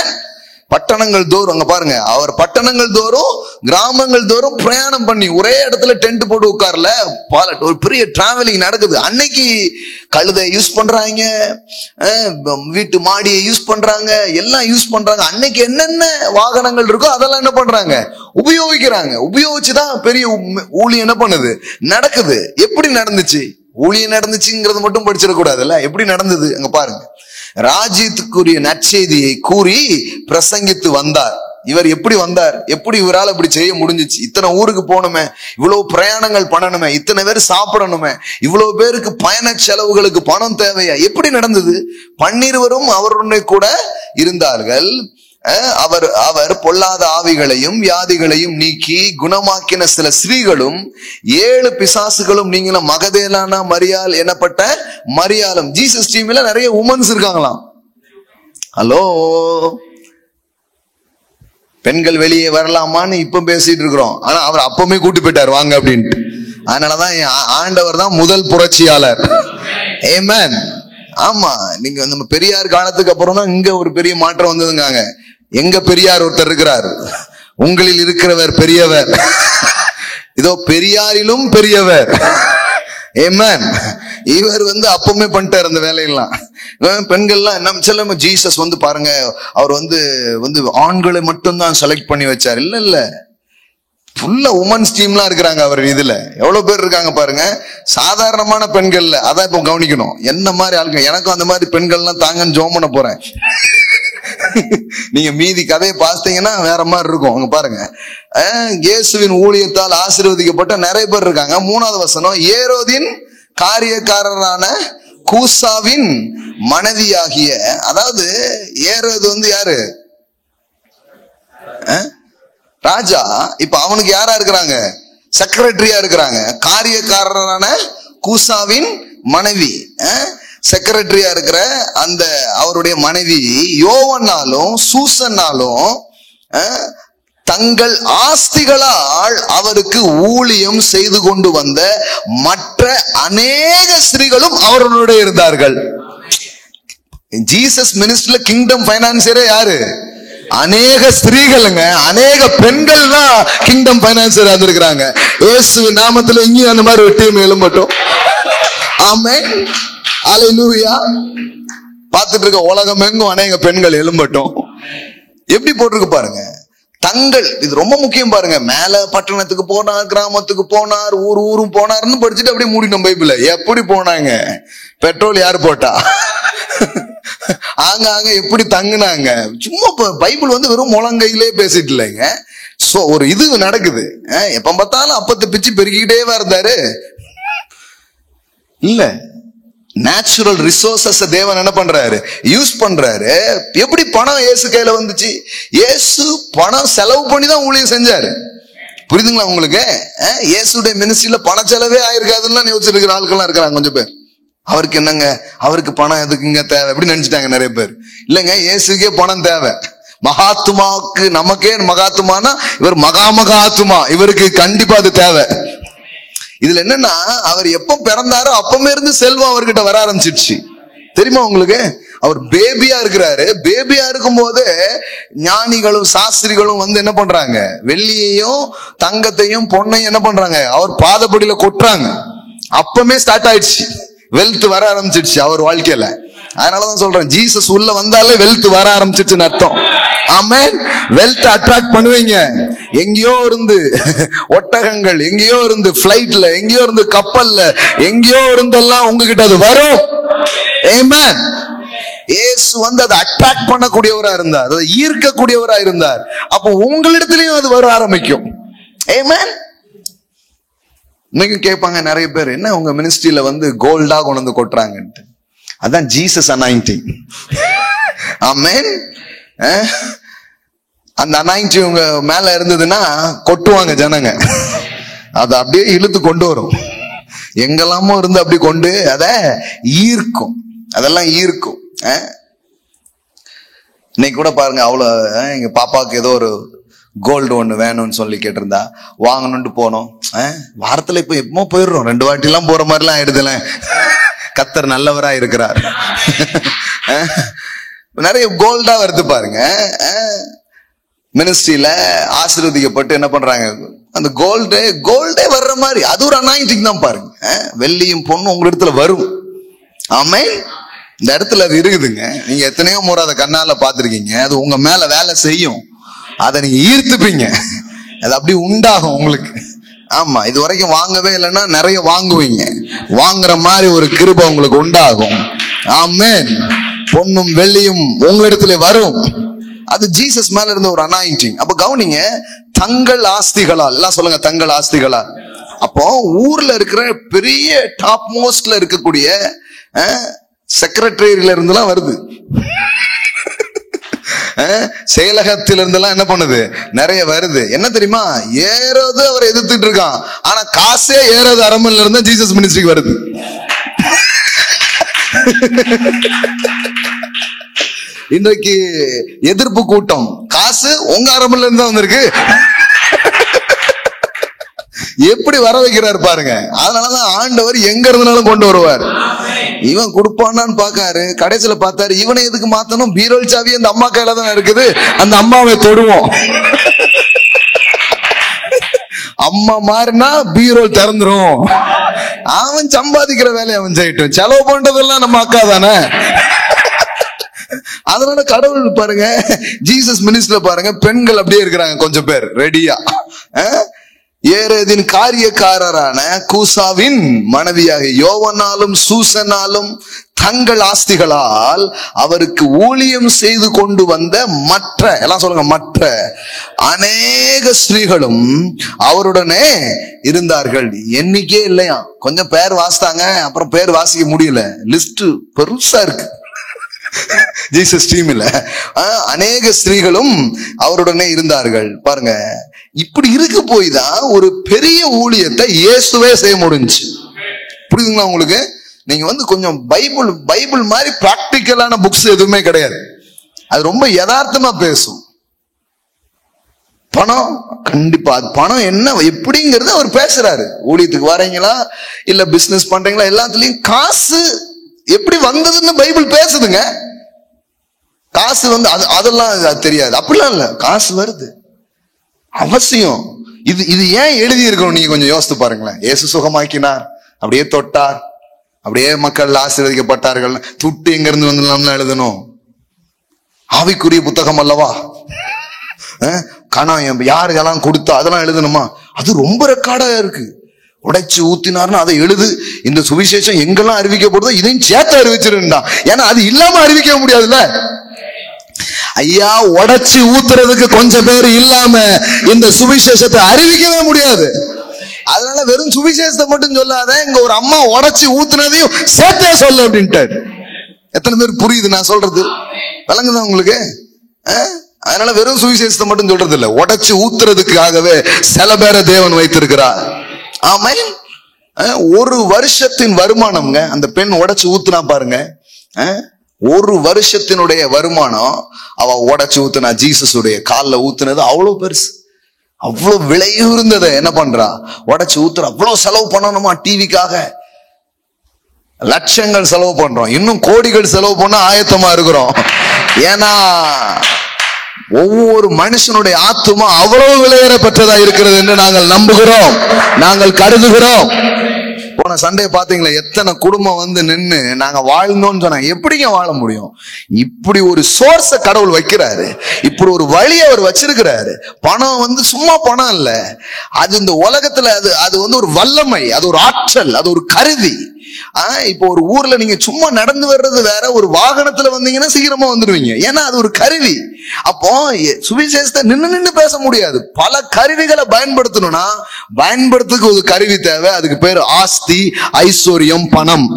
பட்டணங்கள் தோறும், அங்க பாருங்க, அவர் பட்டணங்கள் தோறும் கிராமங்கள் தோறும் பிரயாணம் பண்ணி ஒரே இடத்துல டென்ட் போட்டு உட்கார்ல, ஒரு பெரிய டிராவலிங் நடக்குது. அன்னைக்கு கழுதை யூஸ் பண்றாங்க, வீட்டு மாடியை யூஸ் பண்றாங்க, எல்லாம் யூஸ் பண்றாங்க. அன்னைக்கு என்னென்ன வாகனங்கள் இருக்கோ அதெல்லாம் என்ன பண்றாங்க? உபயோகிக்கிறாங்க. உபயோகிச்சுதான் பெரிய ஊழியம் என்ன பண்ணுது? நடக்குது. எப்படி நடந்துச்சு? ஊழியம் நடந்துச்சுங்கிறது மட்டும் படிச்சிடக்கூடாதுல்ல, எப்படி நடந்தது அங்க பாருங்க. ராஜ்யத்துக்குரிய நற்செய்தியை கூறி பிரசங்கித்து வந்தார். இவர் எப்படி வந்தார்? எப்படி இவரால் இப்படி செய்ய முடிஞ்சிச்சு? இத்தனை ஊருக்கு போகணுமே, இவ்வளவு பிரயாணங்கள் பண்ணணுமே, இத்தனை பேர் சாப்பிடணுமே, இவ்வளவு பேருக்கு பயண செலவுகளுக்கு பணம் தேவையா? எப்படி நடந்தது? 12 அவருடைய கூட இருந்தார்கள். அவர் பொல்லாத ஆவிகளையும் வியாதிகளையும் நீக்கி குணமாக்கின சில ஸ்திரீகளும் 7 பிசாசுகளும் நீங்கள மகதேலானா மரியாள் எனப்பட்ட மரியாளும். ஜீசஸ் டீம்ல நிறைய உமன்ஸ் இருக்காங்களாம். ஹலோ, பெண்கள் வெளியே வரலாமான்னு இப்ப பேசிட்டு இருக்கிறோம். ஆனா அவர் அப்பவுமே கூட்டி போயிட்டார் வாங்க அப்படின்ட்டு. அதனாலதான் ஆண்டவர் தான் முதல் புரட்சியாளர். ஆமென். ஆமா, நீங்க நம்ம பெரியார் காலத்துக்கு அப்புறம் தான் இங்க ஒரு பெரிய மாற்றம் வந்ததுங்க. எங்க பெரியார் ஒருத்தர் இருக்கிறார், உங்களில் இருக்கிறவர் பெரியவர், இதோ பெரியாரிலும் பெரியவர். ஆமென். இவர் அப்பவுமே பண்ணிட்டார் அந்த வேலையெல்லாம். பெண்கள்லாம் என்ன சில ஜீசஸ் பாருங்க, அவர் ஆண்களை மட்டும்தான் செலக்ட் பண்ணி வச்சார். இல்ல, ஃபுல்லா உமன்ஸ் டீம்லாம் இருக்கிறாங்க அவர் இதுல. எவ்வளவு பேர் இருக்காங்க பாருங்க, சாதாரணமான பெண்கள்ல. அதான் இப்ப கவனிக்கணும், என்ன மாதிரி ஆளுங்க. எனக்கும் அந்த மாதிரி பெண்கள்லாம் தாங்கன்னு ஜோம் பண்ண போறேன். நீங்க மீதி கதையை பார்த்தீங்கன்னா வேற மாதிரி இருக்கும். அங்க பாருங்க, இயேசுவின் ஊழியத்தால் ஆசீர்வதிக்கப்பட்ட நிறைய பேர் இருக்காங்க. 3வது வசனம், ஏரோதின் காரியக்காரரான கூசாவின் மனைவியாகிய, அதாவது ஏரோது யாரு? ராஜா. இப்ப அவனுக்கு யாரா இருக்கிறாங்க? செக்ரட்டரியா இருக்கிறாங்க. காரியக்காரரான கூசாவின் மனைவி, செக்ரட்டரியா இருக்கிற அந்த அவருடைய மனைவி யோவனாலும் சூசனாலும் தங்கள் ஆஸ்திகளால் அவருக்கு ஊழியம் செய்து கொண்டு வந்த மற்ற அநேக ஸ்திரீகளும் அவர்களுடைய இருந்தார்கள். ஜீசஸ் மினிஸ்ட்ரியில கிங்டம் பைனான்சியரே யாரு? அநேக ஸ்திரீகளுங்க, அநேக பெண்கள் தான் கிங்டம் பைனான்சியர் இருந்திருக்கிறாங்க. இயேசு நாமத்துல இங்கேயும் அந்த மாதிரி வெட்டியும் எழும்பட்டும். ஆமென், அல்லேலூயா. பார்த்துட்டு இருக்க உலகம் எங்கும் அநேக பெண்கள் எழும்பட்டும். எப்படி போட்டிருக்கு பாருங்க, தங்கள், இது ரொம்ப முக்கியம் பாருங்க. மேல பட்டணத்துக்கு போனார், கிராமத்துக்கு போனார், ஊரும் போனார்னு படிச்சுட்டு அப்படியே மூடிட்டோம் பைபிள. எப்படி போனாங்க? பெட்ரோல் யாரு போட்டா? ஆங்க எப்படி தங்குனாங்க? சும்மா பைபிள் வெறும் முழங்கையிலே பேசிட்டு இல்லைங்க. சோ ஒரு இது நடக்குது. எப்ப பார்த்தாலும் அப்பத்தை பிச்சு பெருக்கிட்டே இருந்தாரு இல்ல. நேச்சுரல் ரிசோர்சஸ் தேவன் என்ன பண்றாரு? யூஸ் பண்றாரு. எப்படி பணம் இயேசு கையில வந்துச்சு? இயேசு பணம் செலவு பண்ணி தான் ஊழியம் செஞ்சாரு. புரியுதுங்களா உங்களுக்கு? இயேசுடைய மினிஸ்ட்ரியில பண செலவே ஆயிருக்காதுன்னு யோசிச்சிருக்கிற ஆட்கள்லாம் இருக்கிறாங்க கொஞ்சம் பேர். அவருக்கு என்னங்க, அவருக்கு பணம் எதுக்குங்க தேவை எப்படி நினைச்சிட்டாங்க நிறைய பேர். இல்லங்க, இயேசுக்கே பணம் தேவை. மகாத்மாவுக்கு, நமக்கே மகாத்மானா இவர் மகாத்மா, இவருக்கு கண்டிப்பா அது தேவை. இதுல என்னன்னா, அவர் எப்ப பிறந்தாரோ அப்பமே இருந்து செல்வம் அவர்கிட்ட வர ஆரம்பிச்சிடுச்சு. தெரியுமா உங்களுக்கு? அவர் பேபியா இருக்கிறாரு. பேபியா இருக்கும் போது ஞானிகளும் சாஸ்திரிகளும் என்ன பண்றாங்க? வெள்ளியையும் தங்கத்தையும் பொண்ணையும் என்ன பண்றாங்க? அவர் பாதப்படியில கொட்டுறாங்க. அப்பமே ஸ்டார்ட் ஆயிடுச்சு, வெல்த் வர ஆரம்பிச்சிடுச்சு அவர் வாழ்க்கையில. அதனாலதான் சொல்றேன், ஜீசஸ் உள்ள வந்தாலே வெல்த் வர ஆரம்பிச்சிடுச்சுன்னு அர்த்தம். ஆமென். வெல்த் அட்ராக்ட் பண்ணுவீங்க. எங்கேயோ இருந்து ஒட்டகங்கள், எங்கேயோ இருந்து பிளைட்ல, எங்கேயோ இருந்து கப்பல்ல, எங்கேயோ இருந்தெல்லாம் உங்ககிட்ட அது வரும். ஆமென். இயேசு அதை அட்ராக்ட் பண்ணக்கூடியவரா இருந்தார், அதை ஈர்க்கக்கூடியவரா இருந்தார். அப்போ உங்களிடத்திலையும் அது வர ஆரம்பிக்கும். ஆமென். இன்னைக்கு கேட்பாங்க நிறைய பேர், என்ன உங்க மினிஸ்ட்ரியில கோல்டா கொண்டு கொட்டுறாங்கன்ட்டு. அதான் ஜீசஸ் அனாயிண்டிங். ஆமென். அந்த அனாயிண்டிங் உங்க மேல இருந்ததுன்னா கொட்டுவாங்க ஜனங்க. அதை அப்படியே இழுத்து கொண்டு வரும். எங்கெல்லாமோ இருந்து அப்படி கொண்டு அதை ஈர்க்கும். அதெல்லாம் ஈர்க்கும். இன்னைக்கு கூட பாருங்க, அவ்வளவு எங்க பாப்பாவுக்கு ஏதோ ஒரு கோல்டு ஒண்ணு வேணும்னு சொல்லி கேட்டிருந்தா, வாங்கணும்னு போனோம். வாரத்துல இப்ப எப்போ போயிடுறோம், 2 வாட்டி எல்லாம் போற மாதிரி எல்லாம் ஆயிடுதுல. கர்த்தர் நல்லவரா இருக்கிறார். நிறைய கோல்டா வருது பாருங்க. மினிஸ்ட்ரியில ஆசீர்வதிக்கப்பட்டு என்ன பண்றாங்க, அந்த கோல்டே வர்ற மாதிரி அது ஒரு அனாயிண்டிங் தான் பாருங்க. வெள்ளியும் பொண்ணும் உங்க இடத்துல வரும். ஆமென். இந்த இடத்துல அது இருக்குதுங்க. நீங்க எத்தனையோ முறை அதை கண்ணால பாத்துருக்கீங்க. அது உங்க மேல வேலை செய்யும். அதை நீங்க ஈர்த்துப்பீங்க. அது அப்படி உண்டாகும் உங்களுக்கு. ஆமா, இது வரைக்கும் வாங்கவே இல்லைன்னா நிறைய வாங்குவீங்க. வாங்குற மாதிரி ஒரு கிருபை உங்களுக்கு உண்டாகும். ஆமென். பொன்னும் வெள்ளியும் உங்களிடத்துல வரும். அது ஜீசஸ் மேல இருந்த ஒரு அனாயிண்டிங். அப்ப கவனிங்க, தங்கள் ஆஸ்திகளால், எல்லாம் சொல்லுங்க, தங்கள் ஆஸ்திகளால். அப்போ ஊர்ல இருக்கிற பெரிய டாப் மோஸ்ட்ல இருக்கக்கூடிய செக்ரட்டரியில இருந்துலாம் வருது. செயலகத்தில இருந்தெல்லாம் என்ன பண்ணுது, நிறைய வருது. என்ன தெரியுமா, ஏறது அவரை எதிர்த்துட்டு இருக்கான். ஆனா காசே ஏறது அரண்மனையில இருந்தா ஜீசஸ் மினிஸ்ட்ரிக்கு வருது. இன்றைக்கு எதிர்ப்பு கூட்டம், காசு உங்க அரண்மனையில இருந்தா வந்திருக்கு. எப்படி வர வைக்கிறார் பாருங்க. அதனாலதான் ஆண்டவர் எங்க இருந்தாலும் கொண்டு வருவார். இவன் கொடுப்பானான்னு பாக்காரு, கடைசியில பார்த்தாரு இவனை எதுக்கு மாத்தணும், பீரோல் சாவி அந்த அம்மா கையில தான் இருக்குது, அந்த அம்மாவை தொடுவோம். அம்மா மாறினா பீரோல் திறந்துரும். அவன் சம்பாதிக்கிற வேலையை அவன் செய்யட்டும், செலவு பண்றதெல்லாம் நம்ம அக்கா தானே. அதனால கடவுள் பாருங்க, ஜீசஸ் மினிஸ்ட்ரியில பாருங்க, பெண்கள் அப்படியே இருக்கிறாங்க கொஞ்சம் பேர் ரெடியா. ஏரேதின் காரியக்காரரான கூசாவின் மனைவியாக யோவனாலும் சூசனாலும் தங்கள் ஆஸ்திகளால் அவருக்கு ஊழியம் செய்து கொண்டு வந்த மற்ற, எல்லாம் சொல்லுங்க, மற்ற அநேக ஸ்திரீகளும் அவருடனே இருந்தார்கள். எண்ணிக்கே இல்லையா, கொஞ்சம் பேர் வாசித்தாங்க, அப்புறம் பேர் வாசிக்க முடியல, லிஸ்ட் பெருசா இருக்கு ஜீசஸ் டீம்ல. அநேக ஸ்திரீகளும் அவருடனே இருந்தார்கள். பாருங்க, இப்படி இருக்க போய் தான் ஒரு பெரிய ஊழியத்தை இயேசுவே செய்ய முடிஞ்சு. புரியுதுங்களா உங்களுக்கு? நீங்க கொஞ்சம் பைபிள் மாதிரி பிராக்டிக்கலான புக்ஸ் எதுவுமே கிடையாது. அது ரொம்ப யதார்த்தமா பேசும். பணம், கண்டிப்பா பணம் என்ன எப்படிங்கிறது அவர் பேசுறாரு. ஊழியத்துக்கு வரீங்களா இல்ல பிசினஸ் பண்றீங்களா, எல்லாத்துலயும் காசு எப்படி வந்ததுன்னு பைபிள் பேசுதுங்க. காசு அதெல்லாம் தெரியாது, அப்படிலாம் இல்ல, காசு வருது அவசியம். இது ஏன் எழுதி இருக்கணும் நீங்க கொஞ்சம் யோசித்து பாருங்களேன். இயேசு சுகமாக்கினார், அப்படியே தொட்டார், அப்படியே மக்கள் ஆசீர்வதிக்கப்பட்டார்கள். துட்டு எங்க இருந்து வந்து எழுதணும்? ஆவிக்குரிய புத்தகம் அல்லவா? கணம் யாருக்கெல்லாம் கொடுத்தா அதெல்லாம் எழுதணுமா? அது ரொம்ப ரெக்கார்டா இருக்கு. உடைச்சு ஊத்தினார்னு அதை எழுது. இந்த சுவிசேஷம் எங்கெல்லாம் அறிவிக்கப்படுதோ இதையும் சேர்த்து அறிவிச்சிருந்தா, ஏன்னா அது இல்லாம அறிவிக்க முடியாதுல்ல. ஐயா, உடைச்சு ஊத்துறதுக்கு கொஞ்சம் பேர் இல்லாம இந்த சுவிசேஷத்தை அறிவிக்கவே முடியாது. அதனால வெறும் சுவிசேஷத்தை மட்டும் சொல்லாத, இங்க ஒரு அம்மா உடைச்சு ஊத்துனதையும் சேர்த்தே சொல்ல அப்படின்ட்டாரு. எத்தனை பேர் புரியுது நான் சொல்றது? விளங்குதான் உங்களுக்கு? அதனால வெறும் சுவிசேஷத்தை மட்டும் சொல்றது இல்ல, உடைச்சு ஊத்துறதுக்காகவே சில பேரை தேவன் வைத்திருக்கிறார். ஆமென். ஒரு வருஷத்தின் வருமானம்ங்க அந்த பெண் உடைச்சு ஊத்துனா பாருங்க. ஒரு வருஷத்தினுடைய வருமானம் அவ உடைச்சு ஊத்துனா, ஜீசஸுடைய காலில் ஊத்துனது அவ்வளவு பெருசு, அவ்வளவு விலை இருந்ததை என்ன பண்றா, உடைச்சு ஊத்துற. அவ்வளவு செலவு பண்ணணுமா டிவிக்காக? லட்சங்கள் செலவு பண்றோம், இன்னும் கோடிகள் செலவு பண்ண ஆயத்தமா இருக்கிறோம். ஏன்னா ஒவ்வொரு மனுஷனுடைய ஆத்துமா அவ்வளவு விலையேறப்பட்டதா இருக்கிறது என்று நாங்கள் நம்புகிறோம், நாங்கள் கருதுகிறோம். போன சண்டே பாத்தீங்களா, எத்தனை குடும்பம் நின்னு நாங்க வாழ்ந்தோம்னு சொன்னாங்க. எப்படிங்க வாழ முடியும்? இப்படி ஒரு சோர்ஸ கடவுள் வைக்கிறாரு, இப்படி ஒரு வழி அவர் வச்சிருக்கிறாரு. பணம் சும்மா பணம் இல்ல, அது இந்த உலகத்துல அது ஒரு வல்லமை, அது ஒரு ஆற்றல், அது ஒரு கருவி. இப்போ ஒரு ஊர்ல நீங்க சும்மா நடந்து வர்றது வேற, ஒரு வாகனத்துல வந்தீங்கன்னா சீக்கிரமா வந்துடுவீங்க, ஏன்னா அது ஒரு கருவி. அப்போ சுவிசேஷத்தை நின்னு பேச முடியாது. பல கருவிகளை பயன்படுத்தணும்னா பயன்படுத்துக்கு ஒரு கருவி தேவை. அதுக்கு பேரு ஆஸ்தி, ஐஸ்வர்யம், பணம்.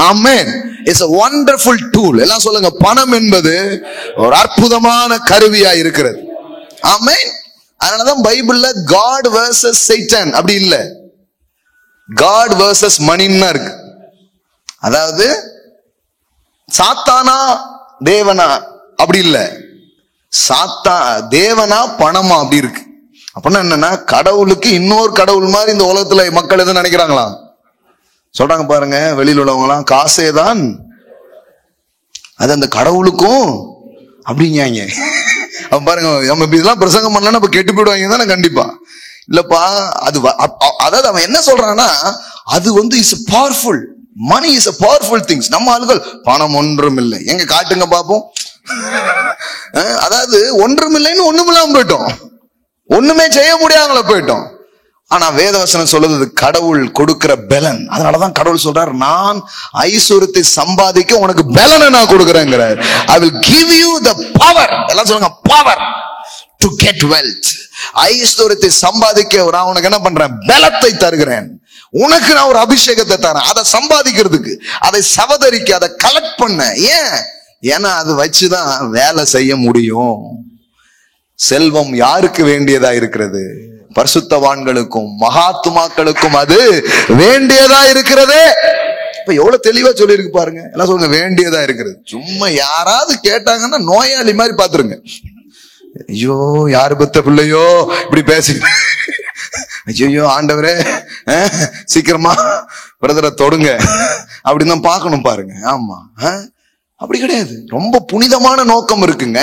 ஆமென். It's a wonderful tool. எல்லாம் சொல்லுங்க, பணம் என்பது ஒரு அற்புதமான கருவியா இருக்கிறது. ஆமென். அதனாலதான் பைபிள்ல God versus Satan அப்படி இல்ல, God versus மணின்னா இருக்கு. அதாவது சாத்தானா தேவனா அப்படி இல்ல, தேவனா பணமா அப்படி இருக்கு. அப்படின்னா என்னன்னா, கடவுளுக்கு இன்னொரு கடவுள் மாதிரி இந்த உலகத்துல மக்கள் எதுவும் நினைக்கிறாங்களா? சொல்றாங்க பாருங்க, வெளியில் உள்ளவங்களாம் காசே தான் அது அந்த கடவுளுக்கும் அப்படிங்க. பாருங்க, நம்ம இதெல்லாம் பிரசங்கம் பண்ணலாம் இப்ப கெட்டு போயிடுவாங்க தானே. கண்டிப்பா இல்லப்பா. அதாவது அவன் என்ன சொல்றான்னா, அது is powerful. Money is a powerful things. நம்ம ஆளுகள் பணம் ஒன்றும் இல்லை, எங்க காட்டுங்க பாப்போம். அதாவது ஒன்றும் இல்லைன்னு ஒண்ணுமில்லாம போயிட்டோம், ஒண்ணுமே செய்ய முடியாமல போயிட்டோம். ஆனா வேதவசனம் சொல்லுது கடவுள் கொடுக்கிற பலன். அதனாலதான் கடவுள் சொல்றார், நான் ஐஸ்வர்யத்தை சம்பாதிக்க உனக்கு பலனை நான் கொடுக்கிறேங்கிறார். I will give you the power. எல்லாம் சொல்லுங்க, power to get wealth. ஐஸ்வர்யத்தை சம்பாதிக்க நான் உனக்கு என்ன பண்றேன், பலத்தை தருகிறேன். உனக்கு நான் ஒரு அபிஷேகத்தை தரேன், அதை சம்பாதிக்கிறதுக்கு, அதை சவதரிக்க, அதை கலெக்ட் பண்ண. ஏன்னா அது வச்சுதான் வேலை செய்ய முடியும். செல்வம் யாருக்கு வேண்டியதா இருக்கிறது? பரிசுத்தவான்களுக்கும் மகாத்மாக்களுக்கும் அது வேண்டியதா இருக்கிறது. இப்ப எவ்வளவு தெளிவா சொல்லி இருக்கு பாருங்க. எல்லாம் சொல்லுங்க, வேண்டியதா இருக்கிறது. சும்மா யாராவது கேட்டாங்கன்னா நோயாளி மாதிரி பாத்துருங்க. ஐயோ யாரு பெத்த பிள்ளையோ இப்படி பேசி, ஐயோ ஆண்டவரே சீக்கிரமா பிரதரை தொடுங்க அப்படின்னு தான் பார்க்கணும் பாருங்க. ஆமா, அப்படி கிடையாது. ரொம்ப புனிதமான நோக்கம் இருக்குங்க.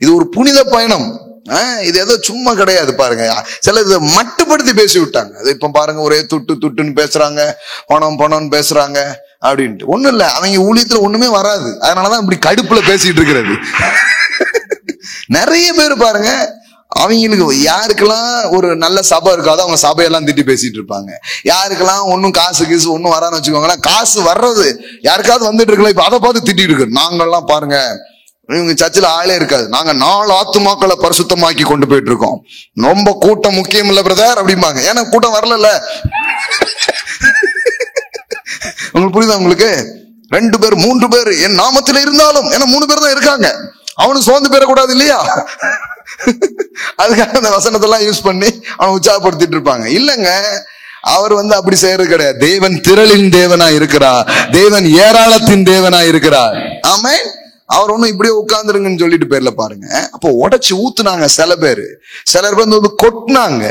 இது ஒரு புனித பயணம். இது ஏதோ சும்மா கிடையாது பாருங்க. சில இதை மட்டுப்படுத்தி பேசி விட்டாங்க. அது இப்ப பாருங்க, ஒரே துட்டுன்னு பேசுறாங்க, பணம்னு பேசுறாங்க அப்படின்ட்டு. ஒண்ணும் இல்ல, அவங்க ஊழியத்துல ஒண்ணுமே வராது. அதனாலதான் இப்படி கடுப்புல பேசிட்டு இருக்கிறது. நிறைய பேர் பாருங்க, அவங்களுக்கு யாருக்கெல்லாம் ஒரு நல்ல சபை இருக்காதோ அவங்க சபையெல்லாம் திட்டி பேசிட்டு இருப்பாங்க. யாருக்கெல்லாம் ஒன்னும் காசு ஒன்னும் வரான்னு வச்சுக்கோங்களேன், காசு வர்றது யாருக்காவது வந்துட்டு இருக்கலாம், இப்ப அதை பார்த்து திட்டிட்டு இருக்கு. நாங்கெல்லாம் பாருங்க, இவங்க சர்ச்சில் ஆளே இருக்காது, நாங்க 4 ஆத்துமாக்களை பரிசுத்தமாக்கி கொண்டு போயிட்டு இருக்கோம், ரொம்ப கூட்டம் முக்கியம் இல்ல பிரதர் அப்படிம்பாங்க. ஏன்னா கூட்டம் வரல. உங்களுக்கு புரியுதா? உங்களுக்கு 2 பேர் 3 பேர் என் நாமத்தில் இருந்தாலும், ஏன்னா 3 பேர் தான் இருக்காங்க, அவனு சோர்ந்து பெறக்கூடாது இல்லையா? அதுக்காக அந்த வசனத்தெல்லாம் யூஸ் பண்ணி அவனை உற்சாகப்படுத்திட்டு இருப்பாங்க. இல்லங்க, அவர் அப்படி செய்யறது கிடையாது. தேவன் திரளின் தேவனா இருக்கிறார், தேவன் ஏராளத்தின் தேவனா இருக்கிறார். ஆமென். அவர் ஒண்ணும் இப்படியே உட்கார்ந்துருங்கன்னு சொல்லிட்டு பேர்ல பாருங்க. அப்போ உடைச்சு ஊத்துனாங்க சிலர் கொட்டினாங்க.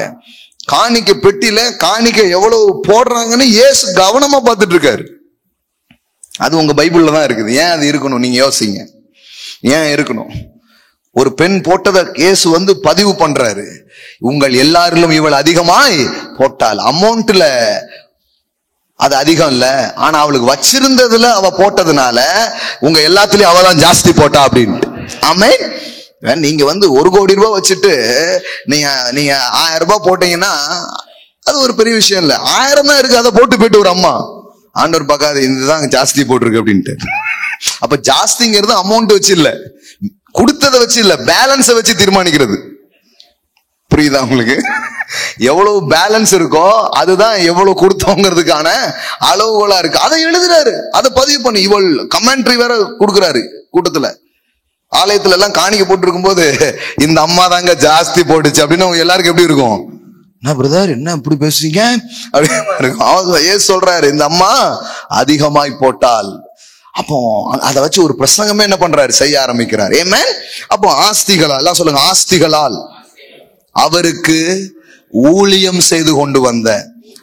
காணிக்க பெட்டியில காணிக்க எவ்வளவு போடுறாங்கன்னு இயேசு கவனமா பார்த்துட்டு இருக்காரு. அது உங்க பைபிள்ல தான் இருக்குது. ஏன் அது இருக்கணும்? நீங்க யோசிங்க, ஏன் இருக்கணும்? ஒரு பெண் போட்டதை இயேசு பதிவு பண்றாரு. உங்கள் எல்லாரிலும் இவள் அதிகமாய் போட்டாள். அமௌண்ட்ல அது அதிகம் இல்ல, ஆனா அவளுக்கு வச்சிருந்ததுல அவ போட்டதுனால உங்க எல்லாத்துலயும் அவதான் ஜாஸ்தி போட்டா அப்படின்ட்டு. ஆமென். நீங்க 1 கோடி ரூபாய் வச்சுட்டு நீங்க 1000 ரூபாய் போட்டீங்கன்னா அது ஒரு பெரிய விஷயம் இல்ல. 1000 தான் இருக்கு, அதை போட்டு போயிட்டு ஒரு அம்மா, ஆண்டவர் பார்க்காது இதுதான் ஜாஸ்தி போட்டிருக்கு அப்படின்ட்டு. அப்ப ஜாஸ்திங்கிறது அமௌண்ட் வச்சு இல்ல, கொடுத்ததை வச்சு இல்ல, பேலன்ஸை வச்சு தீர்மானிக்கிறது. புரியுதா உங்களுக்கு? எவ்வளவு பேலன்ஸ் இருக்கோ அதுதான் எவ்வளவு கொடுத்தோங்கிறதுக்கான அளவுகளா இருக்கு. அதை எழுதுறாரு, அதை பதிவு பண்ணி இவள் கமெண்ட்ரி வேற கொடுக்குறாரு. கூட்டத்துல ஆலயத்துல எல்லாம் காணிக்க போட்டு இருக்கும் போது இந்த அம்மா தாங்க ஜாஸ்தி போட்டுச்சு அப்படின்னு எல்லாருக்கும் எப்படி இருக்கும்? என்ன பிரதர், என்ன இப்படி பேசுறீங்க அப்படின்னு ஏன் சொல்றாரு? இந்த அம்மா அதிகமாய் போட்டால். அப்போ அதை வச்சு ஒரு பிரசங்கமே என்ன பண்றாரு? செய்ய ஆரம்பிக்கிறார். ஆமென். அப்போ ஆஸ்திகளால், எல்லாம் சொல்லுங்க, ஆஸ்திகளால் அவருக்கு ஊழியம் செய்து கொண்டு வந்த.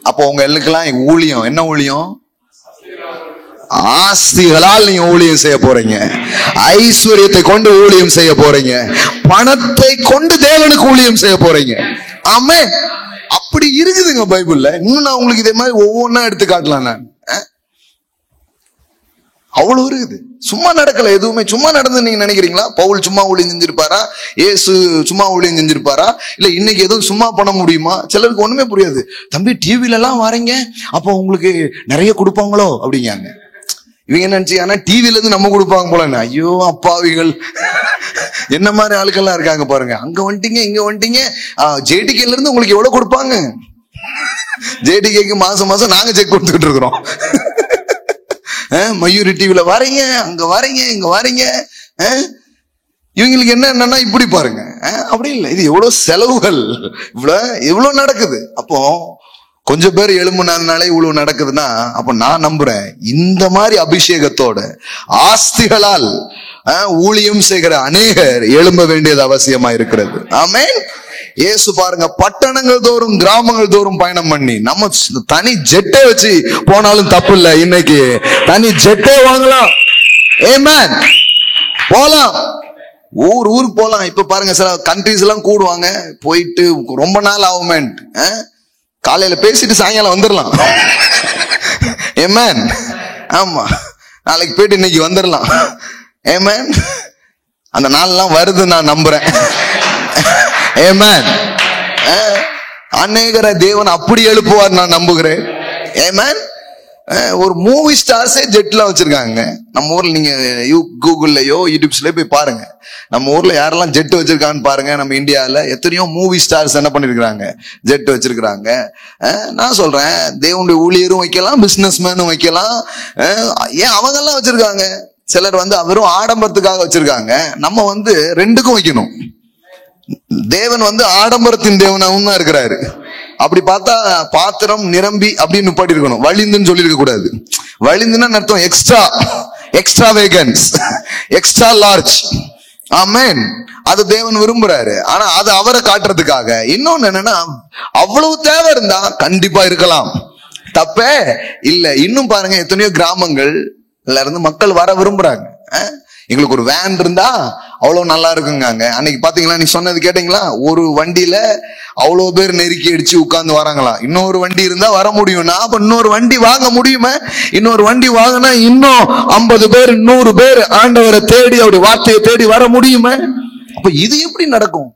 அப்போ உங்க எல்லாம் ஊழியம் என்ன? ஊழியம் ஆஸ்திகளால் நீங்க ஊழியம் செய்ய போறீங்க. ஐஸ்வர்யத்தை கொண்டு ஊழியம் செய்ய போறீங்க. பணத்தை கொண்டு தேவனுக்கு ஊழியம் செய்ய போறீங்க. ஆமென். அப்படி இருக்குதுங்க பைபிள்ல. இன்னும் நான் உங்களுக்கு இதே மாதிரி ஒவ்வொன்னா எடுத்து காட்டலாம். நான் அவ்வளவு இருக்குது. சும்மா நடக்கல, எதுவுமே சும்மா நடந்து நீங்க நினைக்கிறீங்களா? பவுல் சும்மா ஊழியம் செஞ்சிருப்பாரா? இயேசு சும்மா ஊழியம் செஞ்சிருப்பாரா? இல்ல இன்னைக்கு எதுவும் சும்மா பண்ண முடியுமா? சிலருக்கு ஒண்ணுமே புரியாது. தம்பி டிவில எல்லாம் வரீங்க, அப்போ உங்களுக்கு நிறைய கொடுப்பாங்களோ அப்படிங்காங்க. இவங்க என்ன நினைச்சு, ஆனா டிவில இருந்து நம்ம கொடுப்பாங்க போல. ஐயோ அப்பாவிகள், என்ன மாதிரி ஆட்கள்லாம் இருக்காங்க பாருங்க. அங்க வந்துட்டீங்க, இங்க வந்துட்டீங்க, ஜேடிகேல இருந்து உங்களுக்கு எவ்வளவு கொடுப்பாங்க? ஜேடிகேக்கு மாசம் மாசம் நாங்க செக் கொடுத்துட்டு இருக்கிறோம். மயூரி டிவில வரீங்க, அங்க வரீங்க, இங்க வரீங்க. இவங்களுக்கு என்னன்னா இப்படி பாருங்க, அப்படி இல்லை. இது எவ்வளவு செலவுகள், இவ்வளவு நடக்குது. அப்போ கொஞ்சம் பேர் எழும்புனாலே இவ்வளவு நடக்குதுன்னா, அப்ப நான் நம்புறேன் இந்த மாதிரி அபிஷேகத்தோட ஆஸ்திகளால் ஊழியம் செய்கிற அநேகர் எழும்ப வேண்டியது அவசியமா இருக்கிறது. ஆமென். இயேசு பாருங்க, பட்டணங்கள் தோறும் கிராமங்கள் தோறும் பயணம் பண்ணி, நம்ம தனி ஜெட்டே வச்சு போனாலும் தப்பு இல்லை. இன்னைக்கு தனி ஜெட்டே வாங்கலாம். ஆமென். போலாம், ஊருக்கு போலாம். இப்ப பாருங்க, சில கண்ட்ரிஸ் எல்லாம் கூடுவாங்க, போயிட்டு ரொம்ப நாள் ஆகுமே, காலையில பேசிட்டு சாயங்காலம் வந்துடலாம். ஆமென். ஆமா, நாளைக்கு போயிட்டு இன்னைக்கு வந்துடலாம். ஆமென். அந்த நாள்லாம் வருது, நான் நம்புறேன். ஆமென். அநேகரை தேவன் அப்படி எழுப்புவார், நான் நம்புகிறேன். ஆமென். ஒரு மூவி ஸ்டார்ஸே ஜெட்லாம் வச்சிருக்காங்க நம்ம ஊர்ல. நீங்க கூகுள்லயோ யூடியூப்ஸ்லயோ போய் பாருங்க, நம்ம ஊர்ல யாரெல்லாம் ஜெட் வச்சிருக்கான்னு பாருங்க. நம்ம இந்தியாவில எத்தனையோ மூவி ஸ்டார்ஸ் என்ன பண்ணிருக்காங்க, ஜெட் வச்சிருக்காங்க. நான் சொல்றேன், தேவனுடைய ஊழியரும் வைக்கலாம், பிசினஸ் மேனும் வைக்கலாம். ஏன் அவங்க எல்லாம் வச்சிருக்காங்க? சிலர் வெறும் ஆடம்பரத்துக்காக வச்சிருக்காங்க. நம்ம ரெண்டுக்கும் வைக்கணும். தேவன் ஆடம்பரத்தின் தேவனாவும் தான் இருக்கிறாரு. அப்படி பார்த்தா பாத்திரம் நிரம்பி அப்படின்னு பாட்டி இருக்கணும், வழிந்துன்னு சொல்லி இருக்க கூடாது. வழிந்துன்னா அர்த்தம் எக்ஸ்ட்ரா வேகன்ஸ், எக்ஸ்ட்ரா லார்ஜ். ஆமென். அது தேவன் விரும்புறாரு. ஆனா அது அவரை காட்டுறதுக்காக. இன்னொன்னு என்னன்னா, அவ்வளவு தேவை இருந்தா கண்டிப்பா இருக்கலாம், தப்பே இல்ல. இன்னும் பாருங்க, எத்தனையோ கிராமங்கள்ல இருந்து மக்கள் வர விரும்புறாங்க. எங்களுக்கு ஒரு வேன் இருந்தா அவ்வளவு நல்லா இருக்குங்க. அன்னைக்கு பாத்தீங்களா, நீ சொன்னது கேட்டீங்களா, ஒரு வண்டியில அவ்வளவு பேர் நெருக்கி அடிச்சு உட்கார்ந்து வராங்களா. இன்னொரு வண்டி இருந்தா வர முடியும்னா, அப்ப இன்னொரு வண்டி வாங்க முடியுமா? இன்னொரு வண்டி வாங்கினா இன்னும் 50 பேர் 100 பேர் ஆண்டவரை தேடி அவருடைய வார்த்தையை தேடி வர முடியுமா? அப்ப இது எப்படி நடக்கும்?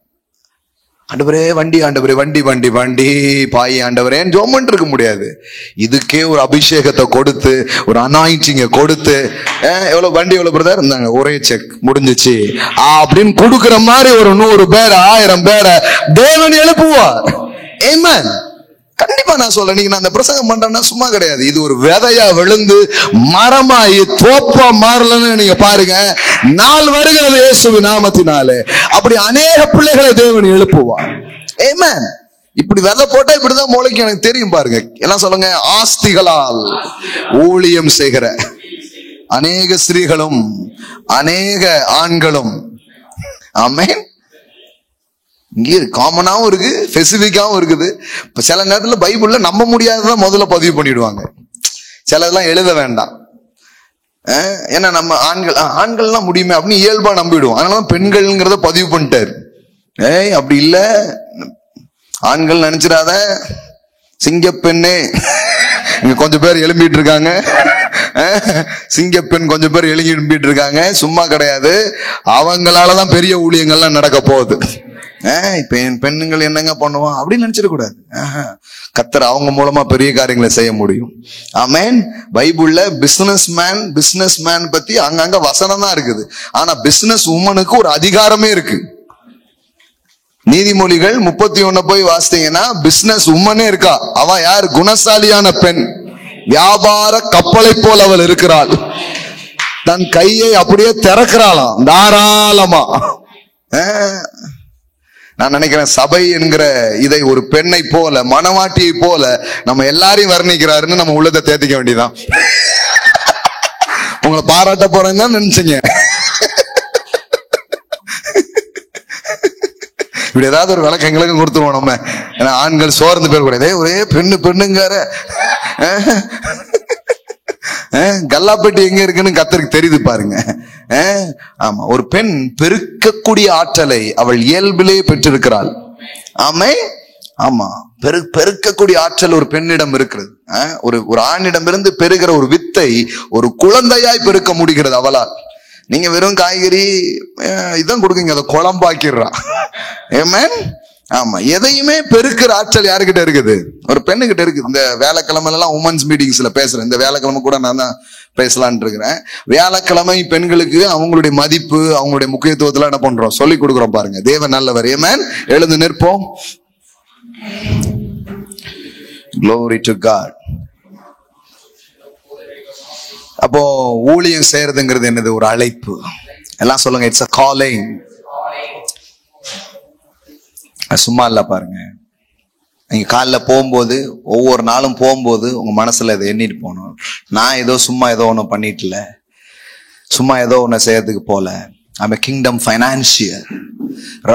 ஆண்டவரே வண்டி, ஆண்டவரே வண்டி வண்டி வண்டி பாய் ஆண்டவரேன்னு ஜோமன்ட்டு இருக்க முடியாது. இதுக்கே ஒரு அபிஷேகத்தை கொடுத்து, ஒரு அனாயிண்டிங்க கொடுத்து, எவ்வளவு வண்டி எவ்வளவு பிரதர் இருந்தாங்க, ஒரே செக் முடிஞ்சிச்சு அப்படின்னு கொடுக்கிற மாதிரி ஒரு 100 பேர் 1000 பேரை தேவன் எழுப்புவார். ஆமென். கண்டிப்பா நான் சொல்றேன், நீங்க நான் அந்த பிரசங்கம் பண்றேன்னா சும்மா கிடையாது. இது ஒரு விதையா விழுந்து மரமாயி தோப்பா மாறலன்னு நீங்க பாருங்க. நாள் வருகிறது இயேசுவின் நாமத்தினாலே. அப்படி அநேக பிள்ளைகளை தேவன் எழுப்புவார். ஆமென். இப்படி விதை போட்டா இப்படிதான் முளைக்கும். எனக்கு தெரியும் பாருங்க. எல்லாம் சொல்லுங்க, ஆஸ்திகளால் ஊழியம் செய்கிற அநேக ஸ்திரீகளும் அநேக ஆண்களும். ஆமென். இங்கே காமனாவும் இருக்கு, ஸ்பெசிபிக்காவும் இருக்குது. இப்ப சில நேரத்துல பைபிள்ல நம்ப முடியாததான் முதல்ல பதிவு பண்ணிடுவாங்க. சிலதெல்லாம் எழுத வேண்டாம். ஏன்னா நம்ம ஆண்கள்லாம் முடியுமே அப்படின்னு இயல்பா நம்பிடுவோம். அதனால பெண்கள்ங்கிறத பதிவு பண்ணிட்டாரு. அப்படி இல்ல, ஆண்கள் நினைச்சிடாத, சிங்கப்பெண்ணே இங்க கொஞ்சம் பேர் எழும்பிட்டு இருக்காங்க. சிங்கப்பெண் கொஞ்சம் பேர் எழும்பிட்டு இருக்காங்க. சும்மா கிடையாது, அவங்களாலதான் பெரிய ஊழியங்கள்லாம் நடக்க போகுது. இப்ப பெண்ணுங்கள் என்னங்க பண்ணுவான் அப்படின்னு நினைச்சிடக்கூடாது. கர்த்தர் அவங்க மூலமா பெரிய காரியங்களை செய்ய முடியும். ஆமென். பைபிள்ல பிசினஸ் மேன் பத்தி அங்கங்க வசனம் தான் இருக்குது. ஆனா பிசினஸ் உமனுக்கு ஒரு அதிகாரமே இருக்கு. நீதிமொழிகள் 31 போய் வாசித்தீங்கன்னா பிசினஸ் உமனே இருக்கா. அவ யார்? குணசாலியான பெண், வியாபார கப்பலை போல் அவள் இருக்கிறாள். தன் கையை அப்படியே திறக்கிறாளாம் தாராளமா. நான் நினைக்கிறேன் சபை என்கிற இதை ஒரு பெண்ணை போல, மணவாட்டியை போல நம்ம எல்லாரையும் வர்ணிக்கிறாருன்னு நம்ம உள்ளத்தை தேத்திக்க வேண்டியதான். உங்களை பாராட்ட போறேன்னு தான் நினைச்சீங்க. இப்படி ஏதாவது ஒரு விளக்கம் எங்களுக்கு கொடுத்துருவோம் நம்ம. ஏன்னா ஆண்கள் சோர்ந்து பேர் கூட ஒரே பெண்ணுங்கார கல்லாப்பட்டி எங்க இருக்குன்னு கர்த்தருக்கு தெரியுது பாருங்க. ஆமா, ஒரு பெண் பெருக்கக்கூடிய ஆற்றலை அவள் இயல்பிலே பெற்றிருக்கிறாள். ஆமா, பெருக்கக்கூடிய ஆற்றல் ஒரு பெண்ணிடம் இருக்கிறது. ஒரு ஆணிடம் இருந்து பெருகிற ஒரு வித்தை ஒரு குழந்தையாய் பெருக்க முடிகிறது அவளால். நீங்க வெறும் காய்கறி இதான் கொடுக்குங்க, அதை குழம்பாக்கிடுறா. ஆமென். ஆமா, எதையுமே பெருக்கிற ஆற்றல் யாருக்கிட்ட இருக்குது? ஒரு பெண்ணுகிட்ட இருக்குது. இந்த வியாழக்கிழமை எல்லாம் உமன்ஸ் மீட்டிங்ஸ்ல பேசுறேன். இந்த வியாழக்கிழமை கூட நான் தான் பேசலான் இருக்கிறேன். வியாழக்கிழமை பெண்களுக்கு அவங்களுடைய மதிப்பு, அவங்களுடைய முக்கியத்துவத்துல என்ன பண்றோம் சொல்லி கொடுக்குறோம் பாருங்க. தேவன் நல்லவர். ஆமென். எழுந்து நிற்போம். Glory to God. அப்போ ஊழியம் செய்யறதுங்கிறது என்னது? ஒரு அழைப்பு. எல்லாம் சொல்லுங்க, இட்ஸ் a calling. சும்மா இல்ல பாருங்க. நீங்க காலைல போகும்போது, ஒவ்வொரு நாளும் போகும்போது உங்க மனசுல இதை எண்ணிட்டு போகணும். நான் ஏதோ சும்மா ஏதோ ஒண்ணு பண்ணிட்டுல, சும்மா ஏதோ ஒண்ணு செய்யறதுக்கு போல. I'm a kingdom financier.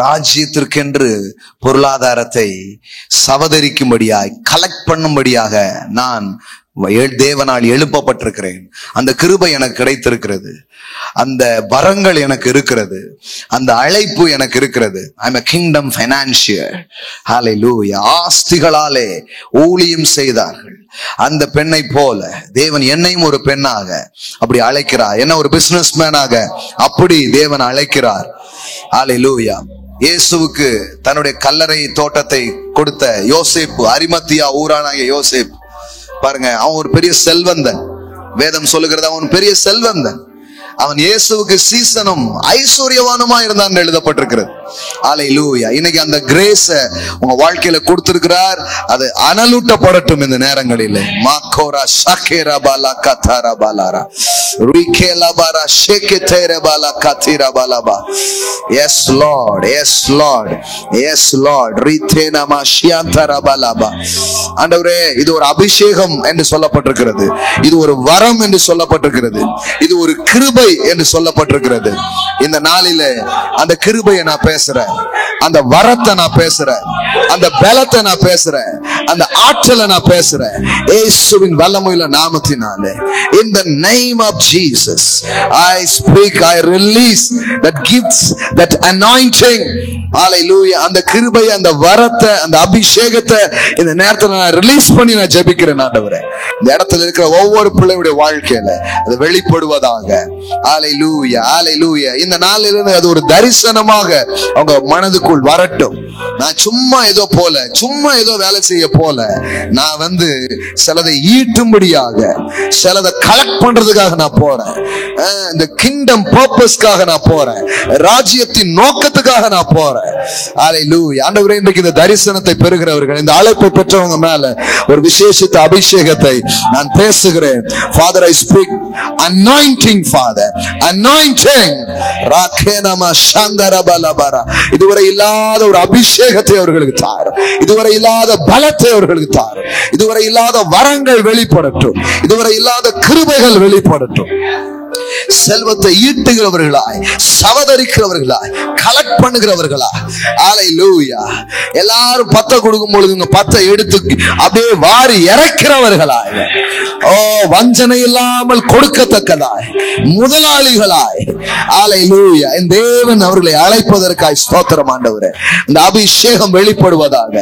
ராஜ்யத்திற்கென்று பொருளாதாரத்தை சவதரிக்கும்படியாய், கலெக்ட் பண்ணும்படியாக நான் தேவனால் எழுப்பப்பட்டிருக்கிறேன். அந்த கிருபை எனக்கு கிடைத்திருக்கிறது, அந்த வரங்கள் எனக்கு இருக்கிறது, அந்த அழைப்பு எனக்கு இருக்கிறது. I'm a kingdom financier. Hallelujah. ஆஸ்திகளாலே ஊழியம் செய்தார்கள். அந்த பெண்ணை போல தேவன் என்னையும் ஒரு பெண்ணாக அப்படி அழைக்கிறார். என்ன ஒரு பிசினஸ் மேனாக அப்படி தேவன் அழைக்கிறார். Hallelujah. இயேசுவுக்கு தன்னுடைய கல்லறை தோட்டத்தை கொடுத்த யோசேப்பு, அரிமத்தியா ஊரானாகிய யோசேப்பு பாருங்க, அவன் ஒரு பெரிய செல்வந்தன். வேதம் சொல்லுகிறது அவன் பெரிய செல்வந்தன். அவன் இயேசுவுக்கு சீசனும் ஐஸ்வர்யவானுமா இருந்தான் எழுதப்பட்டிருக்கிறது. அல்லேலூயா. இன்னைக்கு அந்த கிரேஸ உங்க வாழ்க்கையில கொடுத்திருக்கிறார். அது அனலூட்டப்படட்டும் இந்த நேரங்களில். மாக்கோரா ஷாகேரா பாலா கதாரா பாலாரா ரிகேலா பாரா ஷேகேதேரா பாலா கதிரா பாலாபா. Yes lord, yes lord, yes lord. ரிதேனா மாஷியாந்தரா பாலாபா. ஆண்டவரே, இது ஒரு அபிஷேகம் என்று சொல்லப்பட்டிருக்கிறது, இது ஒரு வரம் என்று சொல்லப்பட்டிருக்கிறது, இது ஒரு கிருபை என்று சொல்லப்பட்டிருக்கிறது. இந்த நாளில அந்த கிருபையை நான் பேசுறேன். அந்த வரத்தை நான் பேசுறேன், அந்த பலத்தை நான் பேசுறேன், அந்த ஆற்றலை நான் பேசுறேன் இயேசுவின் வல்லமையுள்ள நாமத்தினாலே. In the name of Jesus I speak, I release that gifts, that anointing. Hallelujah. அந்த கிருபை, அந்த வரத்தை, அந்த அபிஷேகத்தை இந்த நேரத்துல நான் ரிலீஸ் பண்ணி நான் ஜெபிக்கிறேன் ஆண்டவரே. இந்த இடத்துல இருக்கிற ஒவ்வொரு பிள்ளையுடைய வாழ்க்கையில அது வெளிப்படுவதாக. ஹalleluya, ஹalleluya. இந்த நாளிலிருந்து அது ஒரு தரிசனமாக அவங்க மனதுக்குள் வரட்டும். நான் சும்மா ஏதோ போல, சும்மா ஏதோ வேலை செய்ய போல, நான் சிலதை ஈட்டும்படியாக, சிலதை கலெக்ட் பண்றதுக்காக நான் போறேன். இந்த கிங்டம் பர்பஸ்க்காக நான் போறேன், ராஜ்யத்தின் நோக்கத்துக்காக நான் போறேன். ஹalleluya. ஆண்டவரே, இன்றைக்கு இந்த தரிசனத்தை பெறுகிறவர்கள், இந்த அழைப்பை பெற்றவங்க மேல ஒரு விசேஷித்த அபிஷேகத்தை நான் பேசுகிறேன். Father, I speak anointing, Father, anointing. ராகேனமா சந்தரபலபர. இதுவரை இல்லாத ஒரு அபிஷேகத்தை அவர்களுக்கு தார், இதுவரை இல்லாத பலத்தை அவர்களுக்கு தார், இதுவரை இல்லாத வரங்கள் வெளிப்படட்டும், இதுவரை இல்லாத கிருபைகள் வெளிப்படட்டும். செல்வத்தை ஈட்டுகிறவர்களாய், சவதரிக்கிறவர்களாய், கலெக்ட் பண்ணுகிறவர்களாய். ஹalleluya. எல்லாரும் 10 கொடுக்கும் பொழுது 10 எடுத்து அப்படியே வாரி இறக்கிறவர்களாய், வஞ்சனை இல்லாமல் கொடுக்கத்தக்கதாய், முதலாளிகளாய். ஹalleluya. இந்த தேவன் அவர்களை அழைப்பதற்காய் ஸ்தோத்திரம் ஆண்டவரே. இந்த அபிஷேகம் வெளிப்படுவதாக,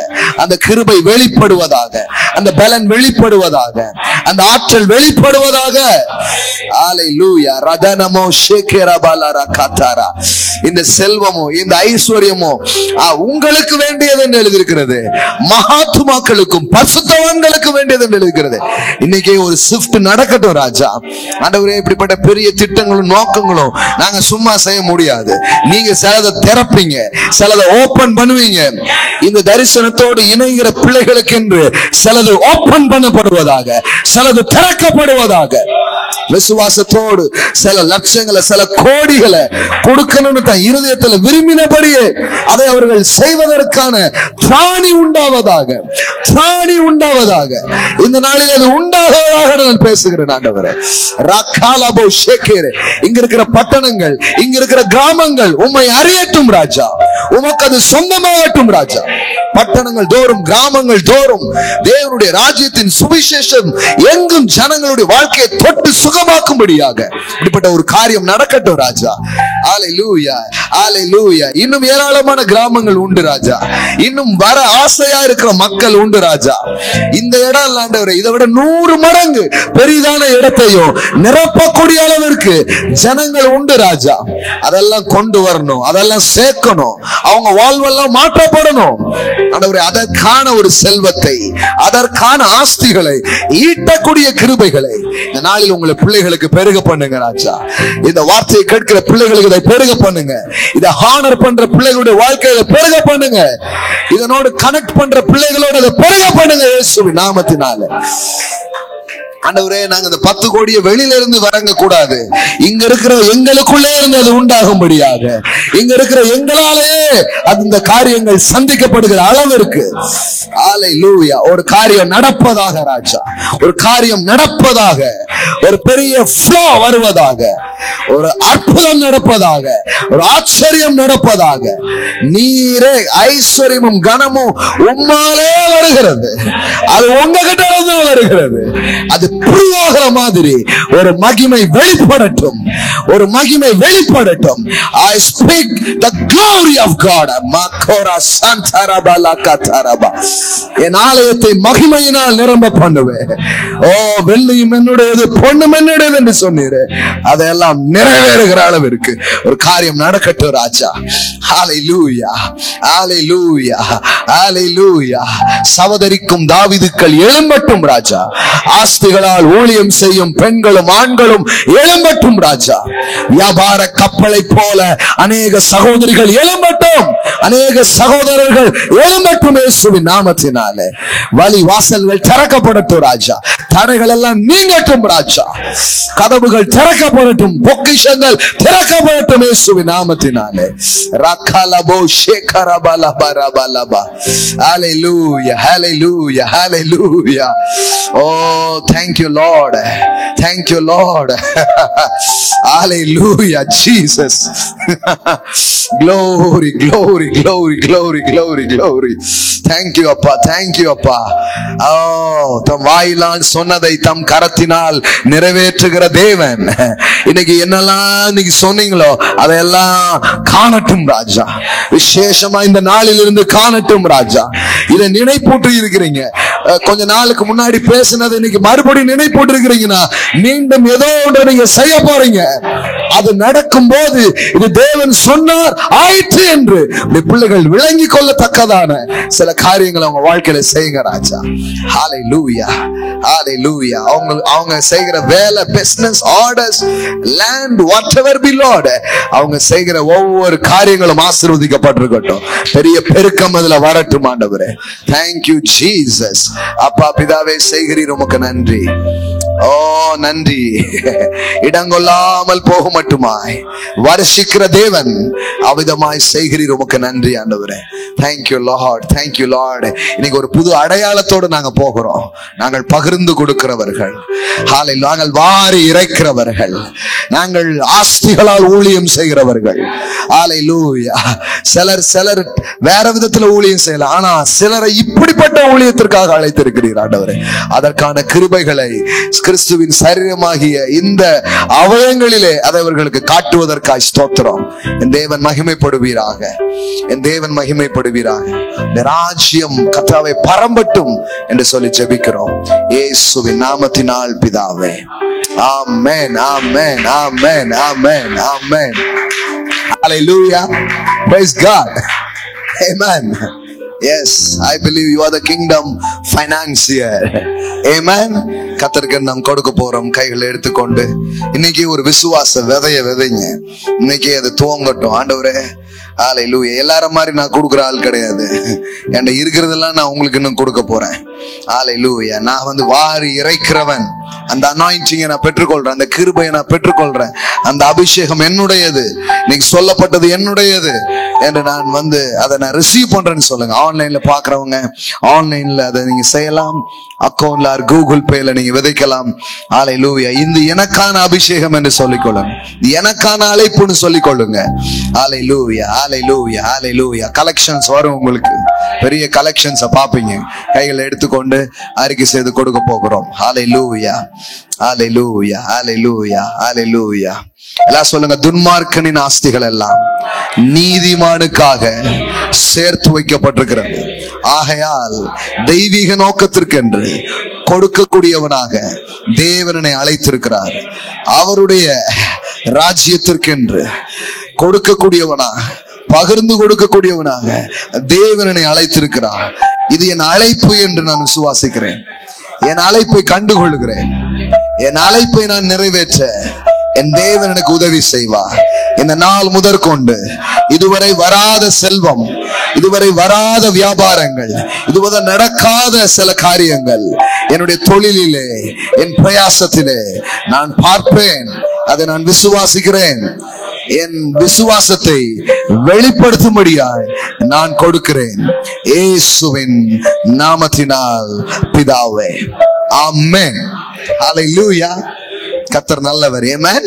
அந்த கிருபை வெளிப்படுவதாக, அந்த பலன் வெளிப்படுவதாக, அந்த ஆற்றல் வெளிப்படுவதாக. ஹalleluya. ரதனமோ ஷேகரபாலரா கதாரா. இந்த செல்வமோ இந்த ஐஸ்வர்யமோ உங்களுக்கு வேண்டியது என்று எழுதியிருக்கிறது, மகாத்மாக்களுக்கும் பரிசுத்தவான்களுக்கு வேண்டியது என்று எழுதியிருக்கிறது. இன்னைக்கு ஒரு ஷிஃப்ட் நடக்கட்டும் ராஜா. ஆண்டவரே, இப்படிப்பட்ட பெரிய திட்டங்களும் நோக்கங்களும் நாங்க சும்மா செய்ய முடியாது. நீங்க சிலதை திறப்பீங்க, சிலதை ஓபன் பண்ணுவீங்க. இந்த தரிசனத்தோடு இணைகிற பிள்ளைகளுக்கு என்று சிலது ஓபன் பண்ணப்படுவதாக, சிலது திறக்கப்படுவதாக. விசுவாசத்தோடு சில லட்சங்களை, சில கோடிகளை கொடுக்கணும்னு தன் இருதயத்தில் விரும்பினபடியே அதை அவர்கள் செய்வதற்கான திராணி உண்டாவதாக, திராணி உண்டாவதாக. இந்த நாளில் அது உண்டாவதாக நான் பேசுகிறேன் ஆண்டவரே. ராகாலபோ ஷேகேரே. இங்க இருக்கிற பட்டணங்கள், இங்க இருக்கிற கிராமங்கள் உம்மை அறியட்டும் ராஜா, உமக்கு அது சொந்தமாகட்டும் ராஜா. பட்டணங்கள் தோறும், கிராமங்கள் தோறும் தேவனுடைய ராஜ்யத்தின் சுவிசேஷம் எங்கும் ஜனங்களுடைய வாழ்க்கையை தொட்டு சுகமாக்கும்படியாக இப்படிப்பட்ட ஒரு காரியம் நடக்கட்டும் ராஜா. ஹalleluya, ஹalleluya. இன்னும் ஏராளமான கிராமங்கள் உண்டு ராஜா, இன்னும் வர ஆசையா இருக்கிற மக்கள் உண்டு ராஜா. இந்த இடம் ஆண்டவரே, இதை விட 100 மடங்கு பெரிதான இடத்தையும் நிரப்பக்கூடிய அளவிற்கு ஜனங்கள் உண்டு ராஜா. அதெல்லாம் கொண்டு வரணும், அதெல்லாம் சேர்க்கணும், அவங்க வாழ்வெல்லாம் மாற்றப்படணும் ஆண்டவரே. அதற்கான ஒரு செல்வத்தை, அதற்கான ஆஸ்திகளை, ஈட்டக்கூடிய கிருபைகளை இந்த நாளில் உங்களை பிள்ளைகளுக்கு பெருக பண்ணுங்க ராஜா. இந்த வார்த்தையை கேட்கிற பிள்ளைகளுக்கு இதை பெருக பண்ணுங்க. இதை ஹானர் பண்ற பிள்ளைகளுடைய வாழ்க்கையை பெருக பண்ணுங்க. இதனோடு கனெக்ட் பண்ற பிள்ளைகளோட இதை பெருக பண்ணுங்க இயேசுவின் நாமத்தினால. ஆண்டவரே, நாங்க இந்த 10 கோடியை வெளியில இருந்து வரங்க கூடாது, இங்க இருக்கிற எங்களுக்குள்ளே இருந்து அது உண்டாகும்படியாக, இங்க இருக்கிற எங்களாலே அது இந்த காரியங்கள் சந்திக்கப்படுகிற அளவிற்கு ஹalleluya ஒரு காரியம் நடப்பதாக ராஜா, ஒரு காரியம் நடப்பதாக, ஒரு பெரிய ஃப்ளோ வருவதாக, ஒரு அற்புதம் நடப்பதாக, ஒரு ஆச்சரியம் நடப்பதாக. நீரே ஐஸ்வர்யமும் கனமும் உம்மாலே வருகிறது, அது உங்ககிட்ட இருந்து வருகிறது. அது புரியாகிற மாதிரி ஒரு மகிமை வெளிப்படட்டும், ஒரு மகிமை வெளிப்படட்டும். I speak the glory of God. Makora santarabala kataraba. என் ஆலயத்தை மகிமையினால் நிரம்ப பண்ணுவேன். ஓ, வெள்ளியும் என்னுடையது, பொன்னும் என்னுடையது என்று சொன்னீரே, அதெல்லாம் நிறைவேறுகிற அளவிற்கு ஒரு காரியம் நடக்கட்டும் ராஜா. ஹalleluya, ஹalleluya, ஹalleluya. சவதரிக்கும் தாவீதுக்கள் எழும்பட்டும் ராஜா. ஆஸ்திகளால் ஊழியம் செய்யும் பெண்களும் ஆண்களும் எழும்பட்டும் ராஜா. வியாபார கப்பலை போல அநேக சகோதரிகள் எழும்பட்டும், அநேக சகோதரர்கள் எழும்பட்டும் இயேசுவின் நாமத்தினாலே. வழி வாசல்கள் திறக்கப்படட்டும் ராஜா, தடைகள் எல்லாம் நீங்கட்டும் ராஜா, கதவுகள் திறக்கப்படட்டும், பொக்கிஷங்கள் திறக்கப்படட்டும் இயேசுவின் நாமத்தினாலே. ரகலபோ ஷேகரபலபரபலபா. ஹalleluya, hallelujah, hallelujah. Oh, thank you Lord, thank you Lord. Hallelujah, Jesus. Glory, glory, glory, glory, glory, glory. Thank you அப்பா, thank you அப்பா. தம் வாயிலால் சொன்னதை தம் கரத்தினால் நிறைவேற்றுகிற தேவன். இன்னைக்கு என்னெல்லாம் இன்னைக்கு சொன்னீங்களோ அதையெல்லாம் காணட்டும் ராஜா. விசேஷமா இந்த நாளில் இருந்து காணட்டும் ராஜா. இதை நினைப்பூட்டு இருக்கிறீங்க. கொஞ்ச நாளுக்கு முன்னாடி பேசினது இன்னைக்கு மறுபடியும் நினைப்பூட்டு இருக்கிறீங்கன்னா மீண்டும் ஏதோ ஒன்று நீங்க செய்ய போறீங்க. அது நடக்கும் போது இது தேவன் சொன்னார் ஆயிற்று என்று பிள்ளைகள் விளங்கி கொள்ளத்தக்கதான சில காரியங்களை அவங்க வாழ்க்கையில செய்யுங்க ராஜா. ஹalleluya, hallelujah. அவங்க செய்கிற வேலை, business, orders, land, whatever be Lord, அவங்க செய்கிற ஒவ்வொரு காரியங்களும் ஆசீர்வதிக்கப்பட்டிருக்கட்டும். பெரிய பெருக்கம் அதுல வரட்டும் ஆண்டவரே. Thank you Jesus. அப்பா பிதாவே செய்கிறீர், உமக்கு நன்றி. நன்றி. இடங்கொள்ளாமல் போக மட்டுமாய் வருஷிக்கிற தேவன் அவிதமாய் செய்கிறீர், உமக்கு நன்றி ஆண்டவரே. Thank you Lord, thank you Lord. இன்னைக்கு ஒரு புது அடையாளத்தோடு நாங்க போகிறோம். நாங்கள் பகிர்ந்து கொடுக்கிறவர்கள், நாங்கள் வாரி இறைக்கிறவர்கள், நாங்கள் ஆஸ்திகளால் ஊழியம் செய்கிறவர்கள். ஹalleluya. சிலர் வேற விதத்துல ஊழியம் செய்யலாம், ஆனா சிலரை இப்படிப்பட்ட ஊழியத்திற்காக அழைத்திருக்கிறீர் ஆண்டவரே. அதற்கான கிருபைகளை கிறிஸ்துவின் சரீரமாகிய இந்த அவயங்களிலே அதை அவர்களுக்கு காட்டுவதற்காக ஸ்தோத்திரம். என் தேவன் மகிமைப்படுவீராக, என் தேவன் மகிமைப்படுவீராக. இந்த ராஜ்யம் கர்த்தாவே பரம்பட்டும் என்று சொல்லி ஜெபிக்கிறோம் இயேசுவின் நாமத்தினால் பிதாவே. ஆமென், ஆமென், ஆமென், ஆமென், ஆமென். Hallelujah. Praise God. Amen. Yes, I believe you are the kingdom financier. Amen. கர்த்தருக்கு நாம் கொடுக்க போறோம். கைகளை எடுத்துக்கொண்டு இன்னைக்கு ஒரு விசுவாச விதைய விதைங்க. இன்னைக்கு அது துவங்கட்டும் ஆண்டவரே. ஹalleluya. எல்லாரும் மாதிரி நான் கொடுக்குற ஆள் கிடையாது. என்கிட்ட இருக்கிறதெல்லாம் நான் உங்களுக்கு இன்னும் கொடுக்க போறேன். ஹalleluya. நான் வாரி இறைக்கிறவன். அந்த அனாயிண்டிங்கை நான் பெற்றுக்கொள்றேன், அந்த கிருபையை நான் பெற்றுக்கொள்றேன். அந்த அபிஷேகம் என்னுடையது, நீங்க சொல்லப்பட்டது என்னுடையது என்று நான் அதை நான் ரிசீவ் பண்றேன்னு சொல்லுங்க. ஆன்லைன்ல பாக்குறவங்க ஆன்லைன்ல அதை நீங்க செய்யலாம். அக்கௌண்ட்ல கூகுள் பேல நீங்க விதைக்கலாம். ஹalleluya. இந்த எனக்கான அபிஷேகம் என்று சொல்லிக்கொள்ளுங்க, எனக்கான அழைப்புன்னு சொல்லிக்கொள்ளுங்க. ஹalleluya, hallelujah, hallelujah. கலெக்ஷன்ஸ் வரும், உங்களுக்கு பெரிய கலெக்ஷன்ஸ் பாப்பீங்க. கைகளை எடுத்துக்கொண்டு அறிக்கை செய்து கொடுக்க போகிறோம். ஹalleluya, hallelujah, hallelujah, hallelujah. எல்லாம் சொல்லுங்க. துன்மார்க்கனின் ஆஸ்திகள் எல்லாம் நீதிமானுக்காக சேர்த்து வைக்கப்பட்டிருக்கிறது. ஆகையால் தெய்வீக நோக்கத்திற்கென்று கொடுக்கக்கூடியவனாக தேவனை அழைத்திருக்கிறார். அவருடைய ராஜ்யத்திற்கென்று கொடுக்கக்கூடியவனாக, பகிர்ந்து கொடுக்கக்கூடியவனாக தேவனை அழைத்திருக்கிறார். இது என் அழைப்பு என்று நான் விசுவாசிக்கிறேன். என் அழைப்பை கண்டுகொள்கிறேன். என் அழைப்பை நான் நிறைவேற்ற என் தேவன் எனக்கு உதவி செய்வார். இந்த நாள் முதற்கொண்டு இதுவரை வராத செல்வம், இதுவரை வராத வியாபாரங்கள், இதுவரை நடக்காத சில காரியங்கள் என்னுடைய தொழிலிலே, என் பிரயாசத்திலே நான் பார்ப்பேன். அதை நான் விசுவாசிக்கிறேன். என் விசுவாசத்தை வெளிப்படுத்தும்படியாய் நான் கொடுக்கிறேன் இயேசுவின் நாமத்தினால் பிதாவே. ஆமென். ஹalleluya. கர்த்தர் நல்லவர். ஆமென்.